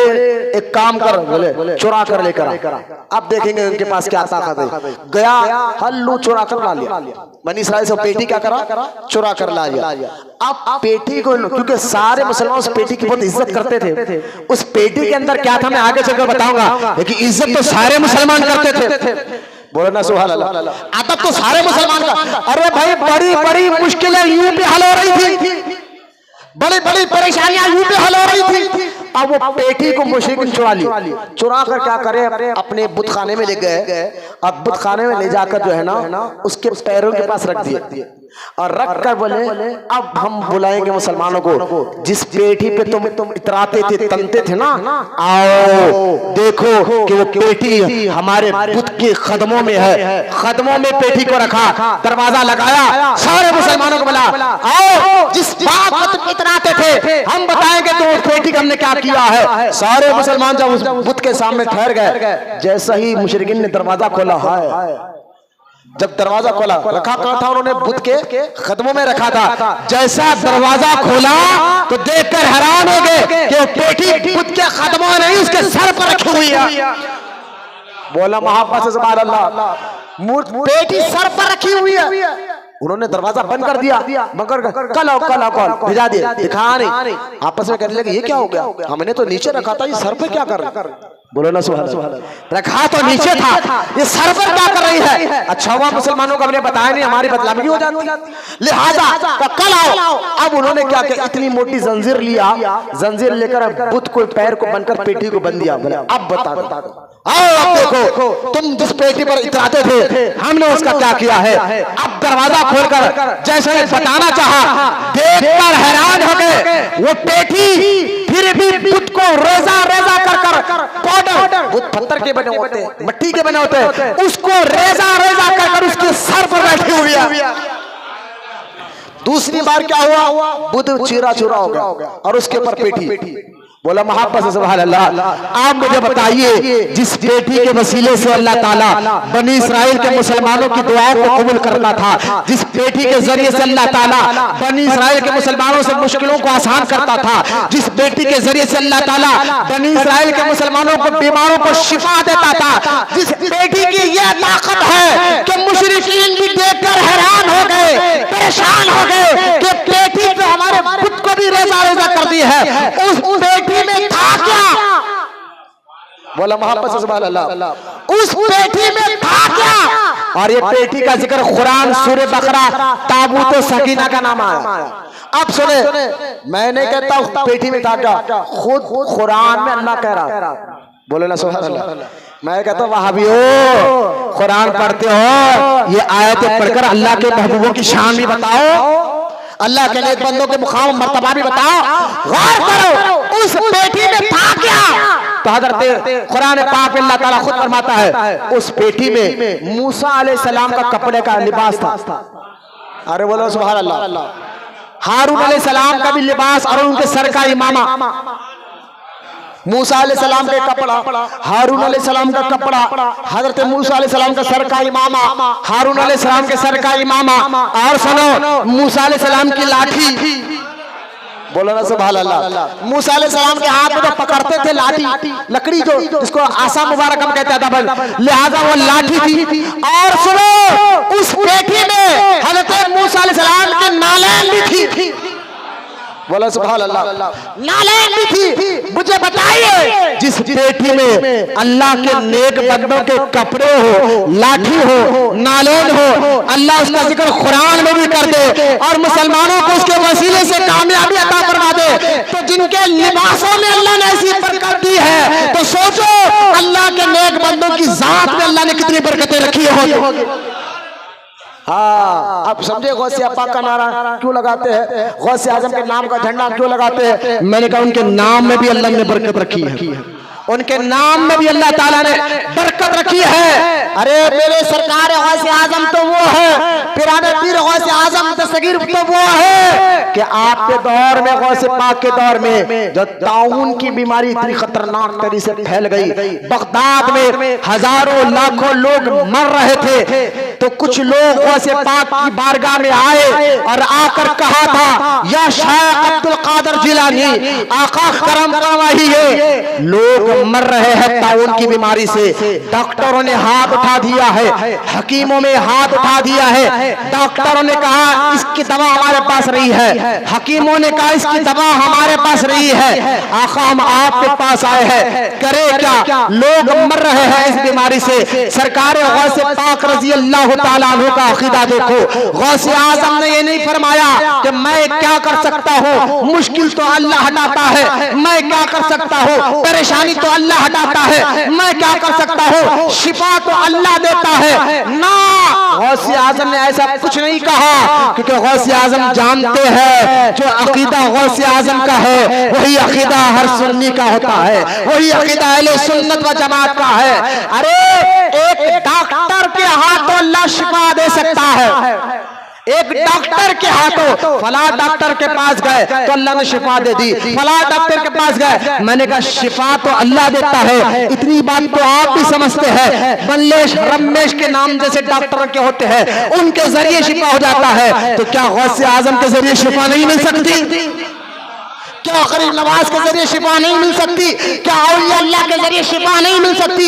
एक काम कर, बोले चुरा कर लेकर आ, अब देखेंगे उनके पास क्या ताकत है। गया हल्लू चुरा कर ला लिया, बनी इस्राइल से पेठी क्या करा, चुरा कर ला लिया। अब पेठी को, क्योंकि सारे मुसलमान उस पेठी की बहुत इज्जत करते थे, उस पेठी के अंदर क्या था मैं आगे चलकर बताऊंगा, लेकिन इज्जत तो सारे मुसलमान करते थे। बोलो ना सुभान अल्लाह, अदब तो सारे मुसलमान का। अरे भाई बड़ी बड़ी मुश्किलें यूं भी हल हो रही थी, बड़ी बड़ी परेशानियां यूं भी हल हो रही थी। अब वो पेठी को मुशरिक चुरा ली, चुरा कर क्या करे अपने बुत खाने में ले गए। अब बुत खाने में ले जाकर जो है ना उसके पैरों के पास रख दिए और रख कर बोले अब हम बुलाएंगे मुसलमानों को, जिस पेठी पे तुम इतराते थे, तनते थे ना, आओ देखो कि वो पेठी हमारे बुत के कदमों में है। कदमों में पेठी को रखा, दरवाजा लगाया, सारे मुसलमानों को बोला आओ जिस बात पर तुम इतराते थे हम बताएंगे तो उस पेठी का हमने क्या किया है। सारे मुसलमान जब उस बुत के सामने ठहर गए, जैसा ही मुशरिकीन ने दरवाजा खोला, हाय जब दरवाजा खोला, रखा कहाँ था उन्होंने, बुत के कदमों में रखा था। जैसा दरवाजा खोला तो देखकर हैरान हो गए कि पेठी बुत के कदमों में नहीं उसके सर पर रखी हुई है। बोला मोहब्बत से सुभान अल्लाह, पेठी सर पर रखी हुई है। उन्होंने दरवाजा बंद कर दिया, मगर कल भिजा दिया, दिखा नहीं। आपस में कहने लगे ये क्या हो गया, हमने तो नीचे रखा था, ये सर पे क्या कर रहा? बोलो ना सुभान अल्लाह, रखा तो नीचे था, ये सर पर क्या कर रही है? अच्छा हुआ मुसलमानों को हमने बताया नहीं, हमारी बदलामी हो जाती, लिहाजा कल आओ। अब उन्होंने क्या किया, इतनी मोटी जंजीर लिया, जंजीर लेकर बुत को पैर को बनकर पेटी को बंद दिया। बोले अब बता दो, आओ अब देखो तुम जिस पेटी पर इतराते थे हमने उसका क्या किया है। अब दरवाजा खोलकर जैसे बताना चाहा, देखकर हैरान हो गए वो पेटी फिर भी बुत को रेजा रेजा कर पाउडर, बुत पत्थर के बने होते, मिट्टी के बने होते, उसको रेजा रेजा कर उसके सर पर बैठी हुई है। दूसरी बार क्या हुआ, बुत चीरा चूरा हो गया और उसके ऊपर पेटी। बोला मोहब्बत से सुभान अल्लाह। आप मुझे बताइए जिस पेटी के वसीले से अल्लाह ताला बनी इस्राइल के मुसलमानों की दुआओं को कबूल करता था, जिस पेटी के जरिए से अल्लाह ताला बनी इस्राइल के मुसलमानों से मुश्किलों को आसान करता था, जिस पेटी के जरिए से अल्लाह ताला बनी इस्राइल के मुसलमानों को बीमारों को शिफा देता था, जिस पेटी की यह ताकत है कि मुशरिकीन भी देखकर हैरान हो गए, परेशान हो गए कि पेटी पे हमारे बुत को भी रेजा रेजा कर दी है, उस पेटी में था क्या? बोला मोहब्बत से सुभान अल्लाह, उस पेटी में था क्या? और ये पेटी का जिक्र कुरान सूरह बकरा ताबूत सकीना का नाम आया। अब सुने, मैं नहीं कहता उस पेटी में था क्या, खुद कुरान में अल्लाह कह रहा। बोले ना सुभान अल्लाह। मैं कहता हूँ वहाबियो कुरान पढ़ते हो, ये आयतें पढ़कर अल्लाह के महबूबों की शान भी बताओ, अल्लाह के नेक बंदों के मुकाम मर्तबा भी बताओ, गौर करो उस पेटी में था क्या। तो हज़रत कुरान पाक में अल्लाह ताला खुद फरमाता है उस पेटी में मूसा अलैहिस्सलाम का कपड़े का लिबास था। अरे बोलो सुभान अल्लाह। हारून अलैहिस्सलाम का भी लिबास और उनके सर का इमामा, मूसा अलैहिस्सलाम का कपड़ा, हारून अलैहिस्सलाम का कपड़ा, हजरत मूसा अलैहिस्सलाम का सर का इमामा, हारून अलैहिस्सलाम के सर का इमामा, और सुनो मूसा अलैहिस्सलाम की लाठी, बोलो ना सुभान अल्लाह। मूसा अलैहिस्सलाम के हाथ में तो पकड़ते थे लाठी, लकड़ी जो जिसको आसा मुबारक हम कहते थे, लिहाजा वो लाठी थी। और सुनो उस पेटी में हजरत मूसा अलैहिस्सलाम के नालैन भी थी, बोला सुभान अल्लाह, नालैन भी थी। मुझे बताइए जिस पेटी में अल्लाह के नेक बंदों के कपड़े हो, लाठी हो, नालैन हो, अल्लाह उसका जिक्र कुरान में भी कर दे और मुसलमानों को उसके वसीले से कामयाबी अता फरमा दे, तो जिनके लिबासों में अल्लाह ने ऐसी बरकत दी है, तो सोचो अल्लाह के नेक बंदों की जात में अल्लाह ने कितनी बरकतें रखी होगी। हाँ, अब समझे गौसे पाक का नारा क्यों लगाते हैं, गौसे आजम के नाम का झंडा क्यों लगाते हैं? मैंने कहा उनके नाम में भी अल्लाह ने बरकत रखी है, उनके नाम में भी अल्लाह ताला ने बरकत रखी है। अरे मेरे सरकार गौसे आजम तो वो है, पिराने पीर गौसे आजम दस्तगीर तो वो है कि आपके दौर में, गौसे पाक के दौर में जब ताउन की बीमारी इतनी खतरनाक तरीके से फैल गई, बगदाद में हजारों लाखों लोग मर रहे थे, तो कुछ लोग गौसे पाक की बारगाह में आए और आकर कहा था, या शेख अब्दुल कादिर जिलानी, आका करम फरमाइए, लोग मर रहे हैं ताउन की बीमारी से। डॉक्टरों ने हाथ उठा दिया है, हकीमों ने हाथ उठा दिया है, डॉक्टरों ने कहा इसकी दवा हमारे पास रही है, हकीमों ने कहा इसकी दवा हमारे पास रही है, आका हम आपके पास आए हैं, करे क्या? लोग मर रहे हैं इस बीमारी से। सरकार गौसे पाक रजी अल्लाह ताला अन्हु का अकीदा देखो, गौसे आजम ने ये नहीं फरमाया कि मैं क्या कर सकता हूँ, मुश्किल तो अल्लाह हटाता है, मैं क्या कर सकता हूँ, परेशानी तो अल्लाह हटाता है, मैं क्या कर सकता हूँ, शिफा तो अल्लाह देता है ना। गौसे आजम ने ऐसा कुछ नहीं कहा, क्योंकि गौसे आजम जानते हैं जो अकीदा गौसे आजम का है वही अकीदा हर सुन्नी का होता है, वही अकीदा अहले सुन्नत व जमात का है। अरे एक डॉक्टर के हाथों अल्लाह शिफा दे सकता है, एक डॉक्टर के हाथों, फला डॉक्टर के पास गए तो अल्लाह ने शिफा दे दी, फला डॉक्टर के पास गए, मैंने कहा शिफा तो अल्लाह देता है, इतनी बात तो आप भी समझते हैं। बल्लेश रमेश के नाम जैसे डॉक्टर के होते हैं, उनके जरिए शिफा हो जाता है, तो क्या गौसे आजम के जरिए शिफा नहीं मिल सकती? क्या गरीब नवाज के जरिए शिफा नहीं मिल सकती? क्या औलिया अल्लाह के जरिए शिफा नहीं मिल सकती?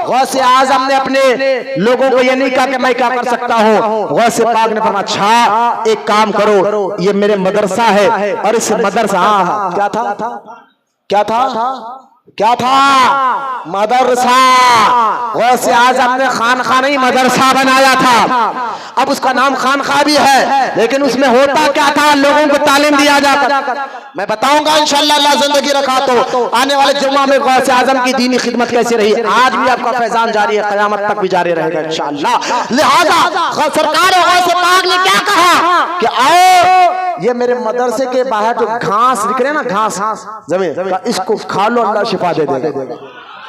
गौसे आजम ने अपने लोगों को ये नहीं कहा कि मैं क्या कर सकता हूँ, गौसे पाक ने फरमाया अच्छा एक काम करो, ये मेरे मदरसा है और इस मदरसा, क्या था क्या था क्या था मदरसा, गौसे आजम ने खानखा नहीं मदरसा बनाया था। अब उसका नाम खानखा भी है, लेकिन उसमें होता क्या था, लोगों को तालीम दिया जाता। मैं बताऊंगा इंशाअल्लाह, अल्लाह जिंदगी रखा तो आने वाले जुम्मा में गौसे आजम की दीनी खिदमत कैसी रही। आज भी आपका फैजान जारी है, क़यामत तक भी जारी रहेगा इंशाअल्लाह। लिहाजा सरकार गौसे पाक ने क्या कहा कि आओ ये मेरे मदरसे के बाहर जो घास दिख रहे हैं ना, घास जमीन, इसको खा लो, अल्लाह शिफा दे देगा।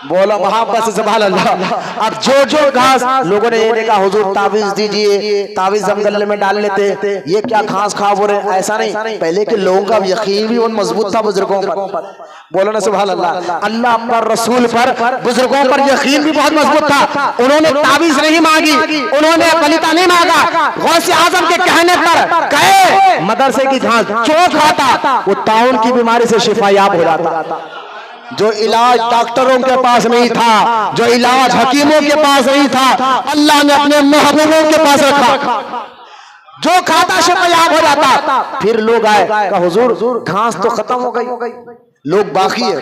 बोला मोहब्बत से सुभान अल्लाह। अब जो घास लोगों ने ये कहा हुजूर तावीज दीजिए, तावीज हम गले में डाल लेते, ये क्या घास खा बोले, ऐसा नहीं, पहले के लोगों का यकीन भी बहुत मजबूत था बुजुर्गों पर। बोलो ना सुभान अल्लाह। अल्लाह पर, रसूल पर, बुजुर्गों पर यकीन भी बहुत मजबूत था। उन्होंने तावीज नहीं मांगी, उन्होंने कलिता नहीं मांगा, गौसे आजम के कहने पर कहे मदरसे की घास जो खाता वो ताउन की बीमारी से शिफायाब हो जाता। जो इलाज डॉक्टरों के पास नहीं था, जो इलाज हकीमों के पास नहीं था, अल्लाह ने अपने महबूबों के पास रखा, जो खाता शिफायाब हो जाता। फिर लोग आए कहा हुजूर घास तो खत्म हो गई, लोग बाकी है,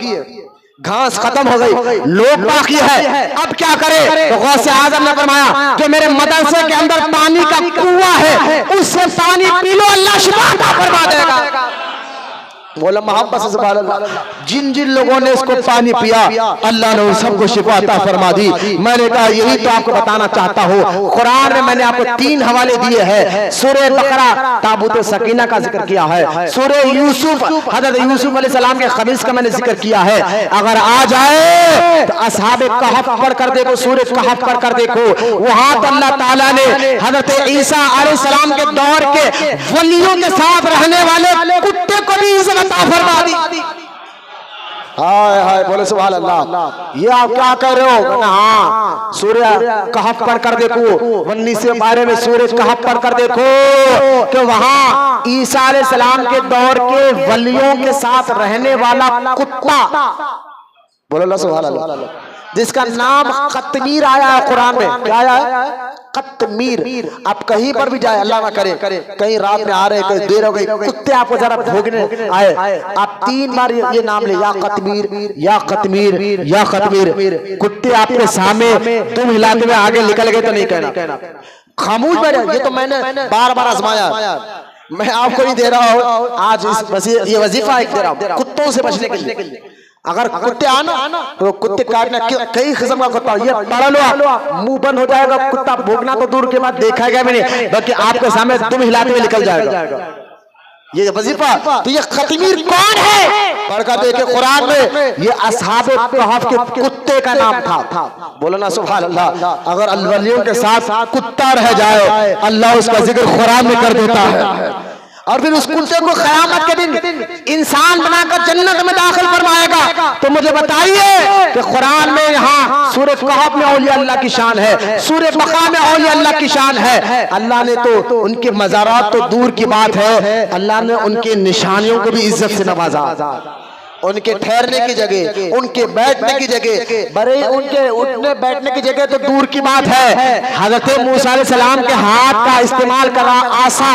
घास खत्म हो गई, लोग बाकी है, अब क्या करें? तो गौसे आजम ने फरमाया जो मेरे मदरसे के अंदर पानी का कुआं है उससे पानी पी लो, अल्लाह शिफा अता फरमा देगा। बोला मोहब्बत से सुभान अल्लाह। जिन जिन लोगों ने इसको पानी पिया अल्लाह ने उन सबको शिफा अता फरमा दी। मैंने कहा यही तो आपको बताना चाहता हूँ। कुरान में मैंने आपको 3 हवाले दिए हैं। सूरह बकरा ताबूत सकीना का जिक्र किया है, सूरह यूसुफ हजरत यूसुफ अलैहिस्सलाम के खमीस का मैंने जिक्र किया है। अगर आ जाए तो असहाबे कहफ पढ़ कर देखो, सूरह कहफ पढ़ कर देखो, वहां तो अल्लाह ताला ने हजरत ईसा अलैहिस्सलाम के दौर के वलियों के साथ रहने वाले कुत्ते को भी इज्जत अता फरमा दी। हाय हाय बोले सुभान अल्लाह। ये आप क्या कर रहे हो? हाँ, सूर्य कहफ पढ़ कर देखो, 19वें पारे में सूरज कहफ पढ़ कर देखो कि वहां ईसा अलैहिस्सलाम के दौर के वलियों के साथ रहने वाला कुत्ता, बोलो अल्लाह सुभान अल्लाह, जिसका नाम कत्मीर आया है कुरान में। क्या आया है? कत्मीर। आप कहीं पर भी जाए, अल्लाह ना करे कहीं रात में आ रहे, कहीं देर हो गई, कुत्ते आपको जरा भोगने आए, आप 3 बार ये नाम ले, या कत्मीर या कत्मीर या कत्मीर। कुत्ते आपके सामने तुम हिलाते हुए आगे निकल गए तो नहीं कहना, खामोश बैठे। ये तो मैंने बार बार आजमाया, मैं आपको नहीं दे रहा हूँ आज ये वजीफा एक दे रहा हूँ कुत्तों से बचने के लिए। अगर कुत्ते आना तो कुत्ते काटना, कई किस्म का कुत्ता, ये पढ़ लो आप, मुंह बंद हो जाएगा, कुत्ता भोगना तो दूर के बाद देखा गया भी नहीं, बल्कि आपके सामने तुम हिलाते हुए निकल जाएगा। ये वजीफा तो ये कत्मीर कौन है? पढ़कर देखे कुरान में, ये असहाबे कहफ के कुत्ते का नाम था। बोलो ना सुभान अल्लाह। अगर वलियों के साथ कुत्ता रह जाए अल्लाह उसका जिक्र कुरान में कर देता है, और फिर उस कुत्ते को क़यामत के दिन इंसान बनाकर जन्नत में दाखिल फरमाएगा। तो मुझे बताइए कि कुरान में यहाँ सूरह कहफ में औलिया अल्लाह की शान है, सूरह बकरा में औलिया अल्लाह की शान है। अल्लाह ने तो उनके मज़ारात तो दूर की बात है, अल्लाह ने उनके निशानियों को भी इज्जत से नवाजा, उनके ठहरने की जगह, उनके बैठने की जगह, बड़े उनके उठने बैठने की जगह तो दूर की बात है। हजरत मूसा अलैहिस्सलाम के हाथ का इस्तेमाल करा आसा,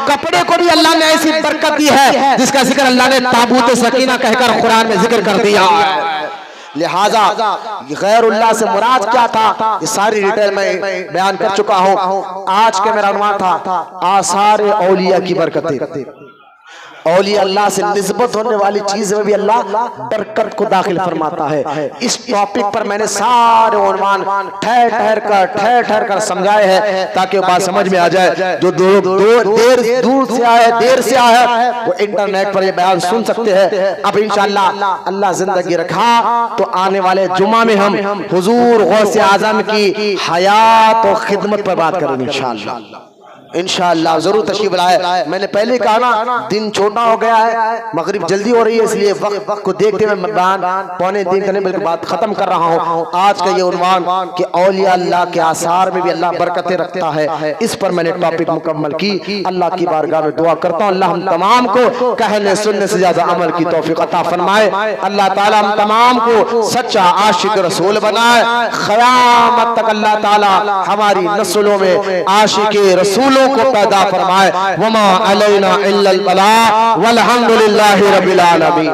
कपड़े को भी अल्लाह ने ऐसी बरकत दी है जिसका जिक्र अल्लाह ने ताबूत सकीना कहकर कुरान में जिक्र कर दिया। लिहाजा गैरुल्लाह से मुराद क्या था, ये सारी डिटेल में बयान कर चुका हूँ। आज का मेरा अनुमान था आसार औलिया की बरकतें, औलिया अल्लाह से निस्बत होने वाली चीज में भी अल्लाह बरकत को दाखिल फरमाता है। इस टॉपिक पर मैंने सारे उन्वान ठहर कर समझाए हैं ताकि बात समझ में आ जाए। जो दूर से आए वो इंटरनेट पर ये बयान सुन सकते हैं। अब इंशाअल्लाह अल्लाह जिंदगी रखा तो आने वाले जुमा में हम हुजूर गौसे आजम की हयात और खिदमत पर बात करेंगे इंशाअल्लाह जरूर तशरीफ लाए। मैंने पहले कहा ना दिन छोटा हो गया है, मगरिब जल्दी हो रही है, इसलिए वक्त को देखते हुए मैं बयान पौने दिन करने बल्कि बात खत्म कर रहा हूँ। आज का ये उन्वान कि औलिया अल्लाह के आसार में भी अल्लाह बरकतें रखता है, इस पर मैंने टॉपिक मुकम्मल की। अल्लाह की बारगाह में दुआ करता हूँ अल्लाह हम तमाम को कहने सुनने से ज्यादा अमल की तौफीक अता फरमाए। अल्लाह ताला हम तमाम को सच्चा आशिक रसूल बनाए। क़यामत तक अल्लाह ताला हमारी नस्लों में आशिक रसूल को पैदा फरमाए। वमा अलैना इल्लल बलाग वल्हम्दुलिल्लाहि रब्बिल आलमीन।